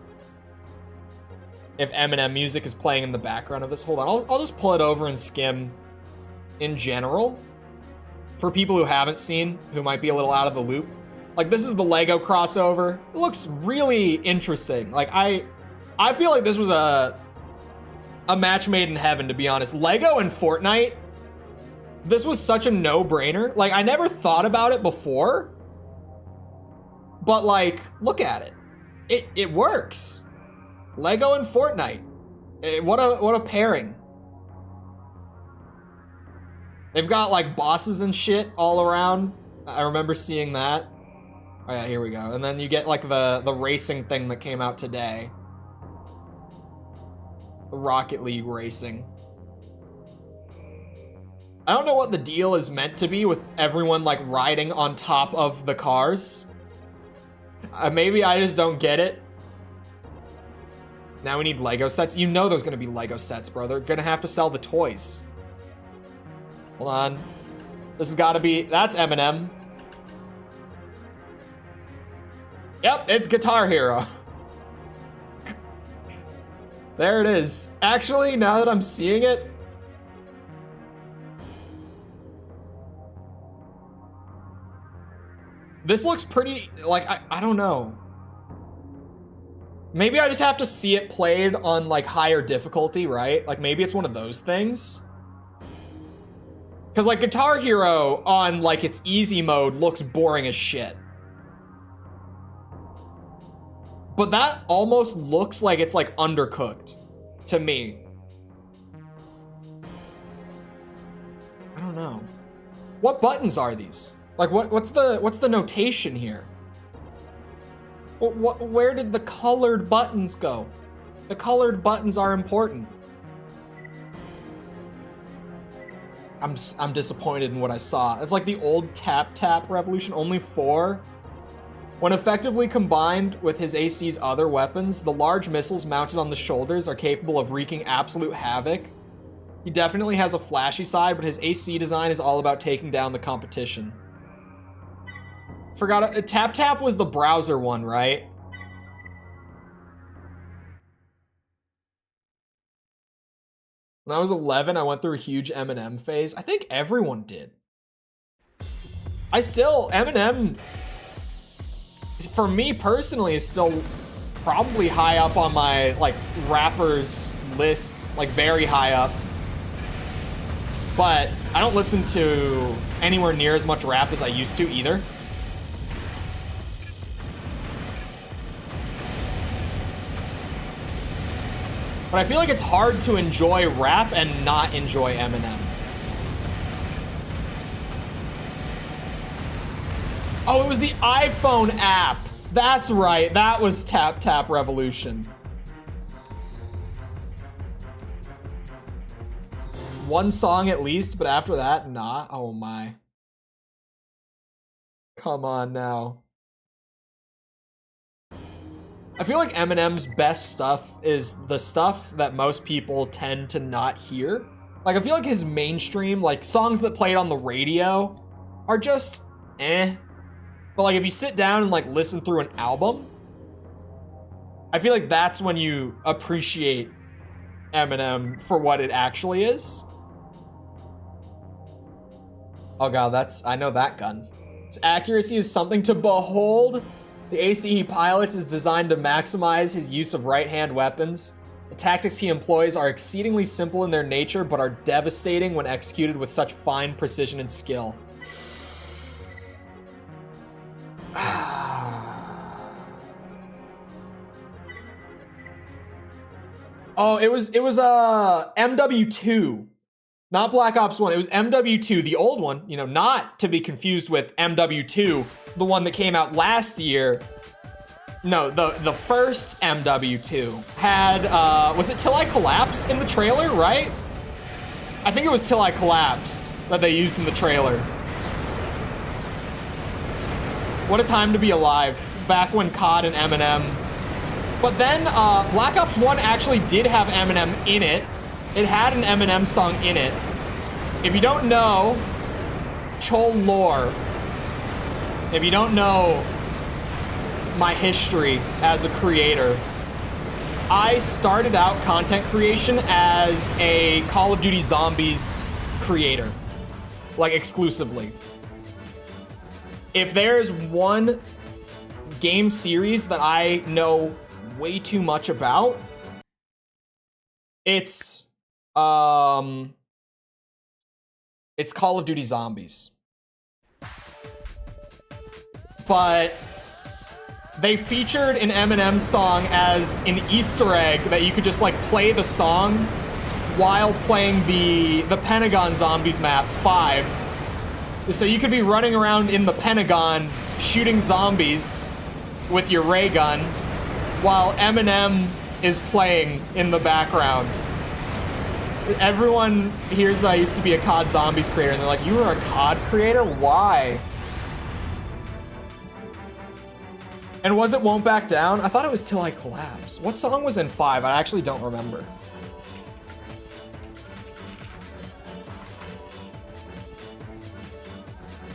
if Eminem music is playing in the background of this. Hold on, I'll just pull it over and skim in general for people who haven't seen, who might be a little out of the loop. Like, this is the Lego crossover. It looks really interesting. Like, I feel like this was a match made in heaven, to be honest. Lego and Fortnite, this was such a no-brainer. Like, I never thought about it before, but like, look at it. It works. Lego and Fortnite. What a pairing. They've got like bosses and shit all around. I remember seeing that. Oh yeah, here we go. And then you get like the racing thing that came out today. The Rocket League racing. I don't know what the deal is meant to be with everyone like riding on top of the cars. Maybe I just don't get it. Now we need Lego sets. You know there's gonna be Lego sets, bro. They're gonna have to sell the toys. Hold on. This has gotta be, that's Eminem. Yep, it's Guitar Hero. There it is. Actually, now that I'm seeing it, this looks pretty, like, I don't know. Maybe I just have to see it played on like higher difficulty, right? Like maybe it's one of those things. Cause like Guitar Hero on like its easy mode looks boring as shit. But that almost looks like it's like undercooked to me. I don't know. What buttons are these? Like what's the notation here? Where did the colored buttons go? The colored buttons are important. I'm disappointed in what I saw. It's like the old tap revolution, only 4. When effectively combined with his AC's other weapons, the large missiles mounted on the shoulders are capable of wreaking absolute havoc. He definitely has a flashy side, but his AC design is all about taking down the competition. Forgot, tap was the browser one, right? When I was 11, I went through a huge Eminem phase. I think everyone did. Eminem, for me personally, is still probably high up on my, like, rappers list, like, very high up. But I don't listen to anywhere near as much rap as I used to either. But I feel like it's hard to enjoy rap and not enjoy Eminem. Oh, it was the iPhone app. That's right, that was Tap Revolution. One song at least, but after that, nah. Oh my. Come on now. I feel like Eminem's best stuff is the stuff that most people tend to not hear. Like, I feel like his mainstream, like, songs that played on the radio are just eh. But, like, if you sit down and, like, listen through an album, I feel like that's when you appreciate Eminem for what it actually is. Oh god, I know that gun. Its accuracy is something to behold. The ACE he pilots is designed to maximize his use of right-hand weapons. The tactics he employs are exceedingly simple in their nature, but are devastating when executed with such fine precision and skill. Oh, it was MW2, not Black Ops 1. It was MW2, the old one, you know, not to be confused with MW2, the one that came out last year. No, the first MW2 had, was it Till I Collapse in the trailer, right? I think it was Till I Collapse that they used in the trailer. What a time to be alive, back when COD and Eminem. But then, Black Ops 1 actually did have Eminem in it. It had an Eminem song in it. If you don't know Chole lore, if you don't know my history as a creator, I started out content creation as a Call of Duty Zombies creator, like exclusively. If there's one game series that I know way too much about, it's Call of Duty Zombies. But they featured an Eminem song as an Easter egg that you could just like play the song while playing the Pentagon Zombies map 5. So you could be running around in the Pentagon shooting zombies with your ray gun while Eminem is playing in the background. Everyone hears that I used to be a COD Zombies creator and they're like, you were a COD creator? Why? And was it Won't Back Down? I thought it was Till I Collapse. What song was in 5? I actually don't remember.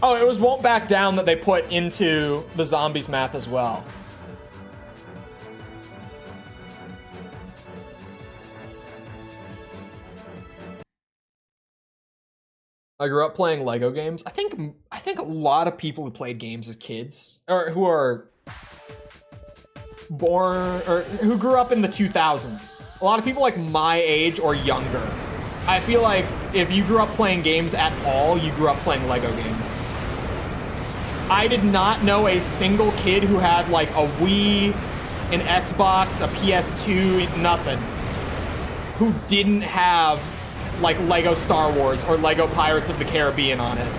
Oh, it was Won't Back Down that they put into the Zombies map as well. I grew up playing Lego games. I think a lot of people who played games as kids, or who are born, or who grew up in the 2000s. A lot of people like my age or younger. I feel like if you grew up playing games at all, you grew up playing Lego games. I did not know a single kid who had like a Wii, an Xbox, a PS2, nothing, who didn't have like Lego Star Wars or Lego Pirates of the Caribbean on it.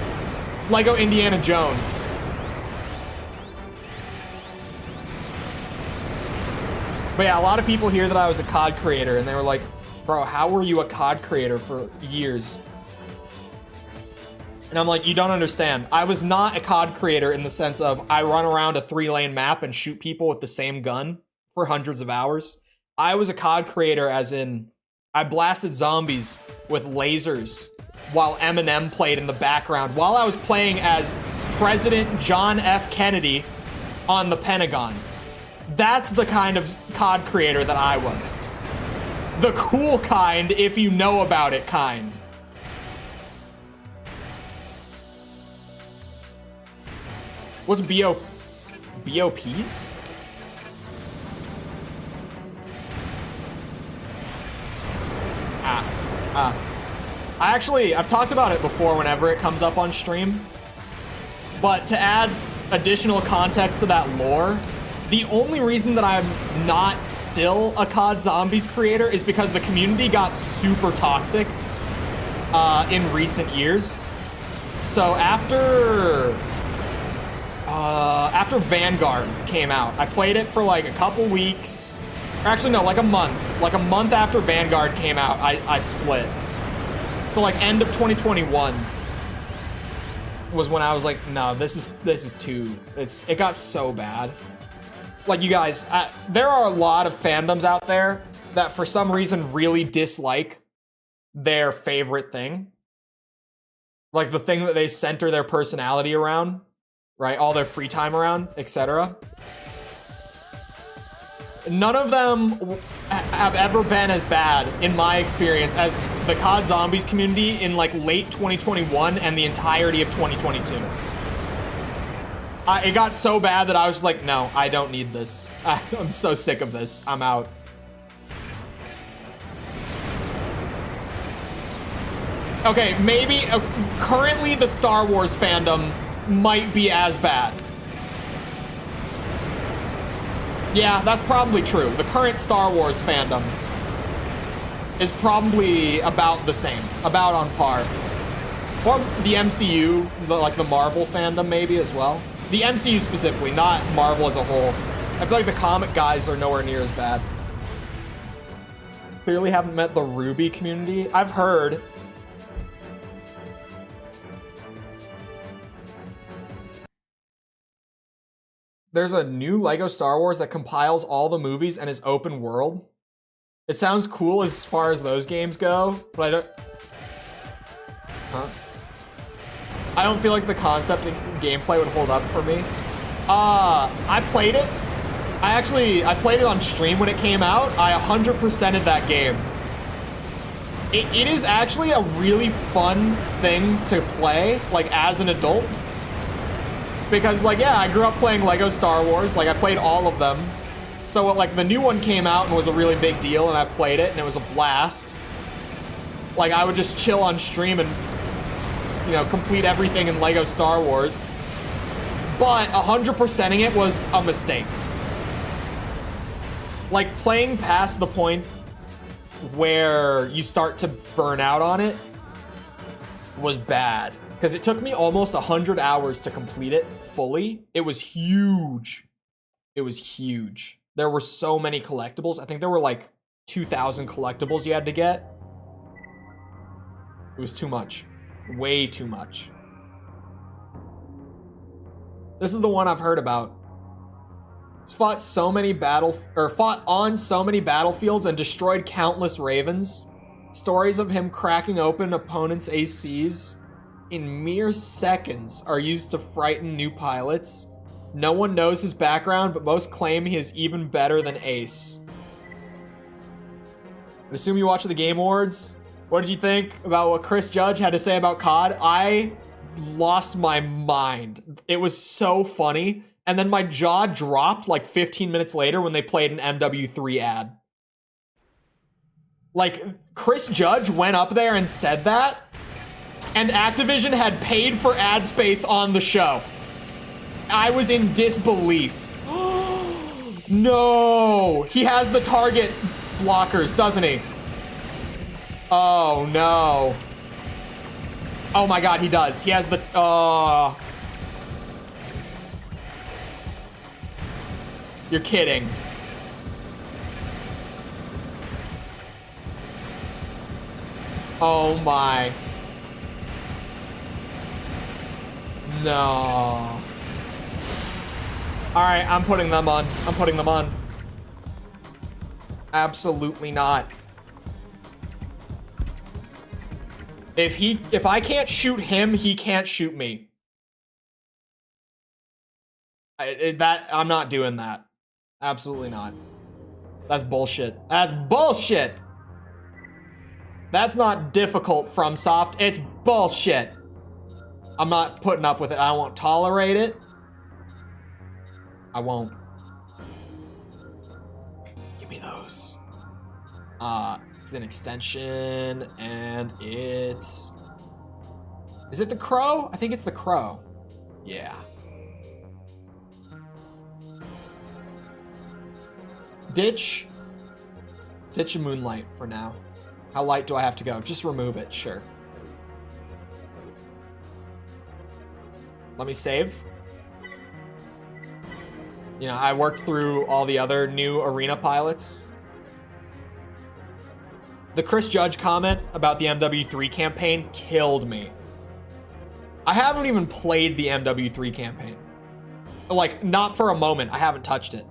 Lego Indiana Jones. But yeah, a lot of people hear that I was a COD creator and they were like, bro, how were you a COD creator for years? And I'm like, you don't understand. I was not a COD creator in the sense of I run around a 3-lane map and shoot people with the same gun for hundreds of hours. I was a COD creator as in I blasted zombies with lasers while Eminem played in the background while I was playing as President John F. Kennedy on the Pentagon. That's the kind of COD creator that I was. The cool kind, if you know about it kind. What's BOPs? I've talked about it before whenever it comes up on stream, but to add additional context to that lore, the only reason that I'm not still a COD Zombies creator is because the community got super toxic in recent years. So after Vanguard came out, I played it for like a couple weeks. Or actually, no, like a month. Like a month after Vanguard came out, I split. So like end of 2021 was when I was like, no, this is too, it got so bad. like, you guys, there are a lot of fandoms out there that for some reason really dislike their favorite thing. Like the thing that they center their personality around, right? All their free time around, etc. None of them have ever been as bad, in my experience, as the COD Zombies community in like late 2021 and the entirety of 2022. It got so bad that I was just like, no, I don't need this. I'm so sick of this. I'm out. Okay, maybe currently the Star Wars fandom might be as bad. Yeah, that's probably true. The current Star Wars fandom is probably about the same, about on par. Or the MCU, like the Marvel fandom maybe as well. The MCU specifically, not Marvel as a whole. I feel like the comic guys are nowhere near as bad. Clearly haven't met the Ruby community. I've heard. There's a new Lego Star Wars that compiles all the movies and is open world. It sounds cool as far as those games go, but I don't... Huh? I don't feel like the concept and gameplay would hold up for me. I played it. I played it on stream when it came out. I 100%ed that game. It is actually a really fun thing to play, like, as an adult. Because, like, yeah, I grew up playing Lego Star Wars. Like, I played all of them. So, like, the new one came out and was a really big deal, and I played it, and it was a blast. Like, I would just chill on stream and, you know, complete everything in Lego Star Wars. But 100%ing it was a mistake. Like, playing past the point where you start to burn out on it was bad. Because it took me almost 100 hours to complete it fully. It was huge. It was huge. There were so many collectibles. I think there were like 2,000 collectibles you had to get. It was too much. Way too much. This is the one I've heard about. He's fought on so many battlefields and destroyed countless ravens. Stories of him cracking open opponents' ACs in mere seconds are used to frighten new pilots. No one knows his background, but most claim he is even better than Ace. I assume you watch the Game Awards. What did you think about what Chris Judge had to say about COD? I lost my mind. It was so funny. And then my jaw dropped like 15 minutes later when they played an MW3 ad. Like, Chris Judge went up there and said that, and Activision had paid for ad space on the show. I was in disbelief. No! He has the target blockers, doesn't he? Oh, no. Oh my god, he does. He has the... You're kidding. Oh my. No. Alright, I'm putting them on. I'm putting them on. Absolutely not. If I can't shoot him, he can't shoot me. I'm not doing that. Absolutely not. That's bullshit. That's bullshit! That's not difficult, FromSoft. It's bullshit. I'm not putting up with it. I won't tolerate it. I won't. Give me those. It's an extension, and it's... Is it the Crow? I think it's the Crow. Yeah. Ditch Moonlight for now. How light do I have to go? Just remove it, sure. Let me save. You know, I worked through all the other new arena pilots. The Chris Judge comment about the MW3 campaign killed me. I haven't even played the MW3 campaign. Like, not for a moment. I haven't touched it.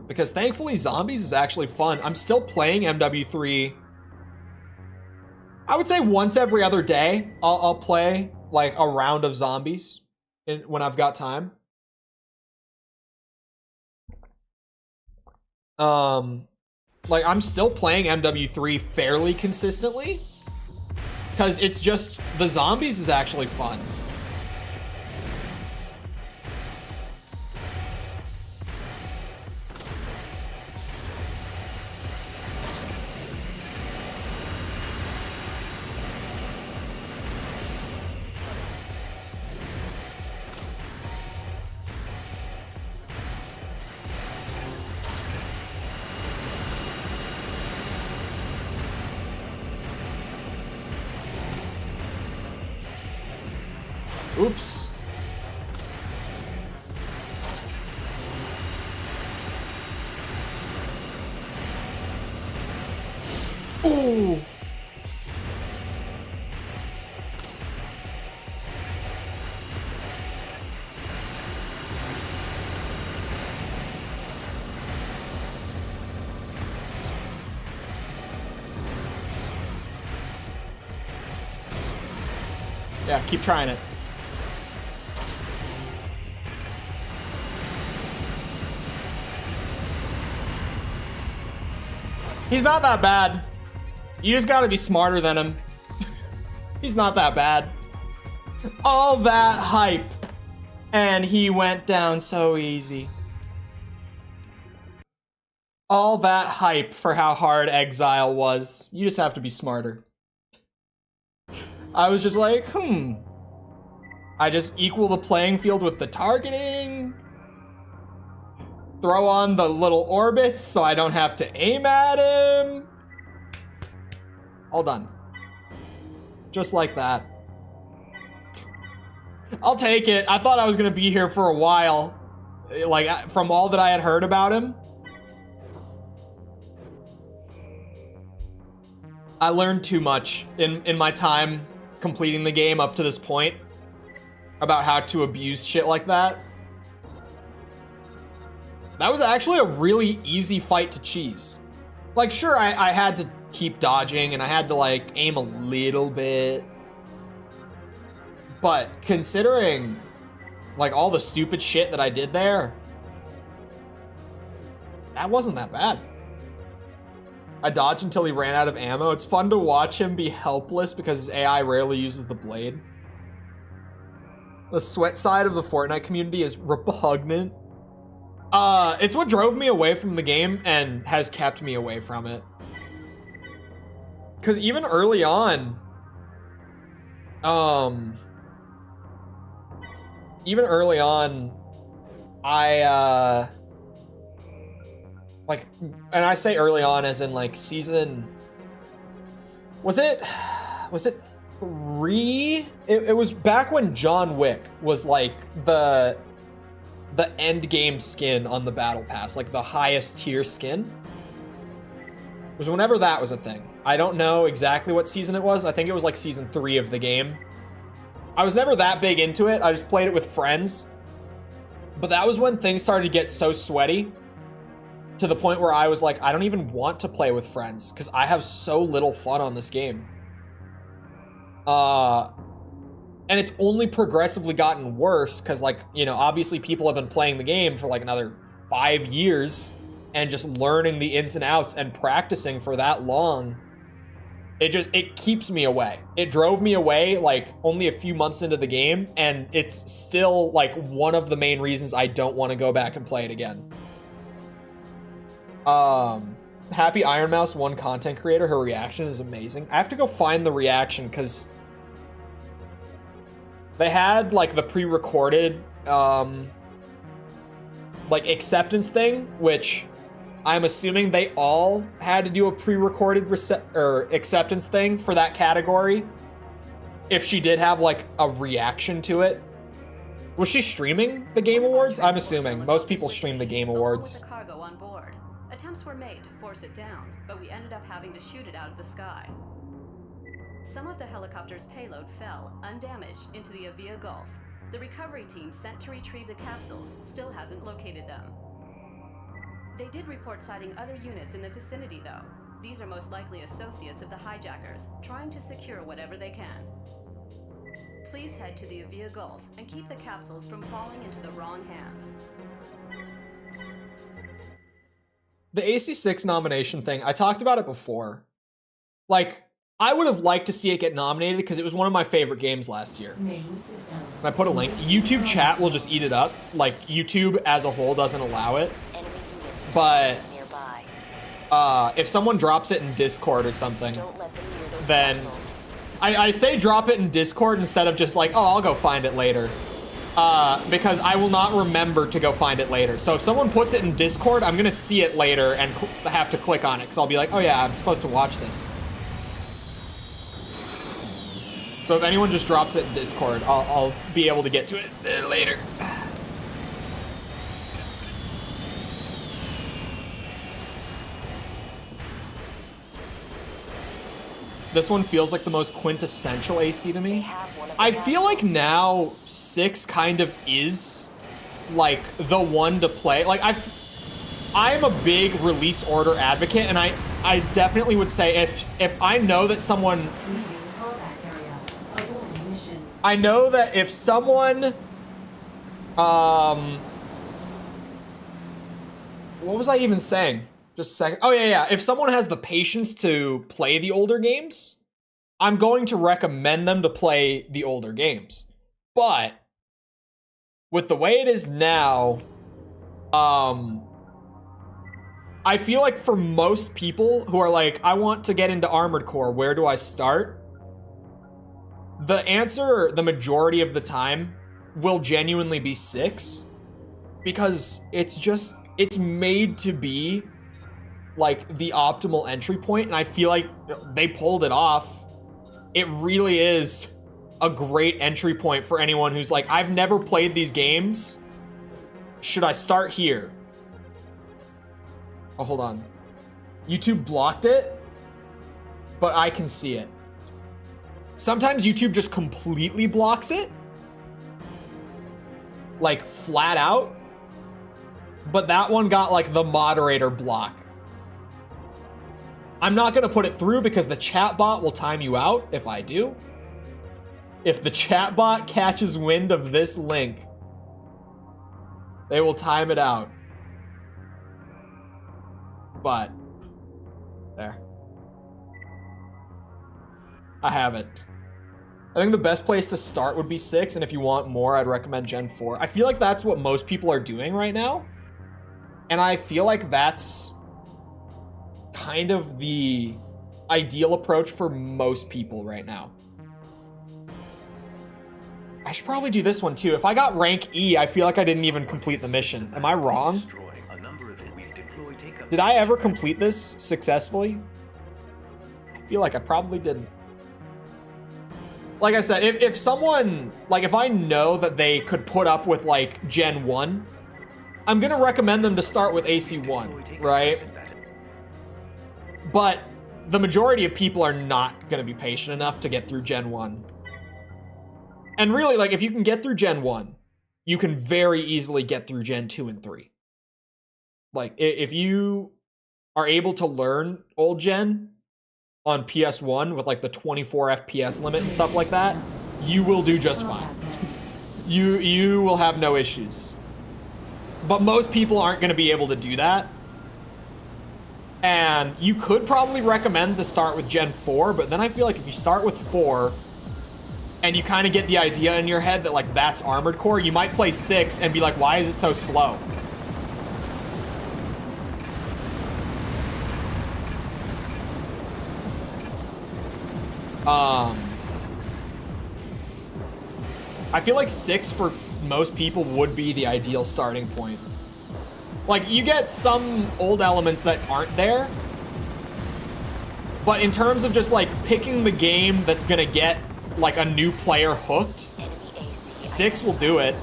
Because thankfully zombies is actually fun. I'm still playing MW3. I would say once every other day, I'll play like a round of zombies when I've got time. Like I'm still playing MW3 fairly consistently because it's just the zombies is actually fun. Oops. Ooh. Yeah, keep trying it. He's not that bad. You just gotta be smarter than him. He's not that bad. All that hype, and he went down so easy. All that hype for how hard Exile was. You just have to be smarter. I was just like, I just equal the playing field with the targeting. Throw on the little orbits so I don't have to aim at him. All done. Just like that. I'll take it. I thought I was gonna be here for a while. Like, from all that I had heard about him. I learned too much in my time completing the game up to this point about how to abuse shit like that. That was actually a really easy fight to cheese. Like, sure, I had to keep dodging and I had to, like, aim a little bit. But considering, like, all the stupid shit that I did there, that wasn't that bad. I dodged until he ran out of ammo. It's fun to watch him be helpless because his AI rarely uses the blade. The sweat side of the Fortnite community is repugnant. It's what drove me away from the game and has kept me away from it. Because even early on, like, and I say early on as in like season, was it 3? It was back when John Wick was like the end game skin on the battle pass, like the highest tier skin. It was whenever that was a thing. I don't know exactly what season it was. I think it was like season 3 of the game. I was never that big into it. I just played it with friends. But that was when things started to get so sweaty to the point where I was like, I don't even want to play with friends because I have so little fun on this game. And it's only progressively gotten worse because, like, you know, obviously people have been playing the game for like another 5 years and just learning the ins and outs and practicing for that long. It keeps me away. It drove me away like only a few months into the game, and it's still like one of the main reasons I don't want to go back and play it again. Happy Iron Mouse 1 content creator, her reaction is amazing. I have to go find the reaction because they had like the pre-recorded like acceptance thing, which I'm assuming they all had to do a pre-recorded acceptance thing for that category. If she did have like a reaction to it. Was she streaming the Game Awards? I'm assuming most people stream the Game Awards. Cargo on board. Attempts were made to force it down, but we ended up having to shoot it out of the sky. Some of the helicopter's payload fell, undamaged, into the Avia Gulf. The recovery team sent to retrieve the capsules still hasn't located them. They did report sighting other units in the vicinity, though. These are most likely associates of the hijackers, trying to secure whatever they can. Please head to the Avia Gulf and keep the capsules from falling into the wrong hands. The AC6 nomination thing, I talked about it before. Like, I would have liked to see it get nominated because it was one of my favorite games last year. I put a link. YouTube chat will just eat it up. Like, YouTube as a whole doesn't allow it. But if someone drops it in Discord or something, then I say drop it in Discord instead of just like, oh, I'll go find it later. Because I will not remember to go find it later. So if someone puts it in Discord, I'm gonna see it later and have to click on it. So I'll be like, oh yeah, I'm supposed to watch this. So if anyone just drops it in Discord, I'll be able to get to it later. This one feels like the most quintessential AC to me. I feel like now 6 kind of is like the one to play. Like I'm a big release order advocate, and I definitely would say if I know that someone, I know that if someone, what was I even saying? Just a second. Oh, yeah. If someone has the patience to play the older games, I'm going to recommend them to play the older games. But with the way it is now, I feel like for most people who are like, I want to get into Armored Core, where do I start? The answer, the majority of the time, will genuinely be 6. Because it's made to be like the optimal entry point, and I feel like they pulled it off. It really is a great entry point for anyone who's like, I've never played these games. Should I start here? Oh, hold on. YouTube blocked it, but I can see it. Sometimes YouTube just completely blocks it, like flat out, but that one got like the moderator block. I'm not gonna put it through because the chatbot will time you out if I do. If the chatbot catches wind of this link, they will time it out. But, there. I have it. I think the best place to start would be 6, and if you want more, I'd recommend Gen 4. I feel like that's what most people are doing right now. And I feel like that's kind of the ideal approach for most people right now. I should probably do this one too. If I got rank E, I feel like I didn't even complete the mission. Am I wrong? Did I ever complete this successfully? I feel like I probably didn't. Like I said, if someone, like if I know that they could put up with like Gen 1, I'm gonna recommend them to start with AC1, right? But the majority of people are not gonna be patient enough to get through Gen 1. And really, like, if you can get through Gen 1, you can very easily get through Gen 2 and 3. Like, if you are able to learn old Gen on PS1 with, like, the 24 FPS limit and stuff like that, you will do just fine. You will have no issues. But most people aren't going to be able to do that. And you could probably recommend to start with Gen 4, but then I feel like if you start with 4, and you kind of get the idea in your head that, like, that's Armored Core, you might play 6 and be like, why is it so slow? I feel like 6 for most people would be the ideal starting point. Like, you get some old elements that aren't there, but in terms of just, like, picking the game that's gonna get, like, a new player hooked, 6 will do it.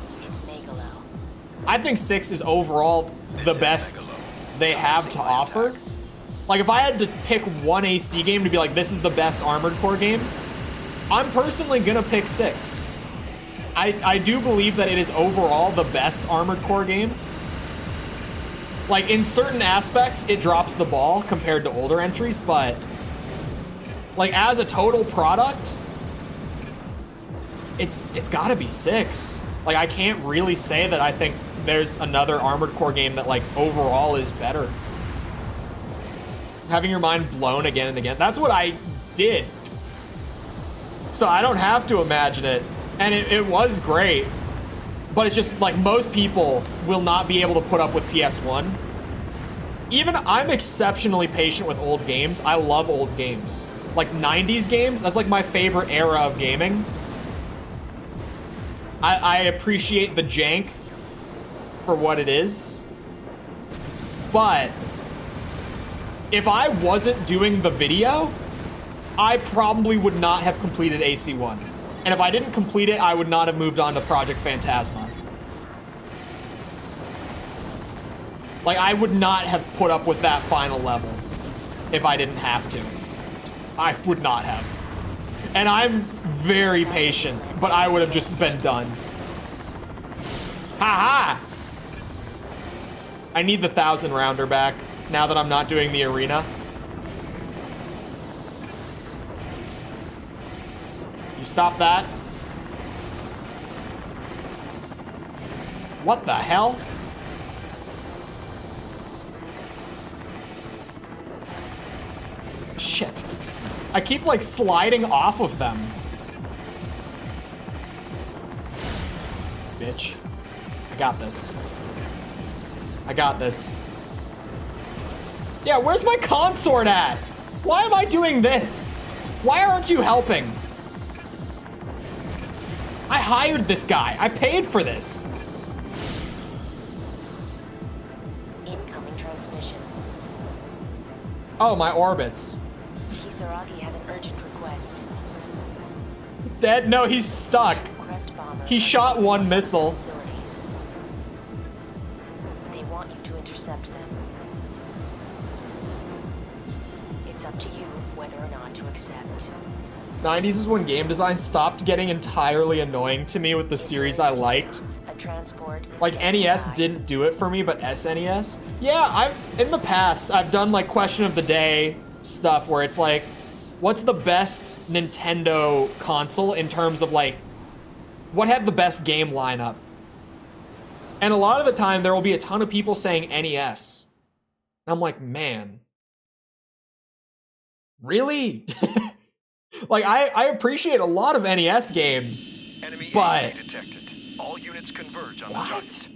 I think 6 is overall the best they have to offer. Like, if I had to pick one AC game to be like, this is the best Armored Core game, I'm personally gonna pick 6. I do believe that it is overall the best Armored Core game. Like, in certain aspects, it drops the ball compared to older entries, but like as a total product, it's gotta be 6. Like, I can't really say that I think there's another Armored Core game that like overall is better. Having your mind blown again and again. That's what I did. So I don't have to imagine it. And it was great. But it's just like most people will not be able to put up with PS1. Even I'm exceptionally patient with old games. I love old games. Like 90s games, that's like my favorite era of gaming. I appreciate the jank for what it is. But if I wasn't doing the video, I probably would not have completed AC1. And if I didn't complete it, I would not have moved on to Project Phantasma. Like, I would not have put up with that final level if I didn't have to. I would not have. And I'm very patient, but I would have just been done. Ha ha! I need the 1,000 rounder back now that I'm not doing the arena. You stop that. What the hell? Shit. I keep like sliding off of them. Bitch. I got this. I got this. Yeah, where's my consort at? Why am I doing this? Why aren't you helping? I hired this guy. I paid for this. Incoming transmission. Oh, my orbits. Kisaragi has an urgent request. Dead? No, he's stuck. Crest bomber He shot one missile. facilities. They want you to intercept them. It's up to you whether or not to accept. 90s is when game design stopped getting entirely annoying to me with the series I liked. A transport is Like standing NES by. didn't do it for me, but SNES? Yeah, in the past, I've done like question of the day stuff where it's like, what's the best Nintendo console in terms of like, what had the best game lineup? And a lot of the time there will be a ton of people saying NES. And I'm like, man, really? Like, I appreciate a lot of NES games, Enemy but AC detected. All units converge on the what? target.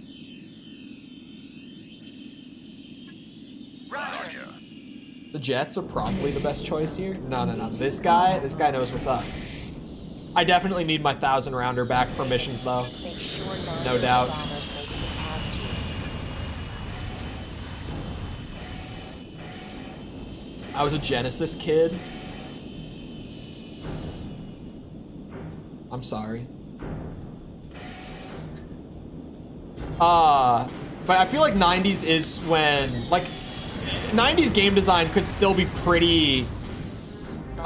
Roger. The Jets are probably the best choice here. No. This guy knows what's up. I definitely need my 1,000 rounder back for missions though. Make sure No doubt. bombers makes it past you. I was a Genesis kid. I'm sorry. But I feel like 90s is when, like, 90s game design could still be pretty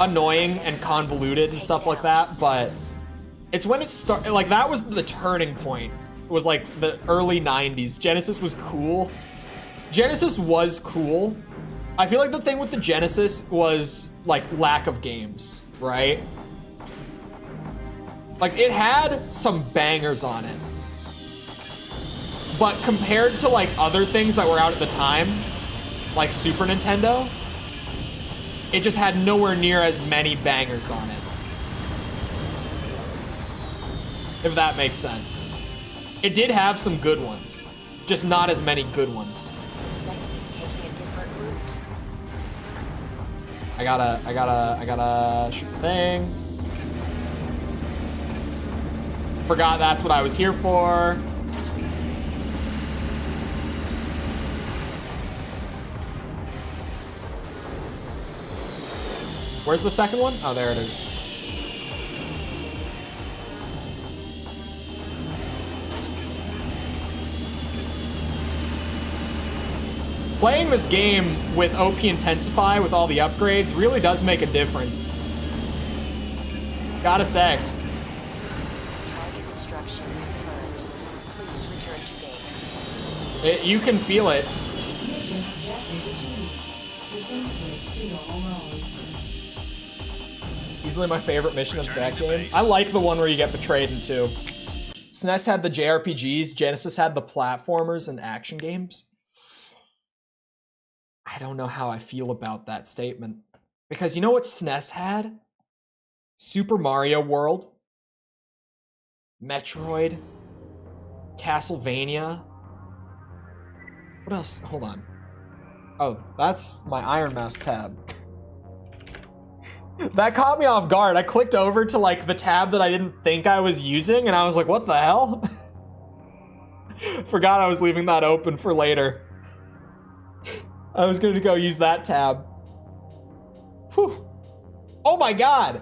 annoying and convoluted and stuff like that, but it's when it started, like, that was the turning point. It was like the early 90s. Genesis was cool. Genesis was cool. I feel like the thing with the Genesis was, like, lack of games, right? Like, it had some bangers on it. But compared to, like, other things that were out at the time, like Super Nintendo, it just had nowhere near as many bangers on it. If that makes sense. It did have some good ones, just not as many good ones. The second is taking a different route. I gotta shoot the thing. Forgot that's what I was here for. Where's the second one? Oh, there it is. Playing this game with OP Intensify with all the upgrades really does make a difference. Gotta say. Target destruction confirmed. Please return to base. You can feel it. System switch to normal mode. Easily my favorite mission of that game. I like the one where you get betrayed in 2. SNES had the JRPGs, Genesis had the platformers and action games. I don't know how I feel about that statement. Because you know what SNES had? Super Mario World, Metroid, Castlevania. What else? Hold on. Oh, that's my Iron Mouse tab. That caught me off guard. I clicked over to like the tab that I didn't think I was using and I was like, what the hell? Forgot I was leaving that open for later. I was gonna go use that tab. Whew. Oh my god!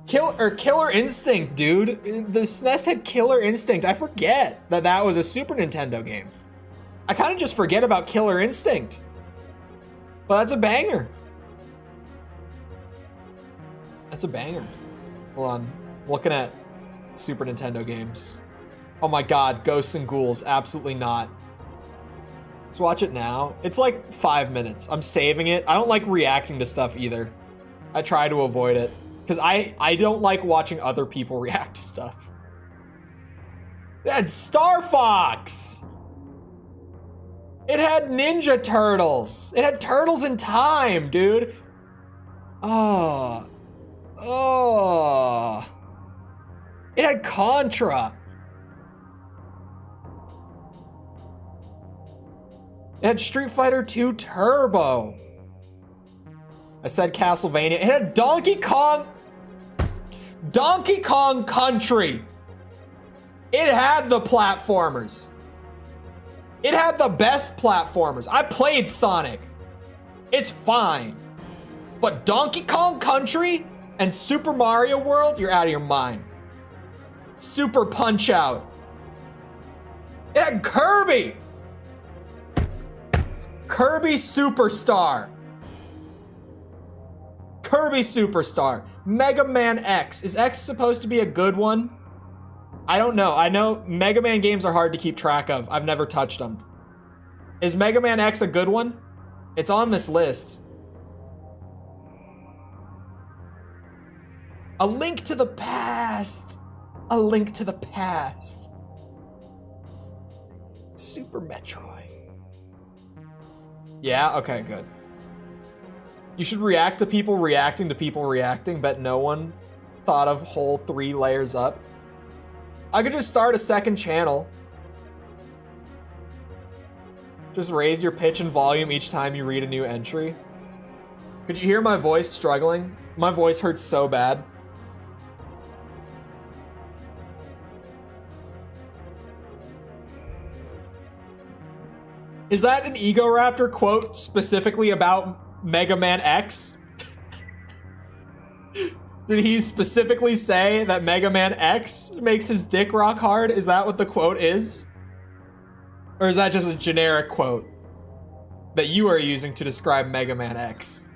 Killer Instinct, dude. The SNES had Killer Instinct. I forget that that was a Super Nintendo game. I kind of just forget about Killer Instinct. But that's a banger. That's a banger. Hold on. Looking at Super Nintendo games. Oh my god, Ghosts and Ghouls. Absolutely not. Let's watch it now. It's like 5 minutes. I'm saving it. I don't like reacting to stuff either. I try to avoid it. Because I don't like watching other people react to stuff. It had Star Fox! It had Ninja Turtles! It had Turtles in Time, dude! Oh. Oh. It had Contra. It had Street Fighter 2 Turbo. I said Castlevania. It had Donkey Kong Country. It had the platformers. It had the best platformers. I played Sonic. It's fine. But Donkey Kong Country and Super Mario World, you're out of your mind. Super Punch-Out. It had Kirby. Kirby Superstar. Kirby Superstar. Mega Man X. Is X supposed to be a good one? I don't know. I know Mega Man games are hard to keep track of. I've never touched them. Is Mega Man X a good one? It's on this list. A Link to the Past. A Link to the Past. Super Metroid. Yeah, okay, good. You should react to people reacting, but no one thought of whole 3 layers up. I could just start a second channel. Just raise your pitch and volume each time you read a new entry. Could you hear my voice struggling? My voice hurts so bad. Is that an Egoraptor quote specifically about Mega Man X? Did he specifically say that Mega Man X makes his dick rock hard? Is that what the quote is? Or is that just a generic quote that you are using to describe Mega Man X?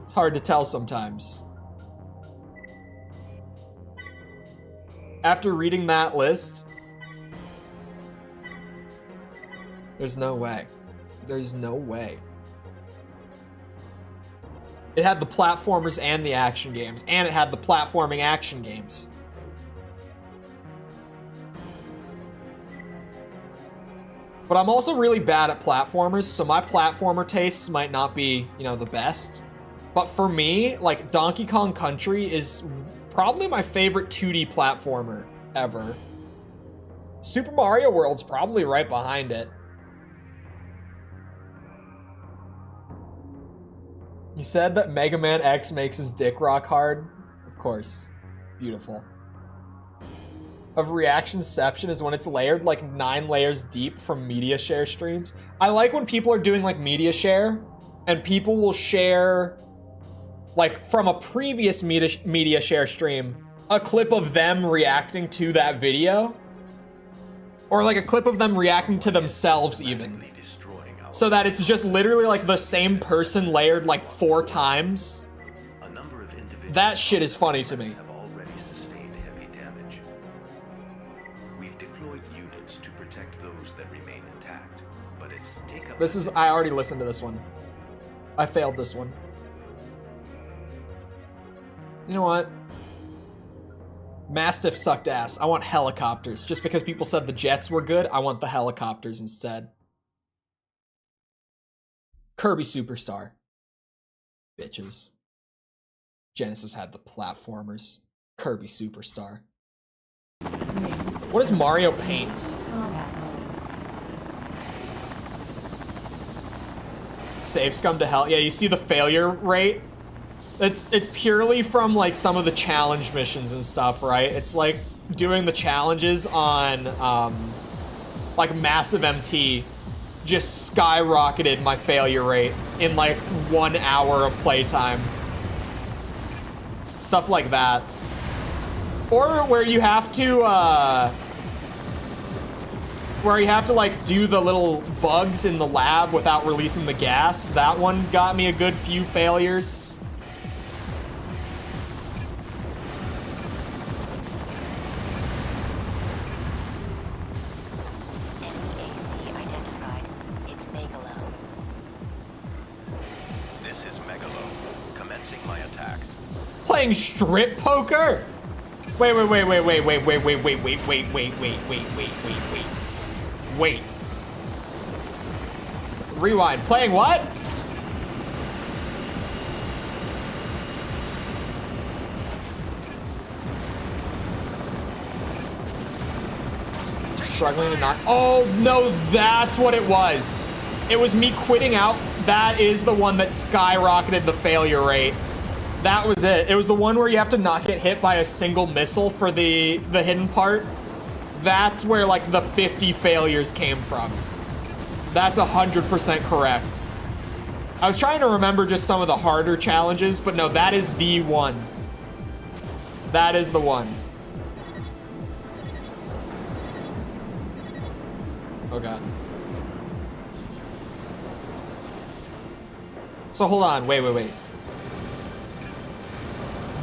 It's hard to tell sometimes. After reading that list, there's no way. There's no way. It had the platformers and the action games, and it had the platforming action games. But I'm also really bad at platformers, so my platformer tastes might not be, you know, the best. But for me, like, Donkey Kong Country is probably my favorite 2D platformer ever. Super Mario World's probably right behind it. He said that Mega Man X makes his dick rock hard. Of course. Beautiful. Of reactionception is when it's layered like 9 layers deep from media share streams. I like when people are doing like media share and people will share like from a previous media share stream a clip of them reacting to that video. Or like a clip of them reacting to themselves even. So that it's just literally like the same person layered like 4 times. That shit is funny to me. Have already sustained heavy damage. We've deployed units to protect those that remain intact, but it's This is, I already listened to this one. I failed this one. You know what? Mastiff sucked ass. I want helicopters. Just because people said the jets were good, I want the helicopters instead. Kirby Superstar. Bitches. Genesis had the platformers. Kirby Superstar. What is Mario Paint? Save scum to hell. Yeah, you see the failure rate? It's purely from like some of the challenge missions and stuff, right? It's like doing the challenges on like Massive MT just skyrocketed my failure rate in like 1 hour of playtime. Stuff like that. Or where you have to like do the little bugs in the lab without releasing the gas. That one got me a good few failures. Playing strip poker? Wait. Rewind. Playing what? Struggling to not. Oh no, that's what it was. It was me quitting out. That is the one that skyrocketed the failure rate. That was it. It was the one where you have to not get hit by a single missile for the hidden part. That's where like the 50 failures came from. That's 100% correct. I was trying to remember just some of the harder challenges, but no, that is the one. That is the one. Oh god. So hold on, wait.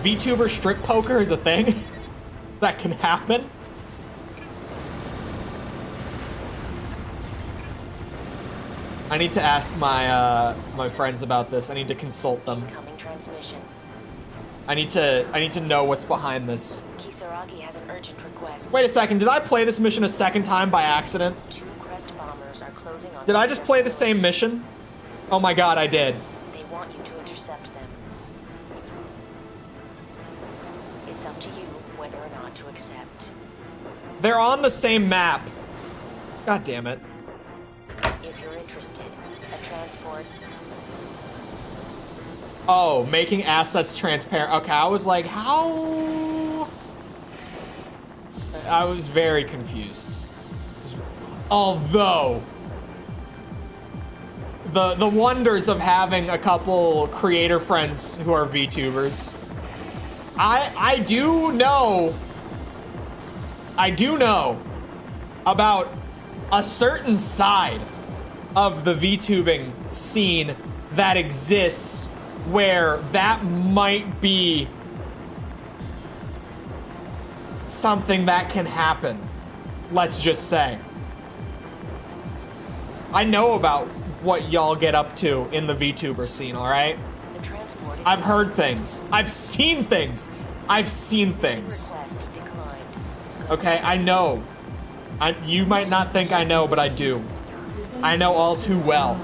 VTuber strip poker is a thing that can happen. I need to ask my my friends about this. I need to consult them. Incoming transmission. I need to know what's behind this. Kisaragi has an urgent request. Wait a second, did I play this mission a second time by accident? 2 crest bombers are closing on. Did I just play the same mission? Oh my god, I did. They want you to intercept them. It's up to you whether or not to accept. They're on the same map. God damn it. If you're interested, a transport. Oh, making assets transparent. Okay, I was like, how? I was very confused. Although, the wonders of having a couple creator friends who are VTubers. I do know about a certain side of the VTubing scene that exists where that might be something that can happen. Let's just say. I know about what y'all get up to in the VTuber scene, all right? The transport is I've heard things. I've seen things. I've seen things. request declined. Okay, I know. You might not think I know, but I do. I know all too well.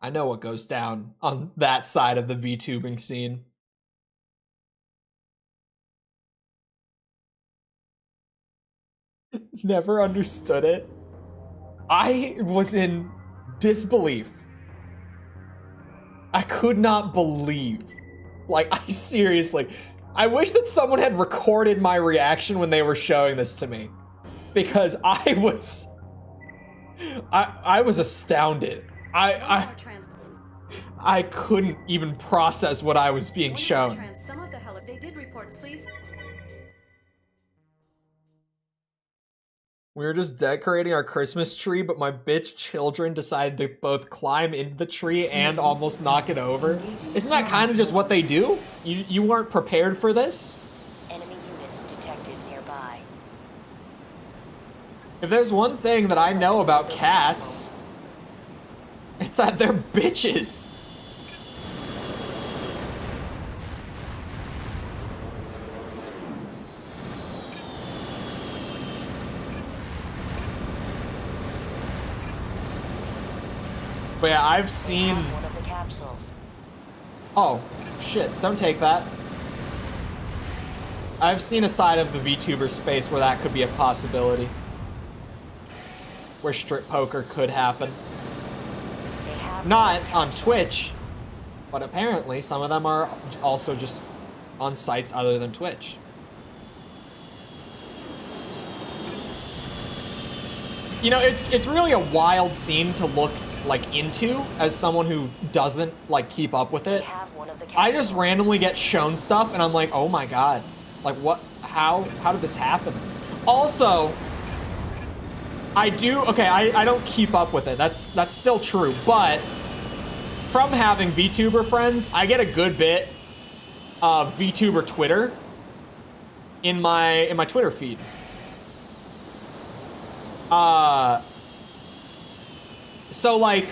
I know what goes down on that side of the VTubing scene. Never understood it. I was in disbelief. I could not believe. Like, I seriously, I wish that someone had recorded my reaction when they were showing this to me. Because I was astounded. I couldn't even process what I was being shown. Some of the they did report, please. We were just decorating our Christmas tree, but my bitch children decided to both climb into the tree and almost knock it over. Isn't that kind of just what they do? You weren't prepared for this? Enemy units detected If there's one thing that I know about cats, it's that they're bitches. But yeah, I've seen... One of the capsules. Oh, shit, don't take that. I've seen a side of the VTuber space where that could be a possibility. Where strip poker could happen. Not on Twitch, but apparently some of them are also just on sites other than Twitch. You know, it's really a wild scene to look like into as someone who doesn't like keep up with it. I just randomly get shown stuff and I'm like, oh my god, like what? How did this happen? Also, I don't keep up with it. That's still true, but from having VTuber friends, I get a good bit of VTuber Twitter in my Twitter feed. So like,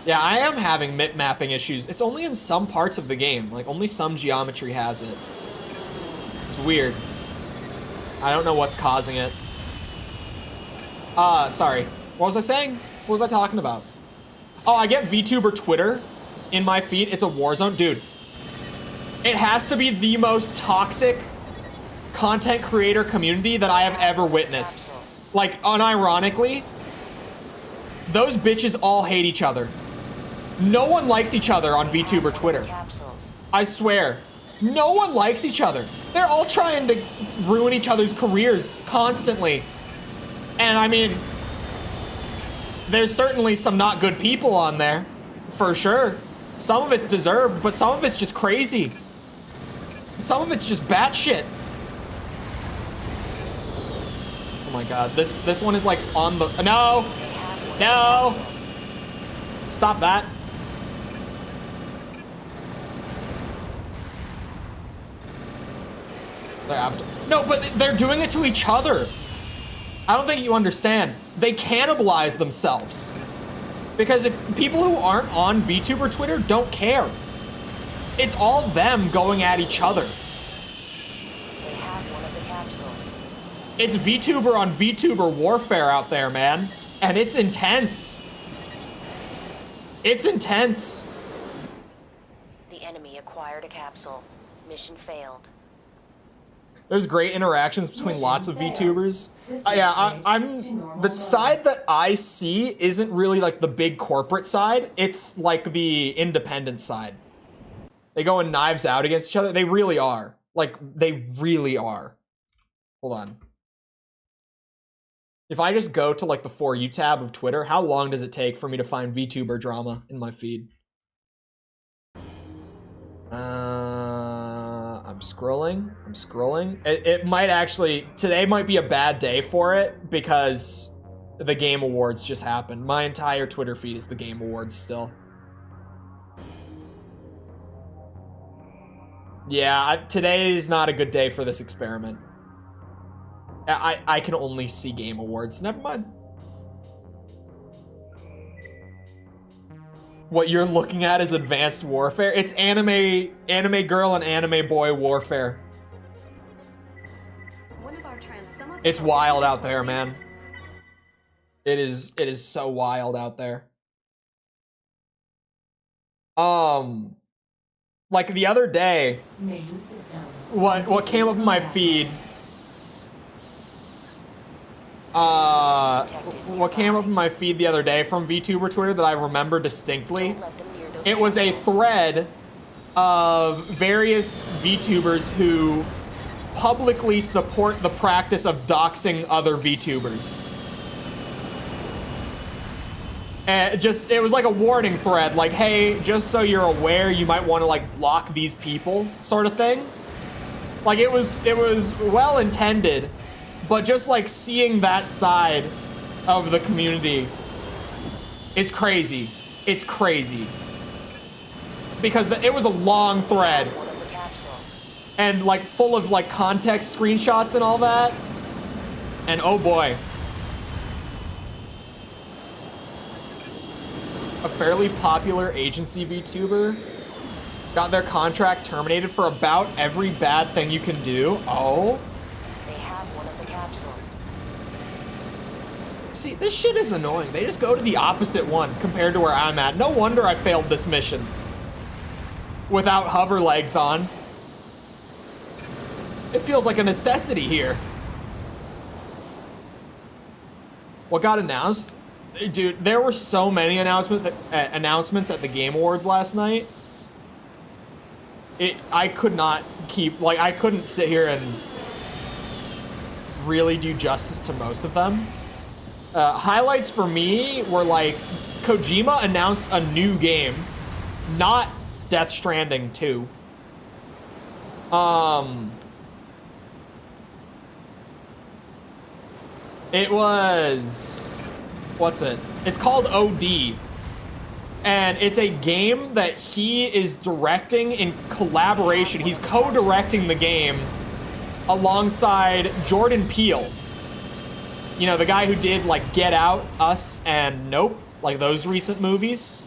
yeah, I am having MIP mapping issues. It's only in some parts of the game. Like only some geometry has it. It's weird. I don't know what's causing it. Sorry. What was I saying? What was I talking about? Oh, I get VTuber Twitter in my feed. It's a war zone. Dude, it has to be the most toxic content creator community that I have ever witnessed. Like, unironically, those bitches all hate each other. No one likes each other on VTuber Twitter. I swear. No one likes each other. They're all trying to ruin each other's careers constantly. And I mean, there's certainly some not good people on there, for sure. Some of it's deserved, but some of it's just crazy. Some of it's just batshit. Oh my god, this one is like on the, no! No! Stop that. No, but they're doing it to each other. I don't think you understand. They cannibalize themselves. Because if people who aren't on VTuber Twitter don't care. It's all them going at each other. They have one of the capsules. It's VTuber on VTuber warfare out there, man. And it's intense. It's intense. The enemy acquired a capsule. Mission failed. There's great interactions between lots of VTubers. Yeah, I'm the side that I see isn't really like the big corporate side. It's like the independent side. They go in knives out against each other. They really are. Like, they really are. Hold on. If I just go to like the For You tab of Twitter, how long does it take for me to find VTuber drama in my feed? I'm scrolling. It might actually, today might be a bad day for it because the Game Awards just happened. My entire Twitter feed is the Game Awards still. Yeah, today is not a good day for this experiment. I can only see Game Awards. Never mind. What you're looking at is Advanced Warfare. It's anime girl and anime boy warfare. It's wild out there, man. It is so wild out there. Like the other day, what came up in my feed, what came up in my feed the other day from VTuber Twitter that I remember distinctly, it was a thread of various VTubers who publicly support the practice of doxing other VTubers. And it was like a warning thread, like, hey, just so you're aware, you might want to like block these people, sort of thing. Like it was well intended, but just like seeing that side of the community, it's crazy. It's crazy. Because it was a long thread. And like full of like context screenshots and all that. And oh boy. a fairly popular agency VTuber got their contract terminated for about every bad thing you can do. Oh. They have one of the capsules. See, this shit is annoying. They just go to the opposite one compared to where I'm at. No wonder I failed this mission without hover legs on. It feels like a necessity here. What got announced? Dude, there were so many announcements at the Game Awards last night. I could not keep, like, I couldn't sit here and really do justice to most of them. Highlights for me were like, Kojima announced a new game, not Death Stranding 2. It was, what's it? It's called OD. And it's a game that he is directing in collaboration. He's co-directing the game alongside Jordan Peele. You know, the guy who did like Get Out, Us, and Nope, like those recent movies.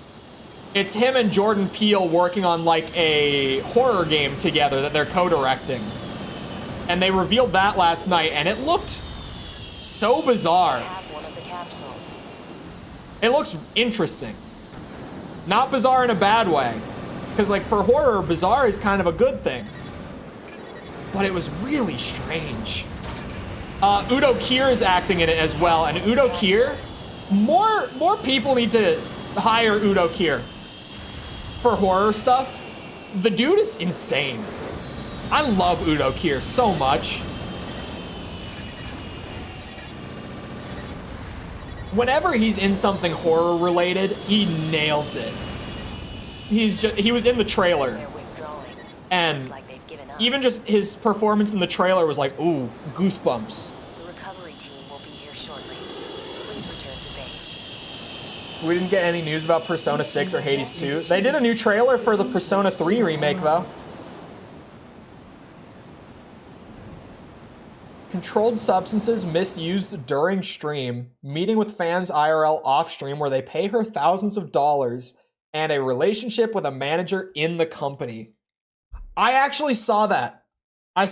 It's him and Jordan Peele working on like a horror game together that they're co-directing. And they revealed that last night, and it looked so bizarre. They have one of the capsules. It looks interesting. Not bizarre in a bad way. Because like for horror, bizarre is kind of a good thing. But it was really strange. Udo Kier is acting in it as well. And Udo Kier, more people need to hire Udo Kier for horror stuff. The dude is insane. I love Udo Kier so much. Whenever he's in something horror related, he nails it. He was in the trailer. They're withdrawing. And Looks like they've given up. even just his performance in the trailer was like, ooh, goosebumps. The recovery team will be here shortly. Please return to base. We didn't get any news about Persona 6 or Hades 2. They did a new trailer for the Persona 3 remake, though. Controlled substances misused during stream, meeting with fans IRL off stream where they pay her thousands of dollars, and a relationship with a manager in the company. I actually saw that. I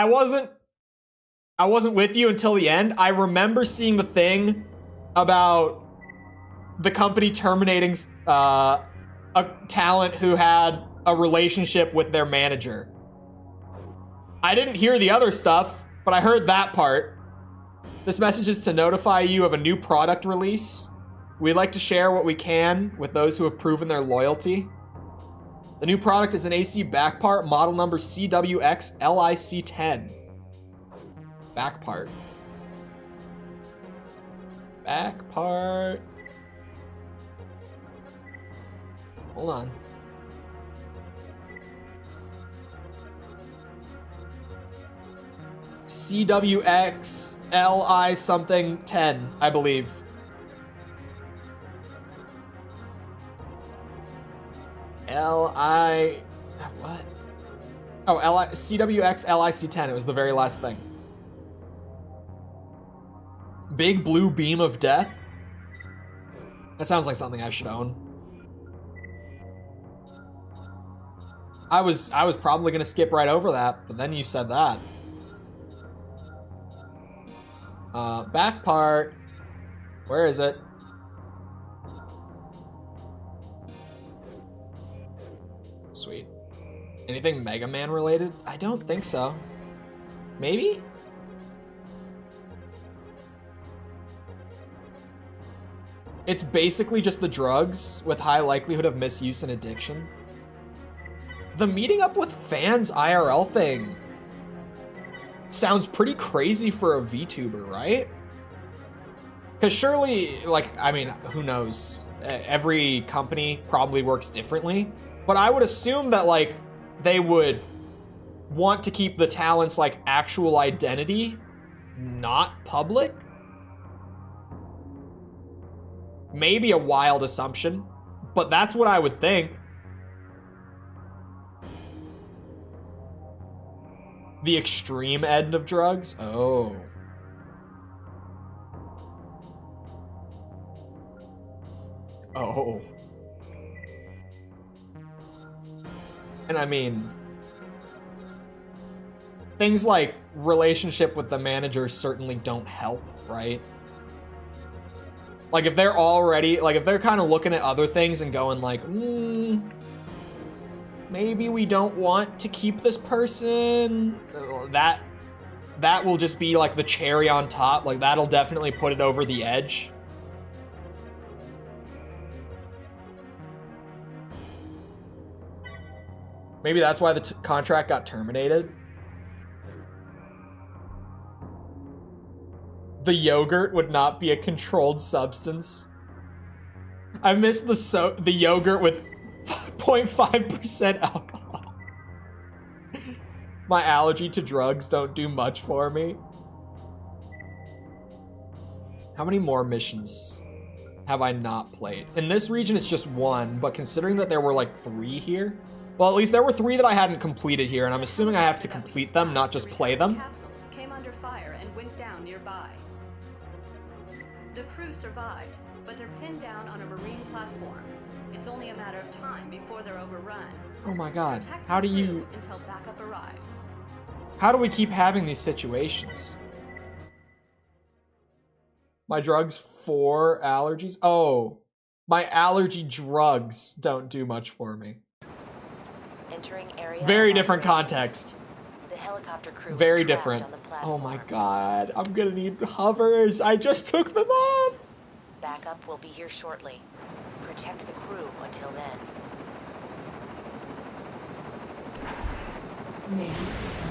wasn't with you until the end. I remember seeing the thing about the company terminating a talent who had a relationship with their manager. I didn't hear the other stuff, but I heard that part. This message is to notify you of a new product release. We'd like to share what we can with those who have proven their loyalty. The new product is an AC back part, model number CWX LIC10. Back part. Back part. Hold on. CWX LI something 10, I believe. LI, what? Oh, CWX LIC10, it was the very last thing. Big blue beam of death? That sounds like something I should own. I was probably gonna skip right over that, but then you said that. Back part. Where is it? Sweet. Anything Mega Man related? I don't think so. Maybe? It's basically just the drugs with high likelihood of misuse and addiction. The meeting up with fans IRL thing sounds pretty crazy for a VTuber, right? Because surely, like, I mean, who knows? Every company probably works differently. But I would assume that, like, they would want to keep the talent's, like, actual identity not public. Maybe a wild assumption, but that's what I would think. The extreme end of drugs? Oh. Oh. And I mean, things like relationship with the manager certainly don't help, right? Like if they're already, like if they're kind of looking at other things and going like, maybe we don't want to keep this person, that will just be like the cherry on top. Like that'll definitely put it over the edge. Maybe that's why the contract got terminated. The yogurt would not be a controlled substance. I missed the yogurt with 0.5% alcohol. My allergy to drugs don't do much for me. How many more missions have I not played? In this region, it's just one, but considering that there were like 3 here, well, at least there were 3 that I hadn't completed here, and I'm assuming I have to complete them, not just play them. Capsules came under fire and went down nearby. The crew survived, but they're pinned down on a marine platform. It's only a matter of time before they're overrun. Oh my god, Protect how the do crew you... until backup arrives. How do we keep having these situations? My drugs for allergies? Oh, my allergy drugs don't do much for me. Entering area Very different operations. context. The helicopter crew was Very trapped different. on the Oh my platform. god, I'm gonna need hovers. I just took them off. Backup will be here shortly. Protect the crew until then. Main system.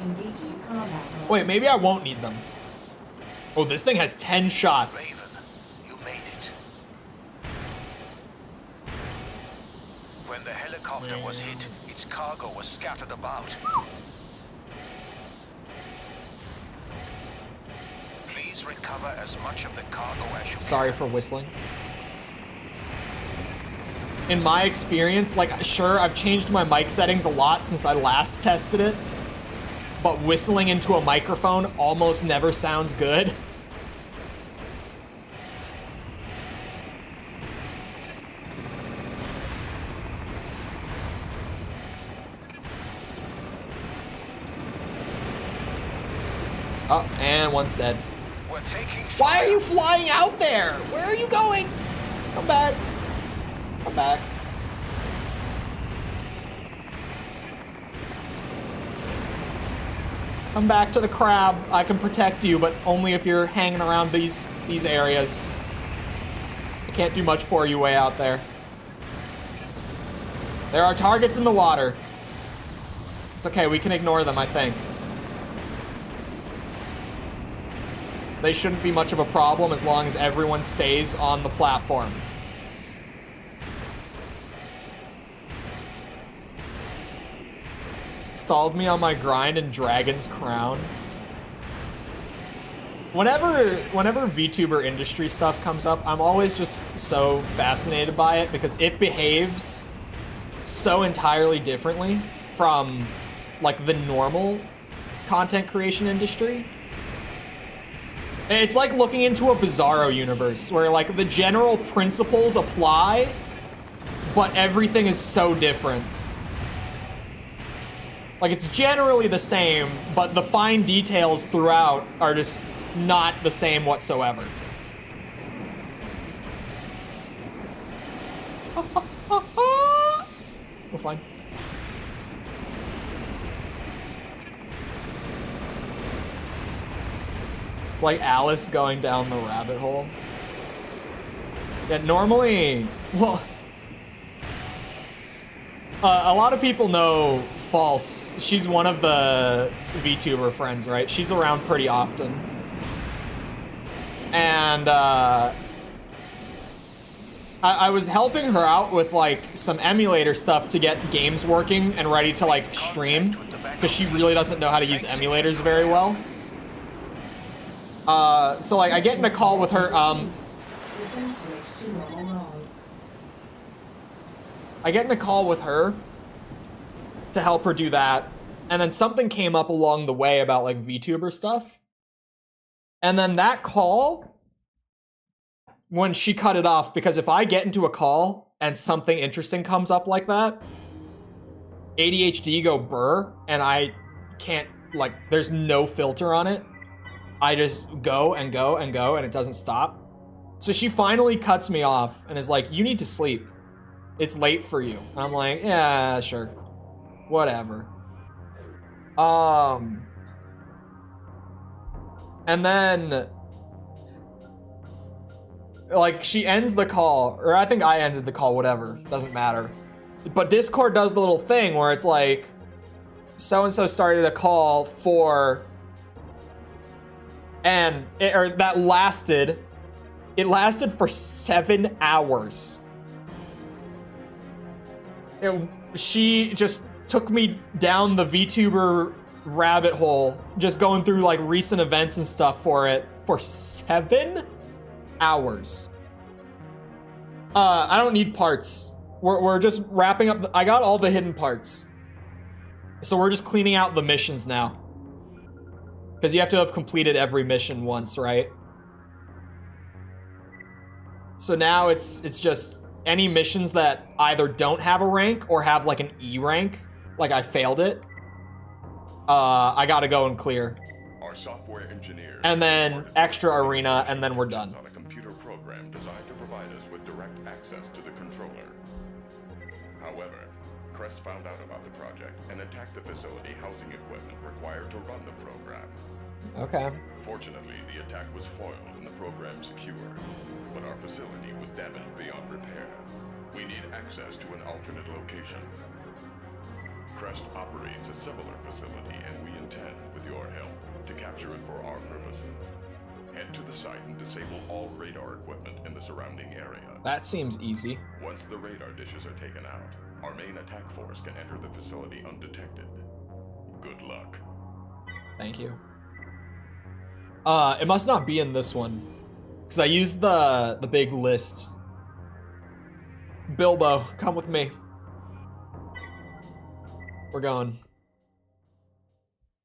Engaging combat mode. Wait, maybe I won't need them. Oh, this thing has 10 shots. Raven, you made it. When the helicopter was hit, its cargo was scattered about. Please recover as much of the cargo as you can. Sorry for whistling. In my experience, like, sure, I've changed my mic settings a lot since I last tested it, but whistling into a microphone almost never sounds good. Oh, and one's dead. We're taking Why fire. are you flying out there? Where are you going? Come back. Come back. Come back to the crab. I can protect you, but only if you're hanging around these areas. I can't do much for you way out there. There are targets in the water. It's okay, we can ignore them, I think. They shouldn't be much of a problem as long as everyone stays on the platform. Stalled me on my grind in Dragon's Crown. Whenever VTuber industry stuff comes up, I'm always just so fascinated by it because it behaves so entirely differently from like the normal content creation industry. It's like looking into a Bizarro universe where like the general principles apply, but everything is so different. Like it's generally the same, but the fine details throughout are just not the same whatsoever. We're fine. It's like Alice going down the rabbit hole. Yeah, normally, well, a lot of people know False. She's one of the VTuber friends, right? She's around pretty often. And I was helping her out with like some emulator stuff to get games working and ready to like stream, because she really doesn't know how to use emulators very well. So like I get in a call with her, System switch to normal mode. I get in a call with her to help her do that, and then something came up along the way about like VTuber stuff. And then that call when she cut it off, because if I get into a call and something interesting comes up like that, ADHD go burr, and I can't, like, there's no filter on it. I just go and go and go, and it doesn't stop. So she finally cuts me off and is like, you need to sleep. It's late for you. And I'm like, yeah, sure. Whatever. And then, like, she ends the call, or I think I ended the call, whatever, doesn't matter. But Discord does the little thing where it's like, so-and-so started a call for, and it lasted for 7 hours. She just took me down the VTuber rabbit hole, just going through like recent events and stuff for it for 7 hours. I don't need parts. We're just wrapping up. I got all the hidden parts. So we're just cleaning out the missions now. Because you have to have completed every mission once, right? So now it's just any missions that either don't have a rank or have like an E rank, like I failed it, I gotta go and clear. Our software engineers and then extra arena, and then we're done. On a computer program designed to provide us with direct access to the controller. However, Crest found out about the project and attacked the facility housing equipment required to run the program. Okay. Fortunately, the attack was foiled and the program secure, but our facility was damaged beyond repair. We need access to an alternate location. Crest operates a similar facility, and we intend, with your help, to capture it for our purposes. Head to the site and disable all radar equipment in the surrounding area. That seems easy. Once the radar dishes are taken out, our main attack force can enter the facility undetected. Good luck. Thank you. It must not be in this one, because I used the big list. Bilbo, come with me. We're going.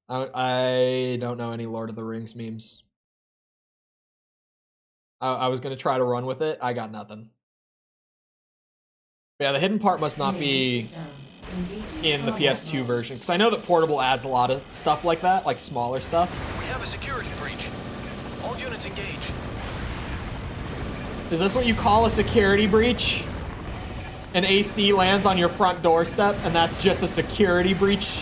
I don't know any Lord of the Rings memes. I was gonna try to run with it. I got nothing. Yeah, the hidden part must not be in the PS2 version, because I know that Portable adds a lot of stuff like that, like smaller stuff. We have a security breach. All units engage. Is this what you call a security breach? An AC lands on your front doorstep, and that's just a security breach?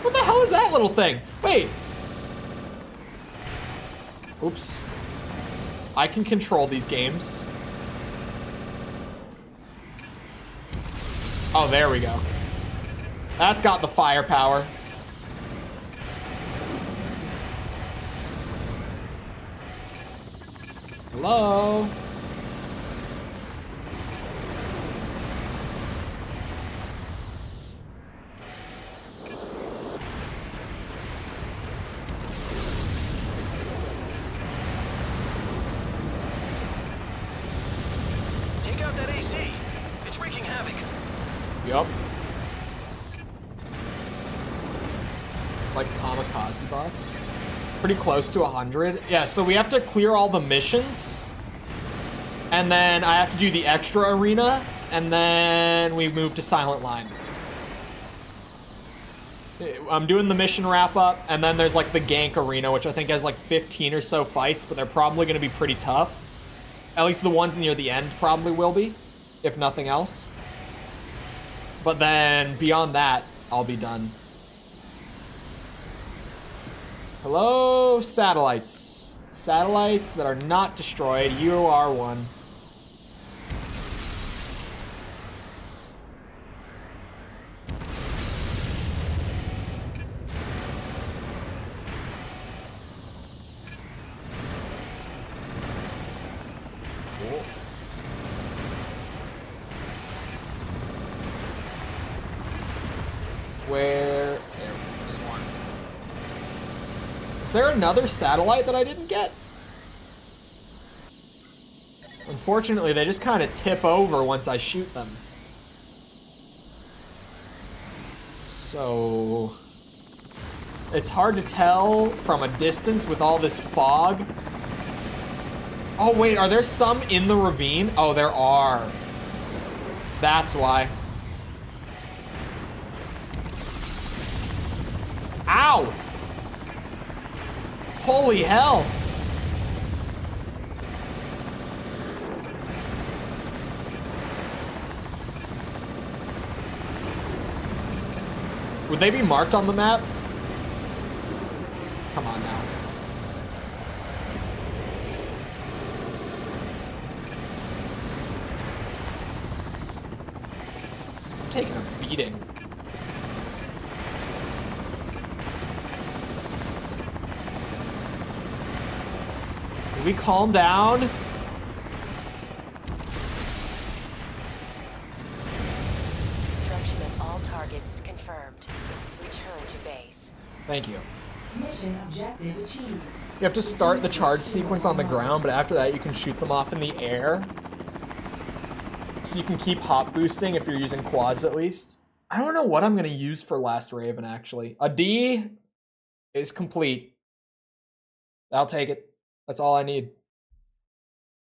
What the hell is that little thing? Wait. Oops. I can control these games. Oh, there we go. That's got the firepower. Hello? Take out that AC. It's wreaking havoc. Yup. Like kamikaze bots. Pretty close to 100. Yeah, so we have to clear all the missions. And then I have to do the extra arena. And then we move to Silent Line. I'm doing the mission wrap up. And then there's like the gank arena, which I think has like 15 or so fights. But they're probably going to be pretty tough. At least the ones near the end probably will be. If nothing else. But then beyond that, I'll be done. Hello, satellites. Satellites that are not destroyed. You are one. Cool. Where? There's one. Is there another satellite that I didn't get? Unfortunately, they just kind of tip over once I shoot them. So it's hard to tell from a distance with all this fog Oh, wait, are there some in the ravine? Oh, there are. That's why. Ow! Holy hell! Would they be marked on the map? Come on now. I'm taking a beating. Can we calm down? Destruction of all targets confirmed. Return to base. Thank you. Mission objective achieved. You have to start the charge sequence on the ground, but after that you can shoot them off in the air. So you can keep hop boosting if you're using quads at least. I don't know what I'm gonna use for Last Raven actually. A D is complete. I'll take it. That's all I need.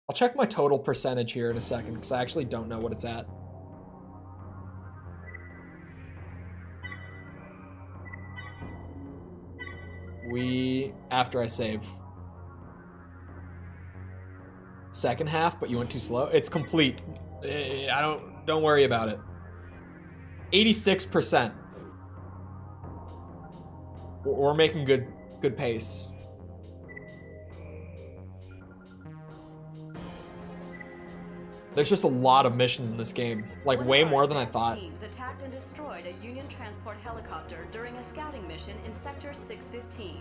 I'll check my total percentage here in a second because I actually don't know what it's at. After I save. Second half, but you went too slow. It's complete. Don't worry about it. 86%. We're making good pace. There's just a lot of missions in this game, like way more than I thought. Teams attacked and destroyed a Union transport helicopter during a scouting mission in Sector 615.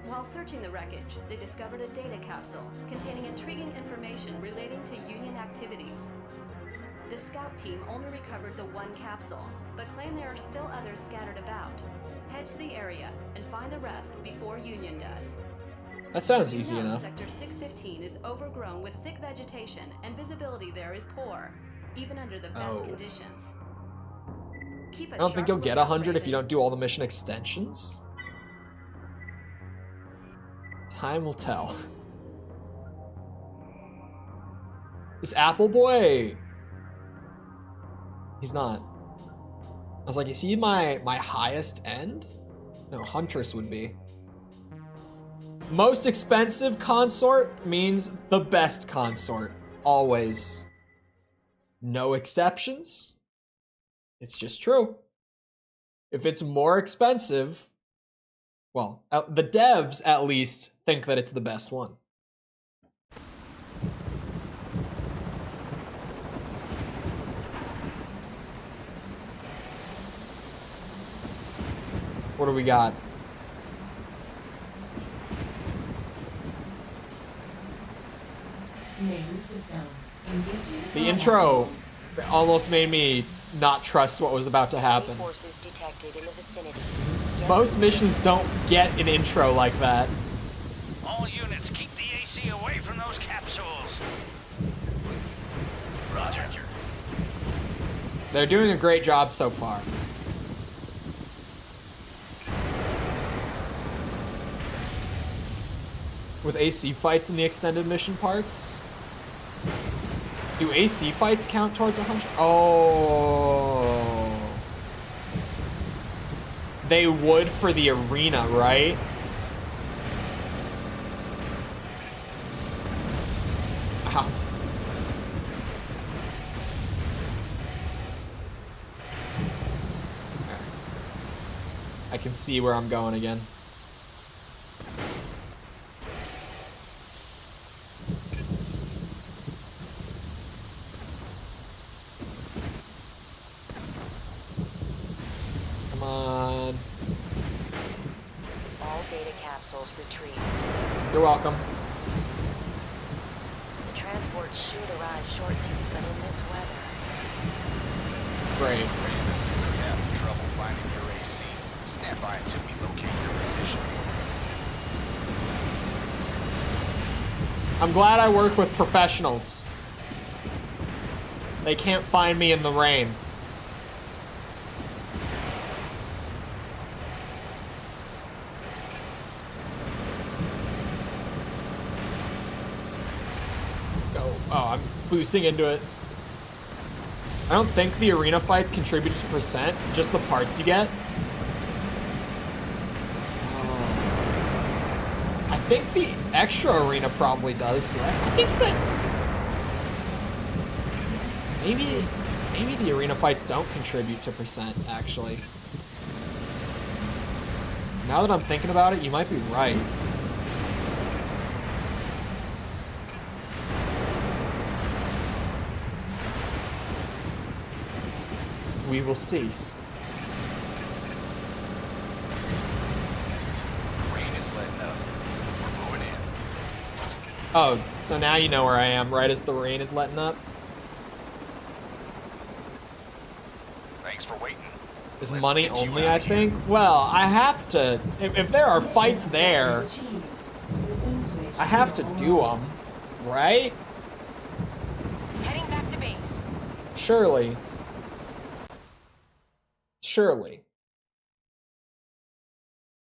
While searching the wreckage, they discovered a data capsule containing intriguing information relating to Union activities. The scout team only recovered the one capsule, but claim there are still others scattered about. Head to the area and find the rest before Union does. That sounds easy enough. Sector 615 is overgrown with thick vegetation and visibility there is poor, even under the best conditions. I don't think you'll get 100 if you don't do all the mission extensions. Time will tell. Is Apple Boy? He's not. I was like, is he my highest end? No, Huntress would be. Most expensive consort means the best consort. Always. No exceptions. It's just true. If it's more expensive, well, the devs at least think that it's the best one. What do we got? Main system. The intro almost made me not trust what was about to happen. Forces detected in the vicinity. Most missions don't get an intro like that. All units, keep the AC away from those capsules. Roger. They're doing a great job so far. With AC fights in the extended mission parts? Do AC fights count towards 100? Oh. They would for the arena, right? Ow. I can see where I'm going again. Come on. All data capsules retrieved. You're welcome. The transport should arrive shortly, but in this weather. Great. We're having trouble finding your AC. Stand by until we locate your position. I'm glad I work with professionals. They can't find me in the rain. I'm boosting into it. I don't think the arena fights contribute to percent, just the parts you get. I think the extra arena probably does, right? I think that maybe the arena fights don't contribute to percent, actually. Now that I'm thinking about it, you might be right. We will see. Rain is letting up. We're moving in. Oh, so now you know where I am, right as the rain is letting up? Thanks for waiting. Is Let's money get you only, out I of here. think? Well, I have to... If there are fights there, Achieved. System switch I have to do them, right? Heading back to base. Surely. Surely.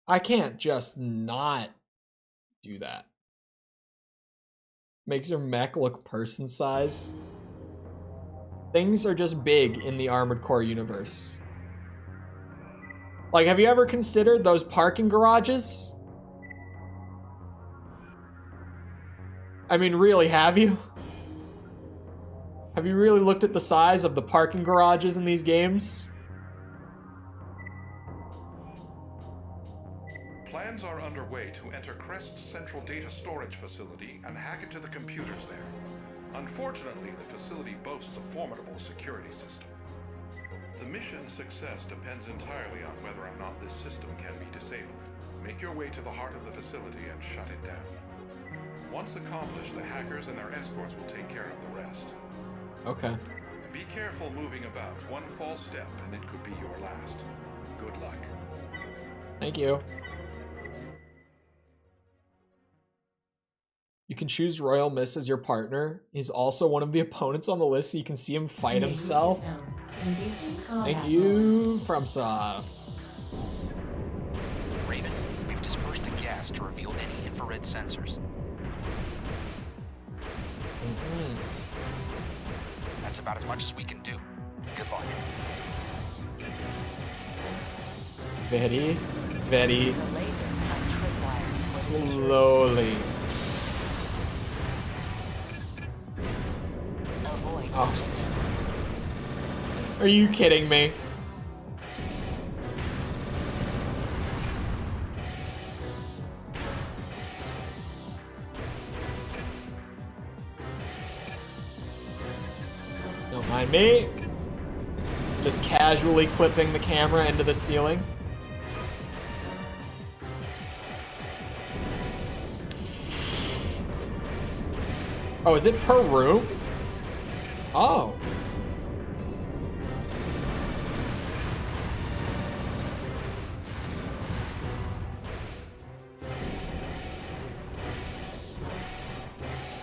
I can't just not do that. Makes your mech look person size. Things are just big in the Armored Core universe. Like, have you ever considered those parking garages? I mean, really, have you? Have you really looked at the size of the parking garages in these games? Plans are underway to enter Crest's central data storage facility and hack into the computers there. Unfortunately, the facility boasts a formidable security system. The mission's success depends entirely on whether or not this system can be disabled. Make your way to the heart of the facility and shut it down. Once accomplished, the hackers and their escorts will take care of the rest. Okay. Be careful moving about. One false step and it could be your last. Good luck. Thank you. You can choose Royal Miss as your partner. He's also one of the opponents on the list, so you can see him fight himself. Thank you, FromSoft. Raven, we've dispersed a gas to reveal any infrared sensors. That's about as much as we can do. Good luck. Very The lasers on tripwires. slowly. Avoid. Oh, are you kidding me? Don't mind me. Just casually clipping the camera into the ceiling. Oh, is it per room? Oh.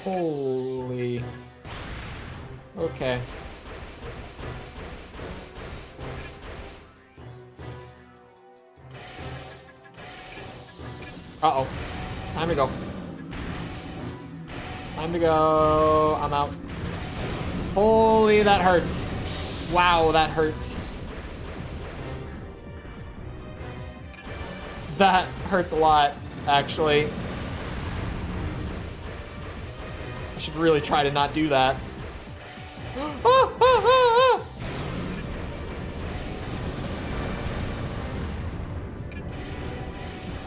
Holy. Okay. Uh-oh. Time to go. Time to go. I'm out. Holy, that hurts. Wow, that hurts. That hurts a lot, actually. I should really try to not do that.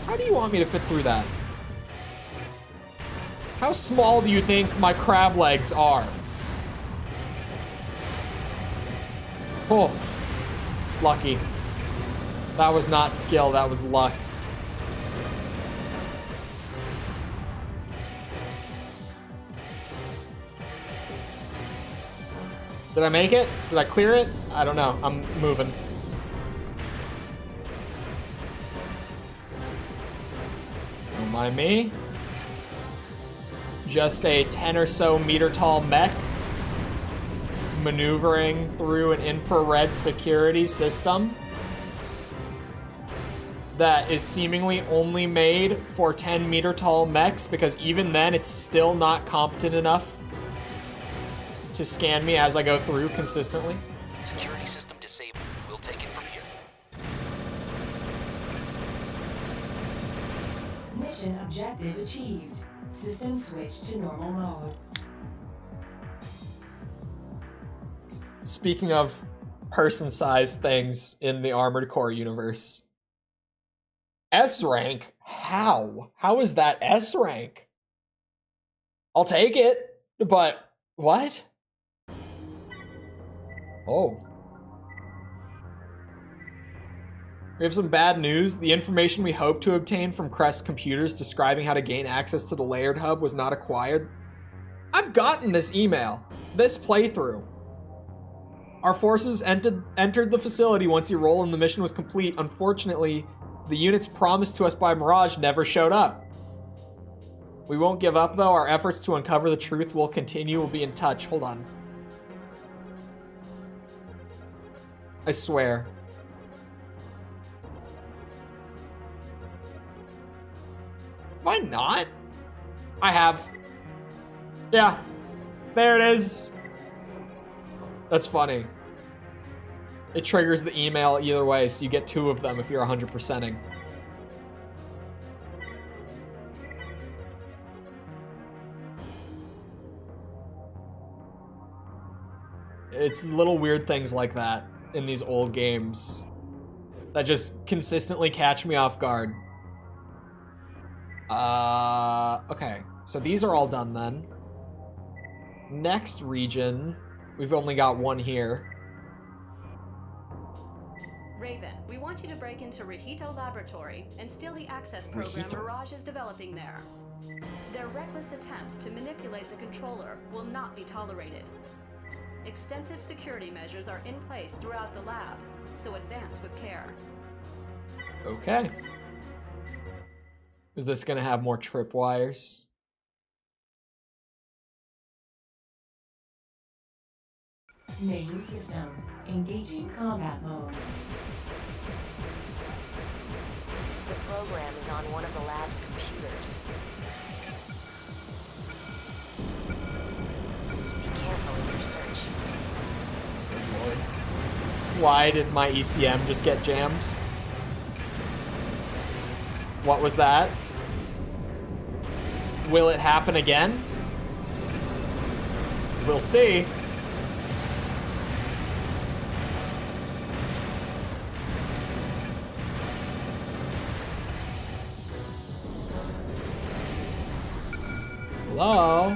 How do you want me to fit through that? How small do you think my crab legs are? Oh, lucky. That was not skill, that was luck. Did I make it? Did I clear it? I don't know. I'm moving. Don't mind me. Just a 10 or so meter tall mech maneuvering through an infrared security system that is seemingly only made for 10 meter tall mechs, because even then it's still not competent enough to scan me as I go through consistently. Security system disabled. We'll take it from here. Mission objective achieved. System switch to normal mode. Speaking of person-sized things in the Armored Core universe. S rank? How? How is that S rank? I'll take it, but what? Oh. We have some bad news. The information we hoped to obtain from Crest's computers describing how to gain access to the layered hub was not acquired. I've gotten this email. This playthrough. Our forces entered the facility once your role in the mission was complete. Unfortunately, the units promised to us by Mirage never showed up. We won't give up, though. Our efforts to uncover the truth will continue. We'll be in touch. Hold on. I swear. Why not? I have. Yeah. There it is. That's funny. It triggers the email either way, so you get 2 of them if you're 100%ing. It's little weird things like that in these old games that just consistently catch me off guard. Okay. So these are all done then. Next region, we've only got one here. Raven, we want you to break into Rehito Laboratory and steal the access program Mirage is developing there. Their reckless attempts to manipulate the controller will not be tolerated. Extensive security measures are in place throughout the lab, so advance with care. Okay. Is this gonna have more tripwires? Main system. Engaging combat mode. The program is on one of the lab's computers. Be careful in your search. Good lord. Why did my ECM just get jammed? What was that? Will it happen again? We'll see. Hello?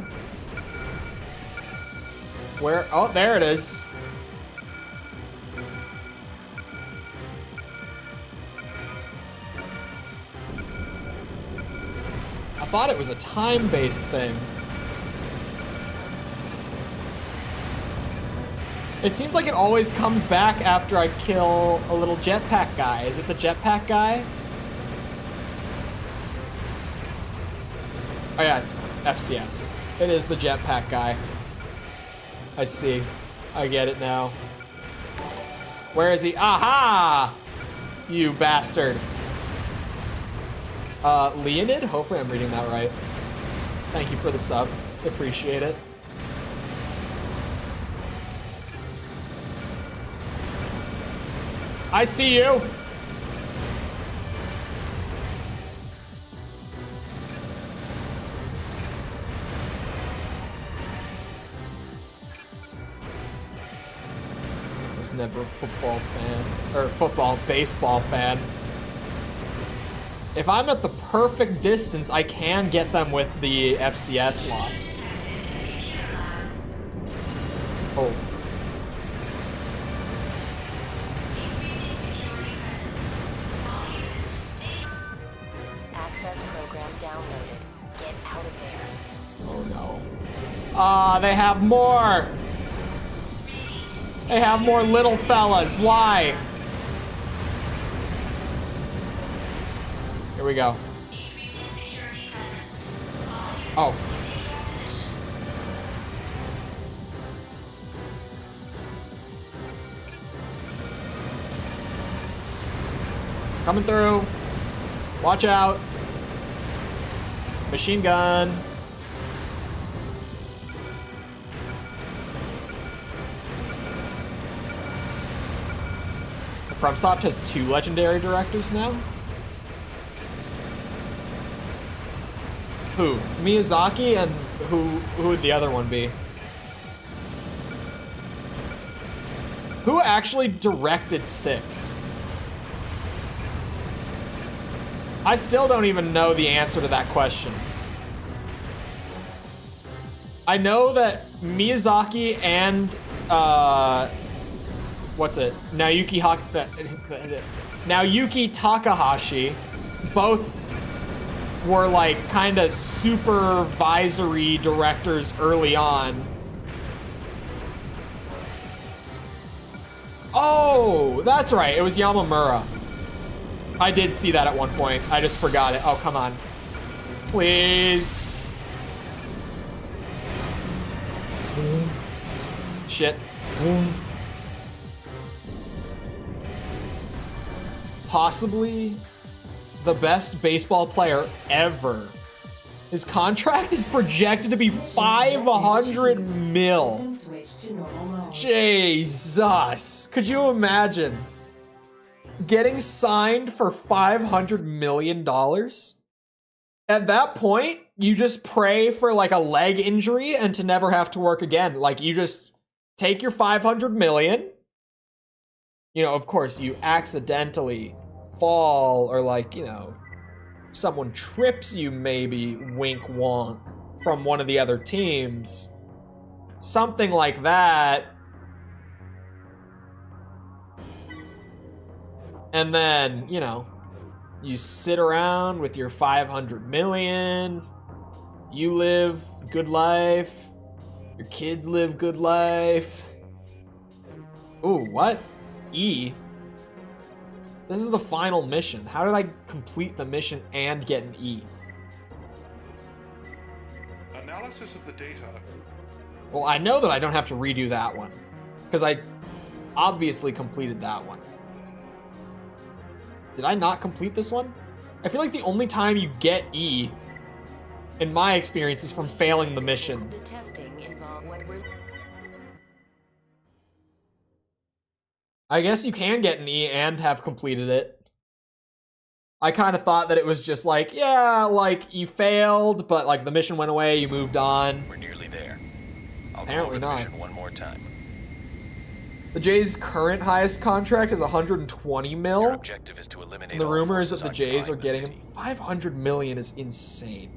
Where? Oh, there it is. I thought it was a time-based thing. It seems like it always comes back after I kill a little jetpack guy. Is it the jetpack guy? Oh yeah, FCS. It is the jetpack guy. I see. I get it now. Where is he? Aha! You bastard. Leonid? Hopefully I'm reading that right. Thank you for the sub. Appreciate it. I see you! I was never a football fan, or baseball fan. If I'm at the perfect distance, I can get them with the FCS lock. Oh. Access program downloaded. Get out of there. Oh no. Ah, they have more! They have more little fellas. Why? Here we go. Oh. Coming through. Watch out. Machine gun. FromSoft has 2 legendary directors now? Who? Miyazaki, and who would the other one be? Who actually directed 6? I still don't even know the answer to that question. I know that Miyazaki and Naoki Takahashi both were like kind of supervisory directors early on. Oh, that's right. It was Yamamura. I did see that at one point. I just forgot it. Oh, come on. Please. Shit. Possibly the best baseball player ever. His contract is projected to be 500 mil. Jesus. Could you imagine getting signed for $500 million? At that point, you just pray for like a leg injury and to never have to work again. Like you just take your 500 million. You know, of course, you accidentally fall or like, you know, someone trips you maybe, wink wonk, from one of the other teams. Something like that. And then, you know, you sit around with your 500 million. You live good life. Your kids live good life. Ooh, what? E? This is the final mission. How did I complete the mission and get an E? Analysis of the data. Well, I know that I don't have to redo that one, because I obviously completed that one. Did I not complete this one? I feel like the only time you get E, in my experience, is from failing the mission. The testing involved what we're... I guess you can get an E and have completed it. I kind of thought that it was just like, yeah, like you failed, but like the mission went away, you moved on. We're nearly there. I'll Apparently go over not. the mission one more time. The Jays' current highest contract is 120 Your mil. objective is to eliminate And the all rumor is that forces the Jays are occupying the getting him. city. 500 million is insane.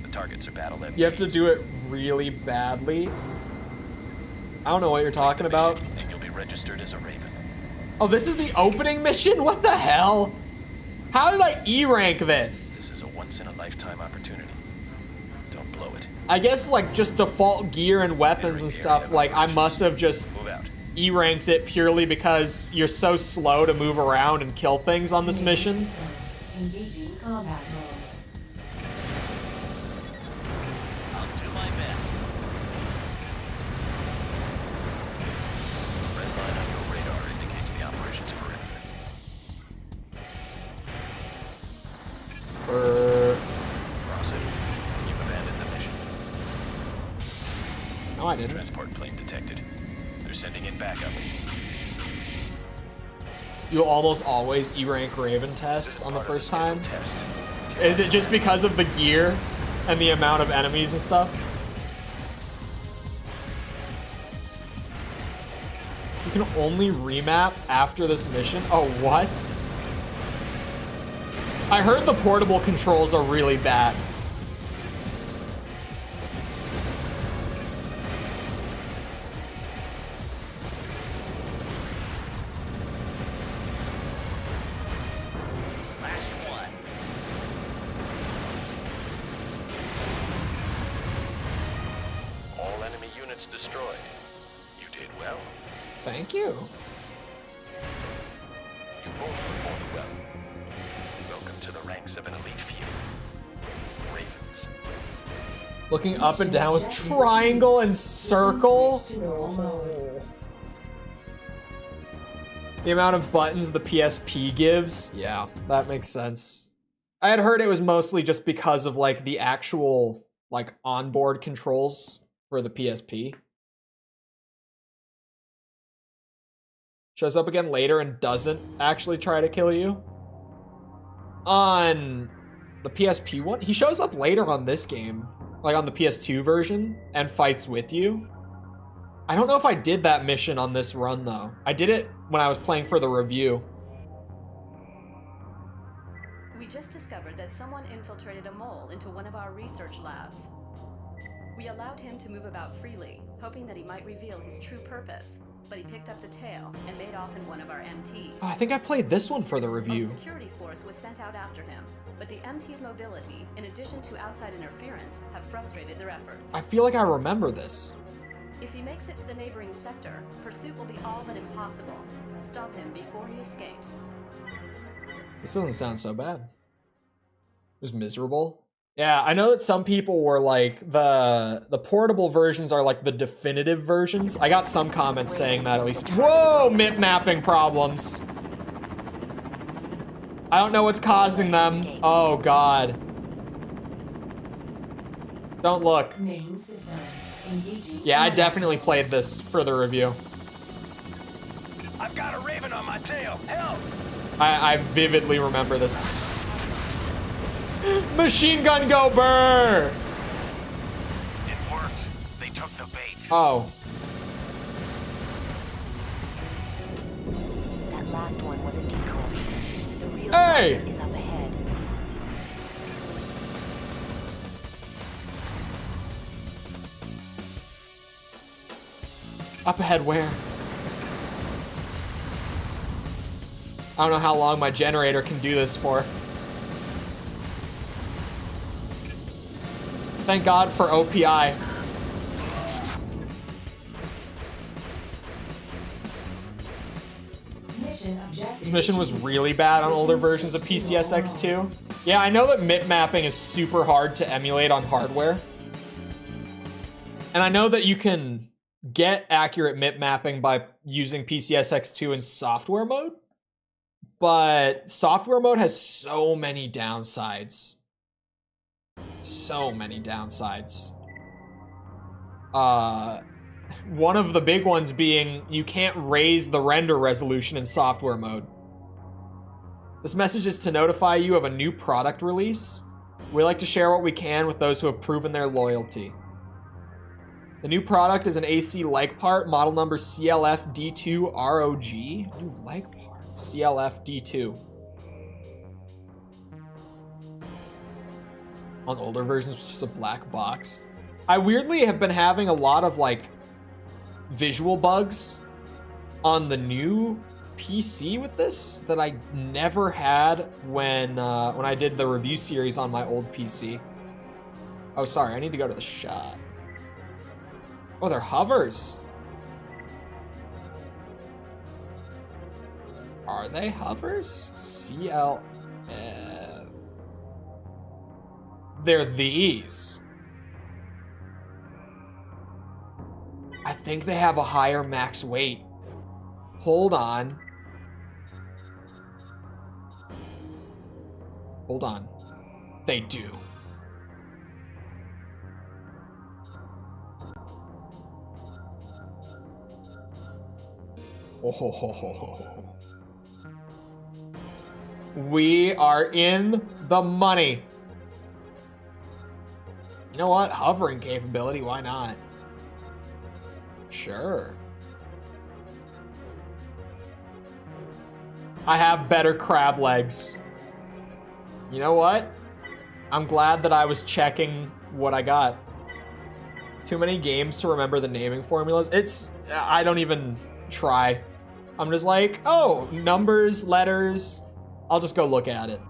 The targets are battle MTs. You have to do it really badly. I don't know what you're talking about. And you'll be registered as a Raven. Oh, this is the opening mission? What the hell? How did I E-rank this? This is a once-in-a-lifetime opportunity. Don't blow it. I guess like just default gear and weapons and stuff, like I must have just Move out. E-ranked it purely because you're so slow to move around and kill things on this mission. Engaging combat mode. I'll do my best. Red line on your radar indicates the operations perimeter. Cross it. You've abandoned the mission. No, I didn't. Transport plane detected. They're sending in backup. You almost always E-rank Raven This tests is on the part of first time. scheduled test. Is it just because of the gear and the amount of enemies and stuff? You can only remap after this mission? Oh, what? I heard the portable controls are really bad. Last one. All enemy units destroyed. You did well. Thank you. You both performed well. Welcome to the ranks of an elite few. Ravens. Looking up and down with triangle and circle. Switch to normal mode. The amount of buttons the PSP gives. Yeah, that makes sense. I had heard it was mostly just because of like the actual like onboard controls for the PSP. Shows up again later and doesn't actually try to kill you. On the PSP one, he shows up later on this game, like on the PS2 version, and fights with you. I don't know if I did that mission on this run though. I did it when I was playing for the review. We just discovered that someone infiltrated a mole into one of our research labs. We allowed him to move about freely, hoping that he might reveal his true purpose, but he picked up the tail and made off in one of our MTs. Oh, I think I played this one for the review. A security force was sent out after him, but the MT's mobility, in addition to outside interference, have frustrated their efforts. I feel like I remember this. If he makes it to the neighboring sector, pursuit will be all but impossible. Stop him before he escapes. This doesn't sound so bad. It was miserable. Yeah, I know that some people were like, the portable versions are like the definitive versions. I got some comments saying that at least. Whoa, MIP mapping problems. I don't know what's causing them. Oh God. Don't look. Main system. Engaging. Yeah, I definitely played this for the review. I've got a raven on my tail. Help! I vividly remember this. Machine gun go burr! It worked. They took the bait. Oh. That last one was a decoy. The real Hey! target is up ahead. Up ahead where? I don't know how long my generator can do this for. Thank God for OPI. This mission was really bad on older versions of PCSX2. Yeah, I know that MIP mapping is super hard to emulate on hardware. And I know that you can get accurate MIP mapping by using PCSX2 in software mode. But software mode has so many downsides. So many downsides. One of the big ones being you can't raise the render resolution in software mode. This message is to notify you of a new product release. We like to share what we can with those who have proven their loyalty. The new product is an AC like part, model number CLF-D2 ROG. New like part, CLF-D2. On older versions, it's just a black box. I weirdly have been having a lot of like visual bugs on the new PC with this that I never had when I did the review series on my old PC. Oh, sorry, I need to go to the shop. Oh, they're hovers. Are they hovers? CLF. They're these. I think they have a higher max weight. Hold on. Hold on. They do. Oh. We are in the money. You know what? Hovering capability, why not? Sure. I have better crab legs. You know what? I'm glad that I was checking what I got. Too many games to remember the naming formulas. I don't even try. I'm just like, oh, numbers, letters. I'll just go look at it.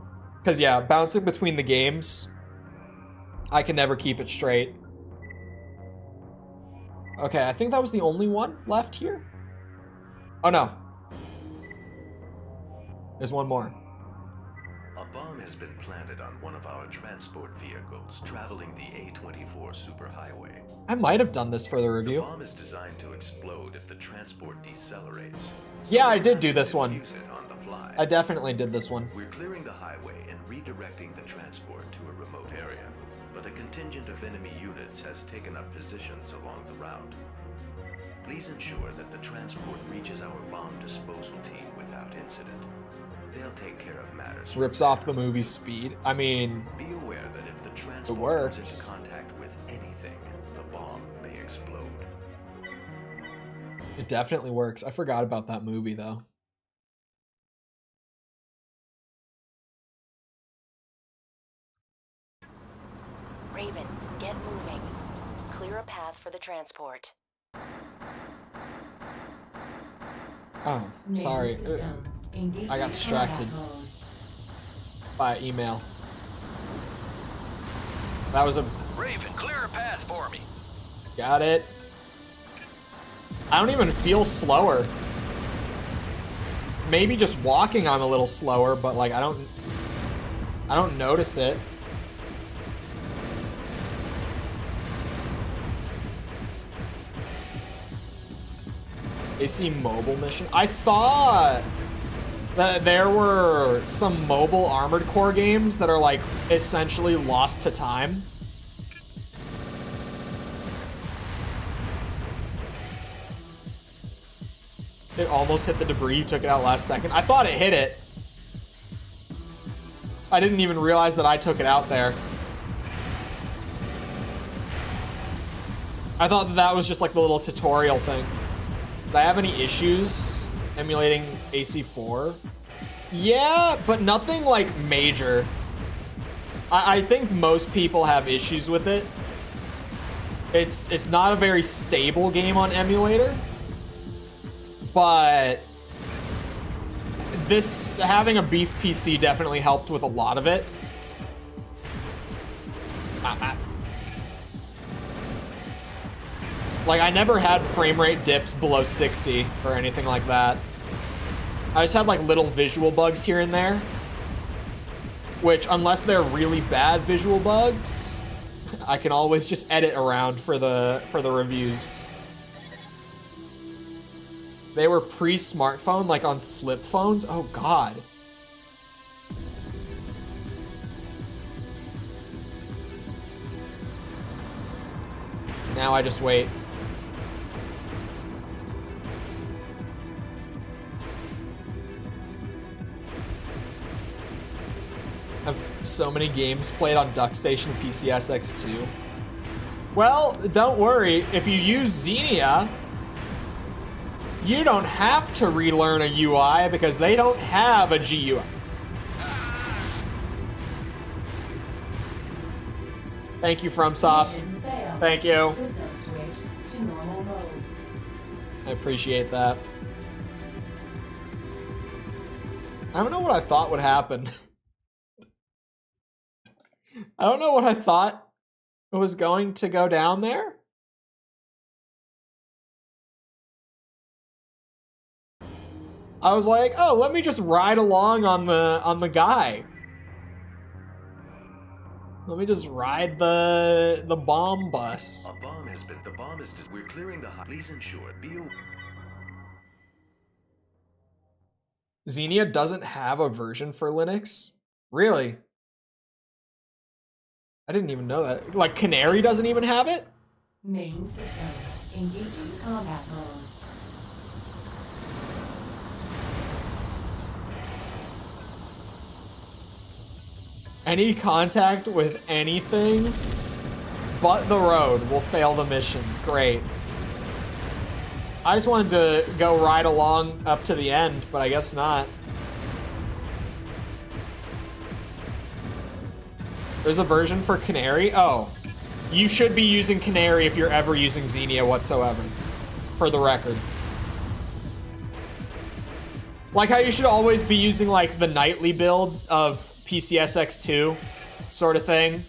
Because yeah, bouncing between the games, I can never keep it straight. Okay, I think that was the only one left here. Oh no. There's one more. A bomb has been planted on one of our transport vehicles traveling the A24 superhighway. I might have done this for the review. The bomb is designed to explode if the transport decelerates. Yeah, I did do this one. Use it on the fly. I definitely did this one. We're clearing the highway and redirecting the transport to a remote area, but a contingent of enemy units has taken up positions along the route. Please ensure that the transport reaches our bomb disposal team without incident. They'll take care of matters. Rips off the movie's speed. I mean, Be aware that if the transport works. comes into contact with anything, the bomb may explode. It definitely works. I forgot about that movie though. Raven, get moving. Clear a path for the transport. Oh, sorry. Main system. Engaging I got distracted combat mode. by email. That was a... Raven, clear a path for me. Got it. I don't even feel slower. Maybe just walking I'm a little slower, but like I don't notice it. AC mobile mission. I saw that there were some mobile Armored Core games that are like essentially lost to time. It almost hit the debris. You took it out last second. I thought it hit it. I didn't even realize that I took it out there. I thought that was just like the little tutorial thing. Did I have any issues emulating AC4? Yeah, but nothing like major. I think most people have issues with it. It's not a very stable game on emulator. But this, having a beef PC definitely helped with a lot of it. Like, I never had frame rate dips below 60 or anything like that. I just had like little visual bugs here and there, which unless they're really bad visual bugs, I can always just edit around for the reviews. They were pre-smartphone, like on flip phones? Oh God. Now I just wait. I have so many games played on DuckStation PCSX2. Well, don't worry. If you use Xenia, you don't have to relearn a UI because they don't have a GUI. Thank you, FromSoft. Thank you. System switch to normal mode. I appreciate that. I don't know what I thought would happen. I don't know what I thought was going to go down there. I was like, oh, let me just ride along on the guy. Let me just ride the bomb bus. A bomb has been. The bomb is. We're clearing the. Please ensure. Xenia doesn't have a version for Linux? Really? I didn't even know that. Like, Canary doesn't even have it? Main system. Engaging combat mode. Any contact with anything but the road will fail the mission. Great. I just wanted to go right along up to the end, but I guess not. There's a version for Canary? Oh. You should be using Canary if you're ever using Xenia whatsoever. For the record. Like how you should always be using like the nightly build of PCSX2 sort of thing.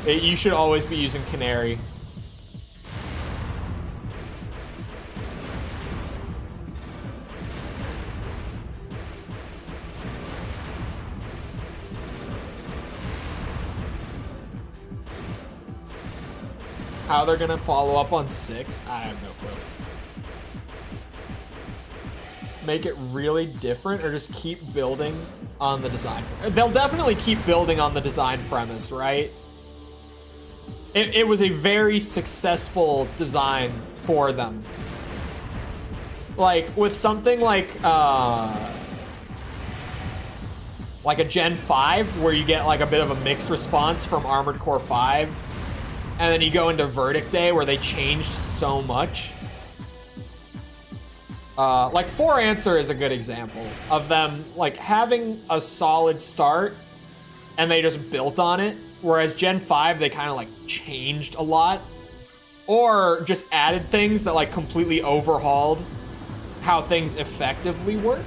You should always be using Canary. How they're gonna follow up on 6? I have no clue. Make it really different or just keep building on the design? They'll definitely keep building on the design premise, right? it was a very successful design for them. Like, with something like a Gen 5, where you get like a bit of a mixed response from Armored Core 5, and then you go into Verdict Day, where they changed so much. Like, For Answer is a good example of them, like, having a solid start, and they just built on it, whereas Gen 5, they kind of, like, changed a lot, or just added things that, like, completely overhauled how things effectively work.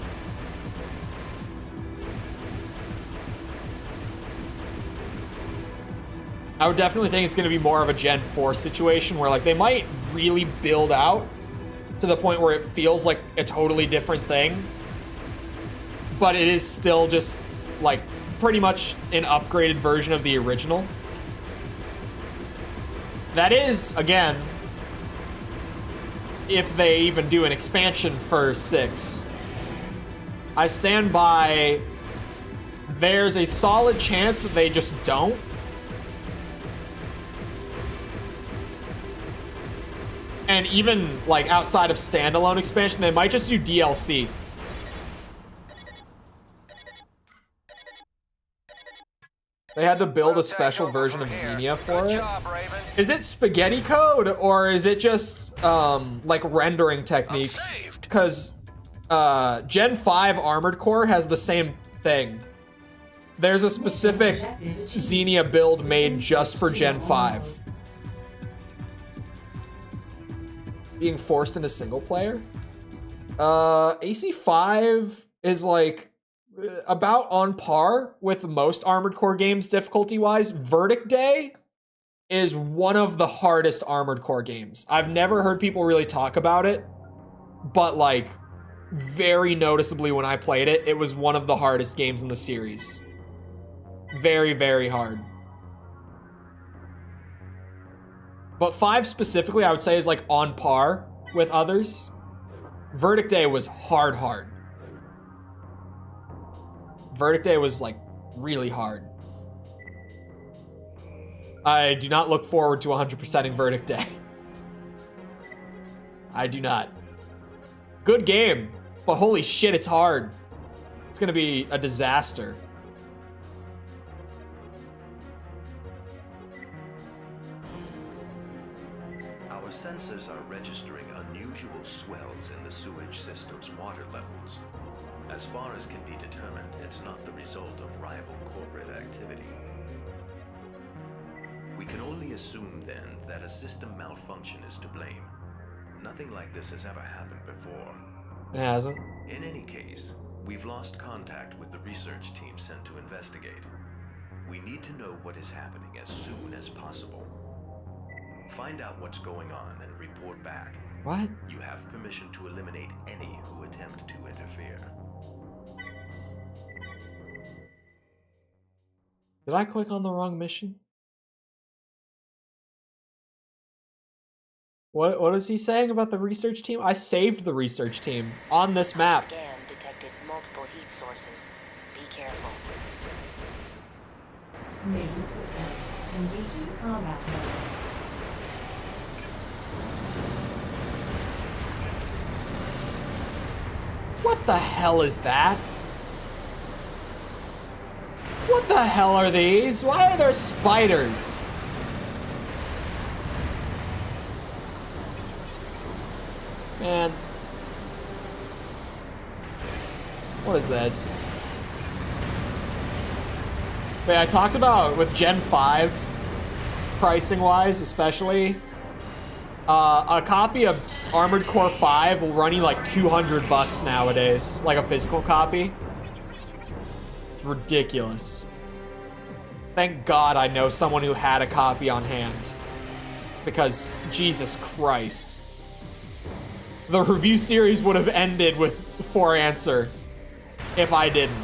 I would definitely think it's going to be more of a Gen 4 situation where, like, they might really build out to the point where it feels like a totally different thing, but it is still just, like, pretty much an upgraded version of the original. That is, again, if they even do an expansion for 6. I stand by, there's a solid chance that they just don't. And even, like, outside of standalone expansion, they might just do DLC. They had to build a special version of Xenia for it. Is it spaghetti code, or is it just, like, rendering techniques? Because, Gen 5 Armored Core has the same thing. There's a specific Xenia build made just for Gen 5. Being forced into single player. AC5 is like about on par with most Armored Core games difficulty wise. Verdict Day is one of the hardest Armored Core games. I've never heard people really talk about it, but like very noticeably when I played it, it was one of the hardest games in the series. Very, very hard. But 5 specifically, I would say, is like on par with others. Verdict Day was hard. Verdict Day was like really hard. I do not look forward to 100%ing Verdict Day. I do not. Good game, but holy shit, it's hard. It's gonna be a disaster. Our sensors are registering unusual swells in the sewage system's water levels. As far as can be determined, it's not the result of rival corporate activity. We can only assume then that a system malfunction is to blame. Nothing like this has ever happened before. It hasn't. In any case, we've lost contact with the research team sent to investigate. We need to know what is happening as soon as possible. Find out what's going on and report back. What? You have permission to eliminate any who attempt to interfere. Did I click on the wrong mission? What is he saying about the research team? I saved the research team on this map. Scan detected multiple heat sources. Be careful. Main system. Engaging combat mode. What the hell is that? What the hell are these? Why are there spiders? Man. What is this? Wait, I talked about with Gen 5, pricing wise especially, a copy of Armored Core 5 will run you like $200 nowadays, like a physical copy. It's ridiculous. Thank God I know someone who had a copy on hand. Because, Jesus Christ. The review series would have ended with For Answer if I didn't.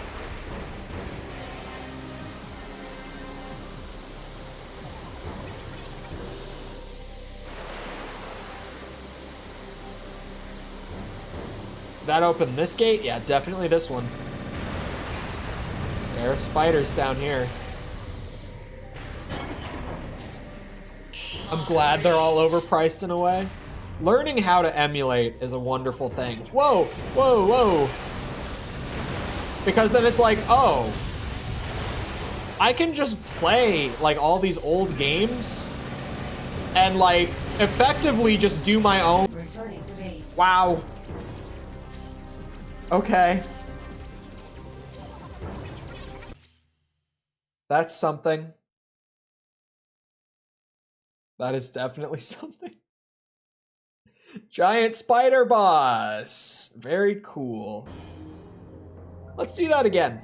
That opened this gate? Yeah, definitely this one. There are spiders down here. I'm glad they're all overpriced in a way. Learning how to emulate is a wonderful thing. Whoa, whoa, whoa. Because then it's like, oh, I can just play like all these old games and like effectively just do my own. Returning to base. Wow. Okay. That's something. That is definitely something. Giant spider boss. Very cool. Let's do that again.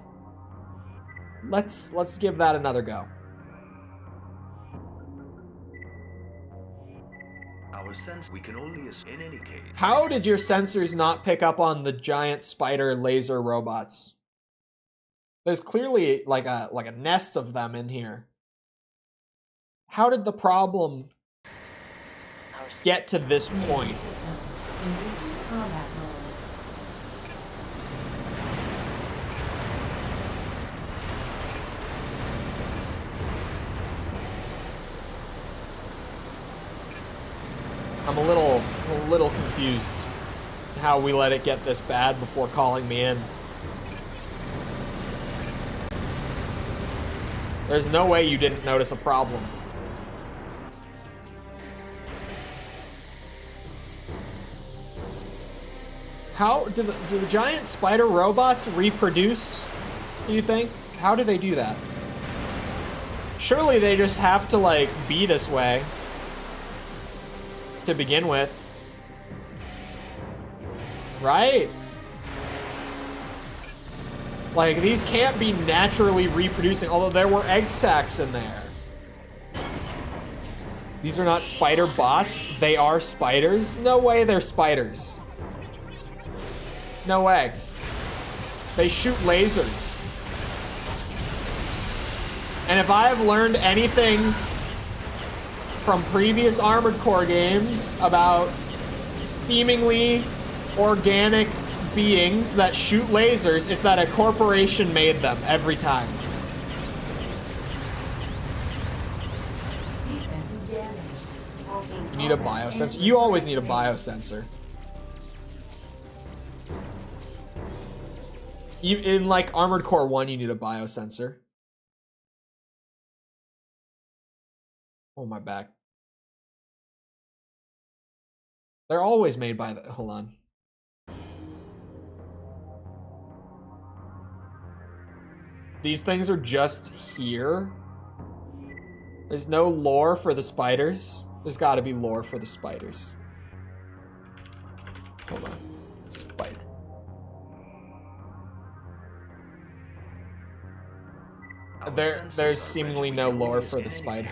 Let's give that another go. Our sense we can only in any case. How did your sensors not pick up on the giant spider laser robots? There's clearly like a nest of them in here. How did the problem get to this point? System in combat mode. I'm a little confused how we let it get this bad before calling me in. There's no way you didn't notice a problem. How do the giant spider robots reproduce, do you think? How do they do that? Surely they just have to like be this way to begin with. Right? Like these can't be naturally reproducing, although there were egg sacs in there. These are not spider bots, they are spiders? No way they're spiders. No way. They shoot lasers. And if I have learned anything from previous Armored Core games about seemingly organic beings that shoot lasers, it's that a corporation made them every time. Defensive damage. 14 You need a biosensor. You always need a biosensor. In like Armored Core 1, you need a biosensor. Oh, my back. They're always made by the, hold on. These things are just here. There's no lore for the spiders. There's gotta be lore for the spiders. Hold on. Spider. There's seemingly no lore for the spider.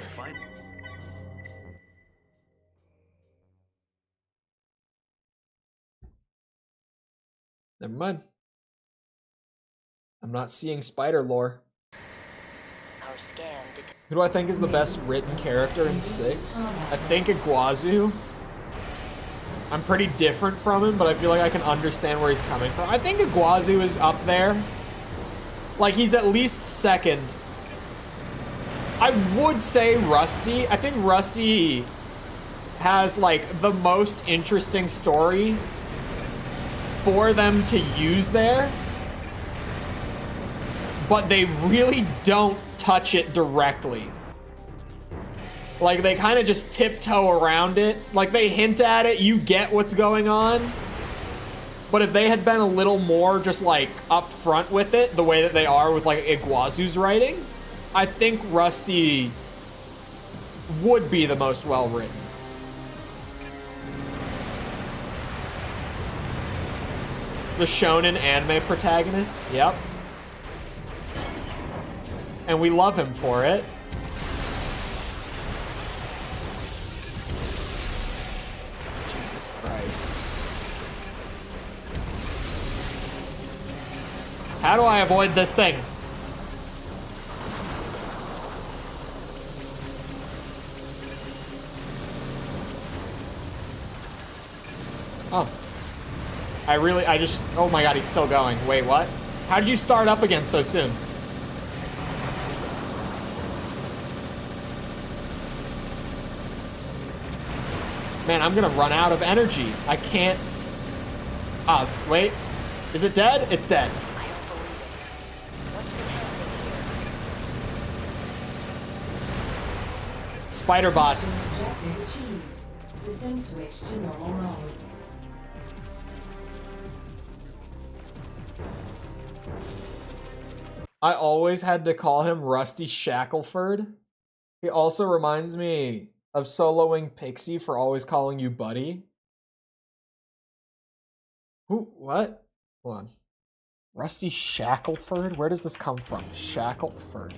Never mind. I'm not seeing spider lore. Our scan Who do I think is the best written character in 6? I think Iguazu. I'm pretty different from him, but I feel like I can understand where he's coming from. I think Iguazu is up there. Like, he's at least second. I would say Rusty. I think Rusty has, like, the most interesting story for them to use there. But they really don't touch it directly. Like, they kind of just tiptoe around it. Like, they hint at it, you get what's going on. But if they had been a little more just, like, up front with it, the way that they are with, like, Iguazu's writing, I think Rusty would be the most well-written. The shonen anime protagonist, yep. And we love him for it. Jesus Christ. How do I avoid this thing? Oh. Oh my god, he's still going. Wait, what? How did you start up again so soon? Man, I'm gonna run out of energy. I can't. Wait. Is it dead? It's dead. I don't believe it. What's been happening here? Spider bots. Objective achieved. System switch to normal mode. I always had to call him Rusty Shackleford. He also reminds me of soloing Pixie for always calling you buddy. Who? What? Hold on. Rusty Shackleford? Where does this come from? Shackleford.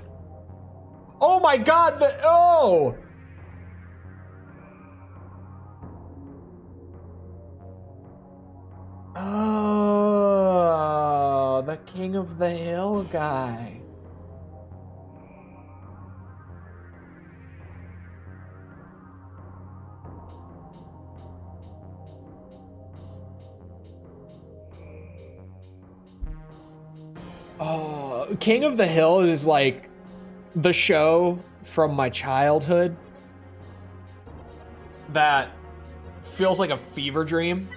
Oh my god! Oh! Oh, the King of the Hill guy. Oh, King of the Hill is like the show from my childhood that feels like a fever dream.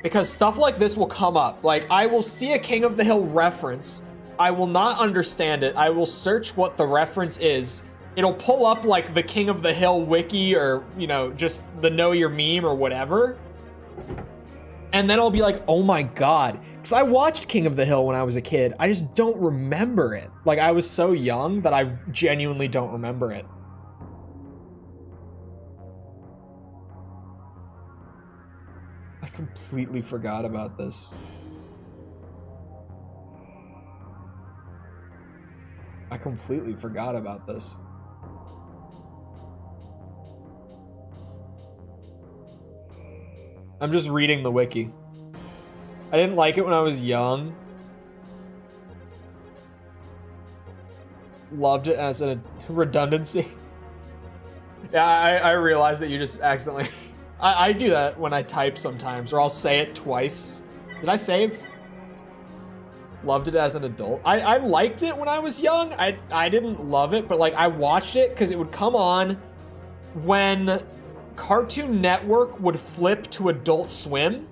Because stuff like this will come up. Like, I will see a King of the Hill reference. I will not understand it. I will search what the reference is. It'll pull up, like, the King of the Hill wiki or, you know, just the Know Your Meme or whatever. And then I'll be like, oh my god. Because I watched King of the Hill when I was a kid. I just don't remember it. Like, I was so young that I genuinely don't remember it. I completely forgot about this. I completely forgot about this. I'm just reading the wiki. I didn't like it when I was young. Loved it as a redundancy. Yeah, I realized that you just accidentally... I do that when I type sometimes, or I'll say it twice. Did I save? Loved it as an adult. I liked it when I was young. I didn't love it, but like I watched it because it would come on when Cartoon Network would flip to Adult Swim.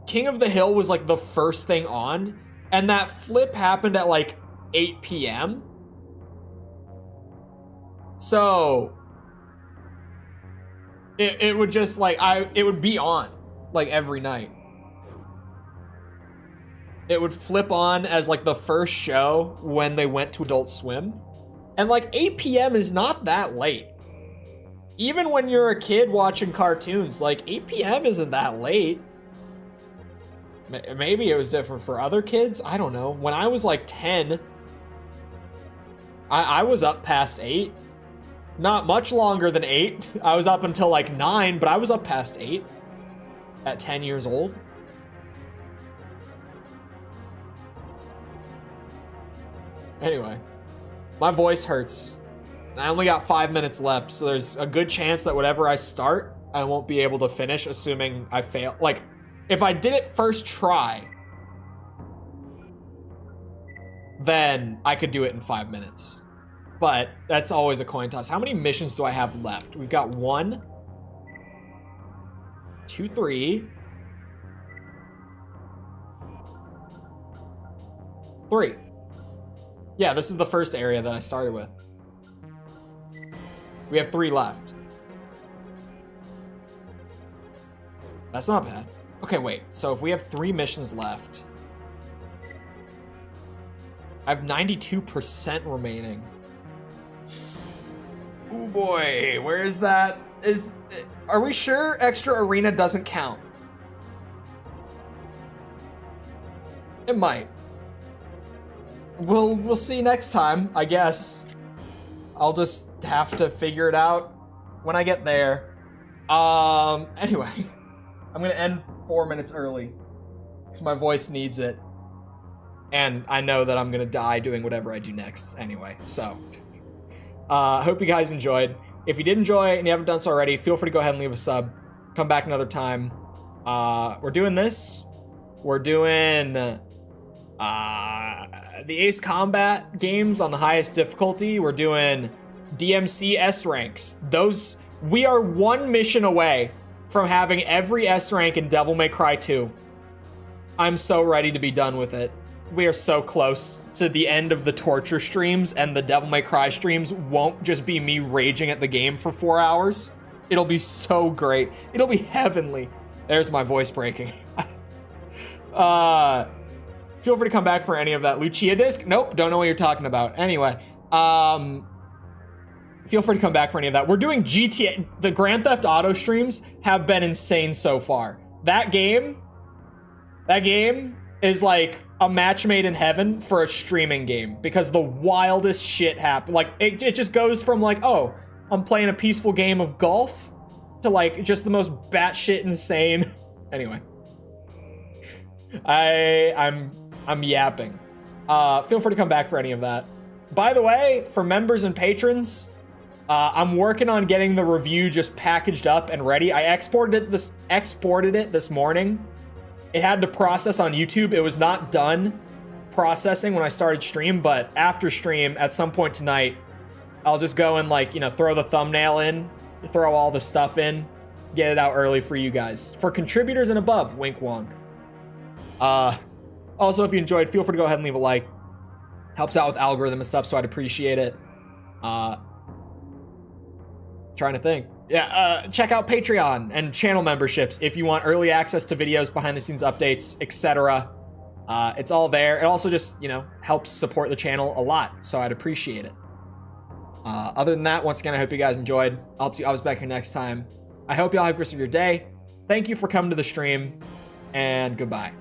King of the Hill was like the first thing on, and that flip happened at like 8 p.m. So it would just like it would be on like every night. It would flip on as like the first show when they went to Adult Swim. And like 8 p.m. is not that late. Even when you're a kid watching cartoons, like 8 p.m. isn't that late. Maybe it was different for other kids. I don't know. When I was like 10, I was up past 8. Not much longer than 8. I was up until like 9, but I was up past 8 at 10 years old. Anyway, my voice hurts. I only got 5 minutes left, so there's a good chance that whatever I start, I won't be able to finish, assuming I fail. Like, if I did it first try, then I could do it in 5 minutes. But that's always a coin toss. How many missions do I have left? We've got 1, 2, 3, 3. Yeah, this is the first area that I started with. We have 3 left. That's not bad. Okay, wait. So if we have 3 missions left, I have 92% remaining. Oh boy, where is that? Are we sure extra arena doesn't count? It might. We'll see next time, I guess. I'll just have to figure it out when I get there. Anyway, I'm gonna end 4 minutes early because my voice needs it. And I know that I'm gonna die doing whatever I do next anyway, so. Hope you guys enjoyed. If you did enjoy and you haven't done so already, feel free to go ahead and leave a sub. Come back another time. We're doing this. We're doing the Ace Combat games on the highest difficulty. We're doing DMC S ranks. Those We are one mission away from having every S rank in Devil May Cry 2. I'm so ready to be done with it. We are so close to the end of the torture streams, and the Devil May Cry streams won't just be me raging at the game for 4 hours. It'll be so great. It'll be heavenly. There's my voice breaking. Feel free to come back for any of that Lucia disc. Nope, don't know what you're talking about. Anyway, feel free to come back for any of that. We're doing GTA. The Grand Theft Auto streams have been insane so far. That game is like a match made in heaven for a streaming game, because the wildest shit happen. Like it just goes from like, oh, I'm playing a peaceful game of golf to like just the most batshit insane. Anyway, I'm yapping. Feel free to come back for any of that. By the way, for members and patrons, I'm working on getting the review just packaged up and ready. I exported it this morning. It had to process on YouTube. It was not done processing when I started stream, but after stream, at some point tonight, I'll just go and like, throw the thumbnail in, throw all the stuff in, get it out early for you guys. For contributors and above, wink wonk. Also, if you enjoyed, feel free to go ahead and leave a like. Helps out with algorithm and stuff, so I'd appreciate it. Trying to think. Yeah, check out Patreon and channel memberships if you want early access to videos, behind the scenes updates, etc. It's all there. It also just, helps support the channel a lot, so I'd appreciate it. Other than that, once again, I hope you guys enjoyed. I'll see you back here next time. I hope y'all have the rest of your day. Thank you for coming to the stream, and goodbye.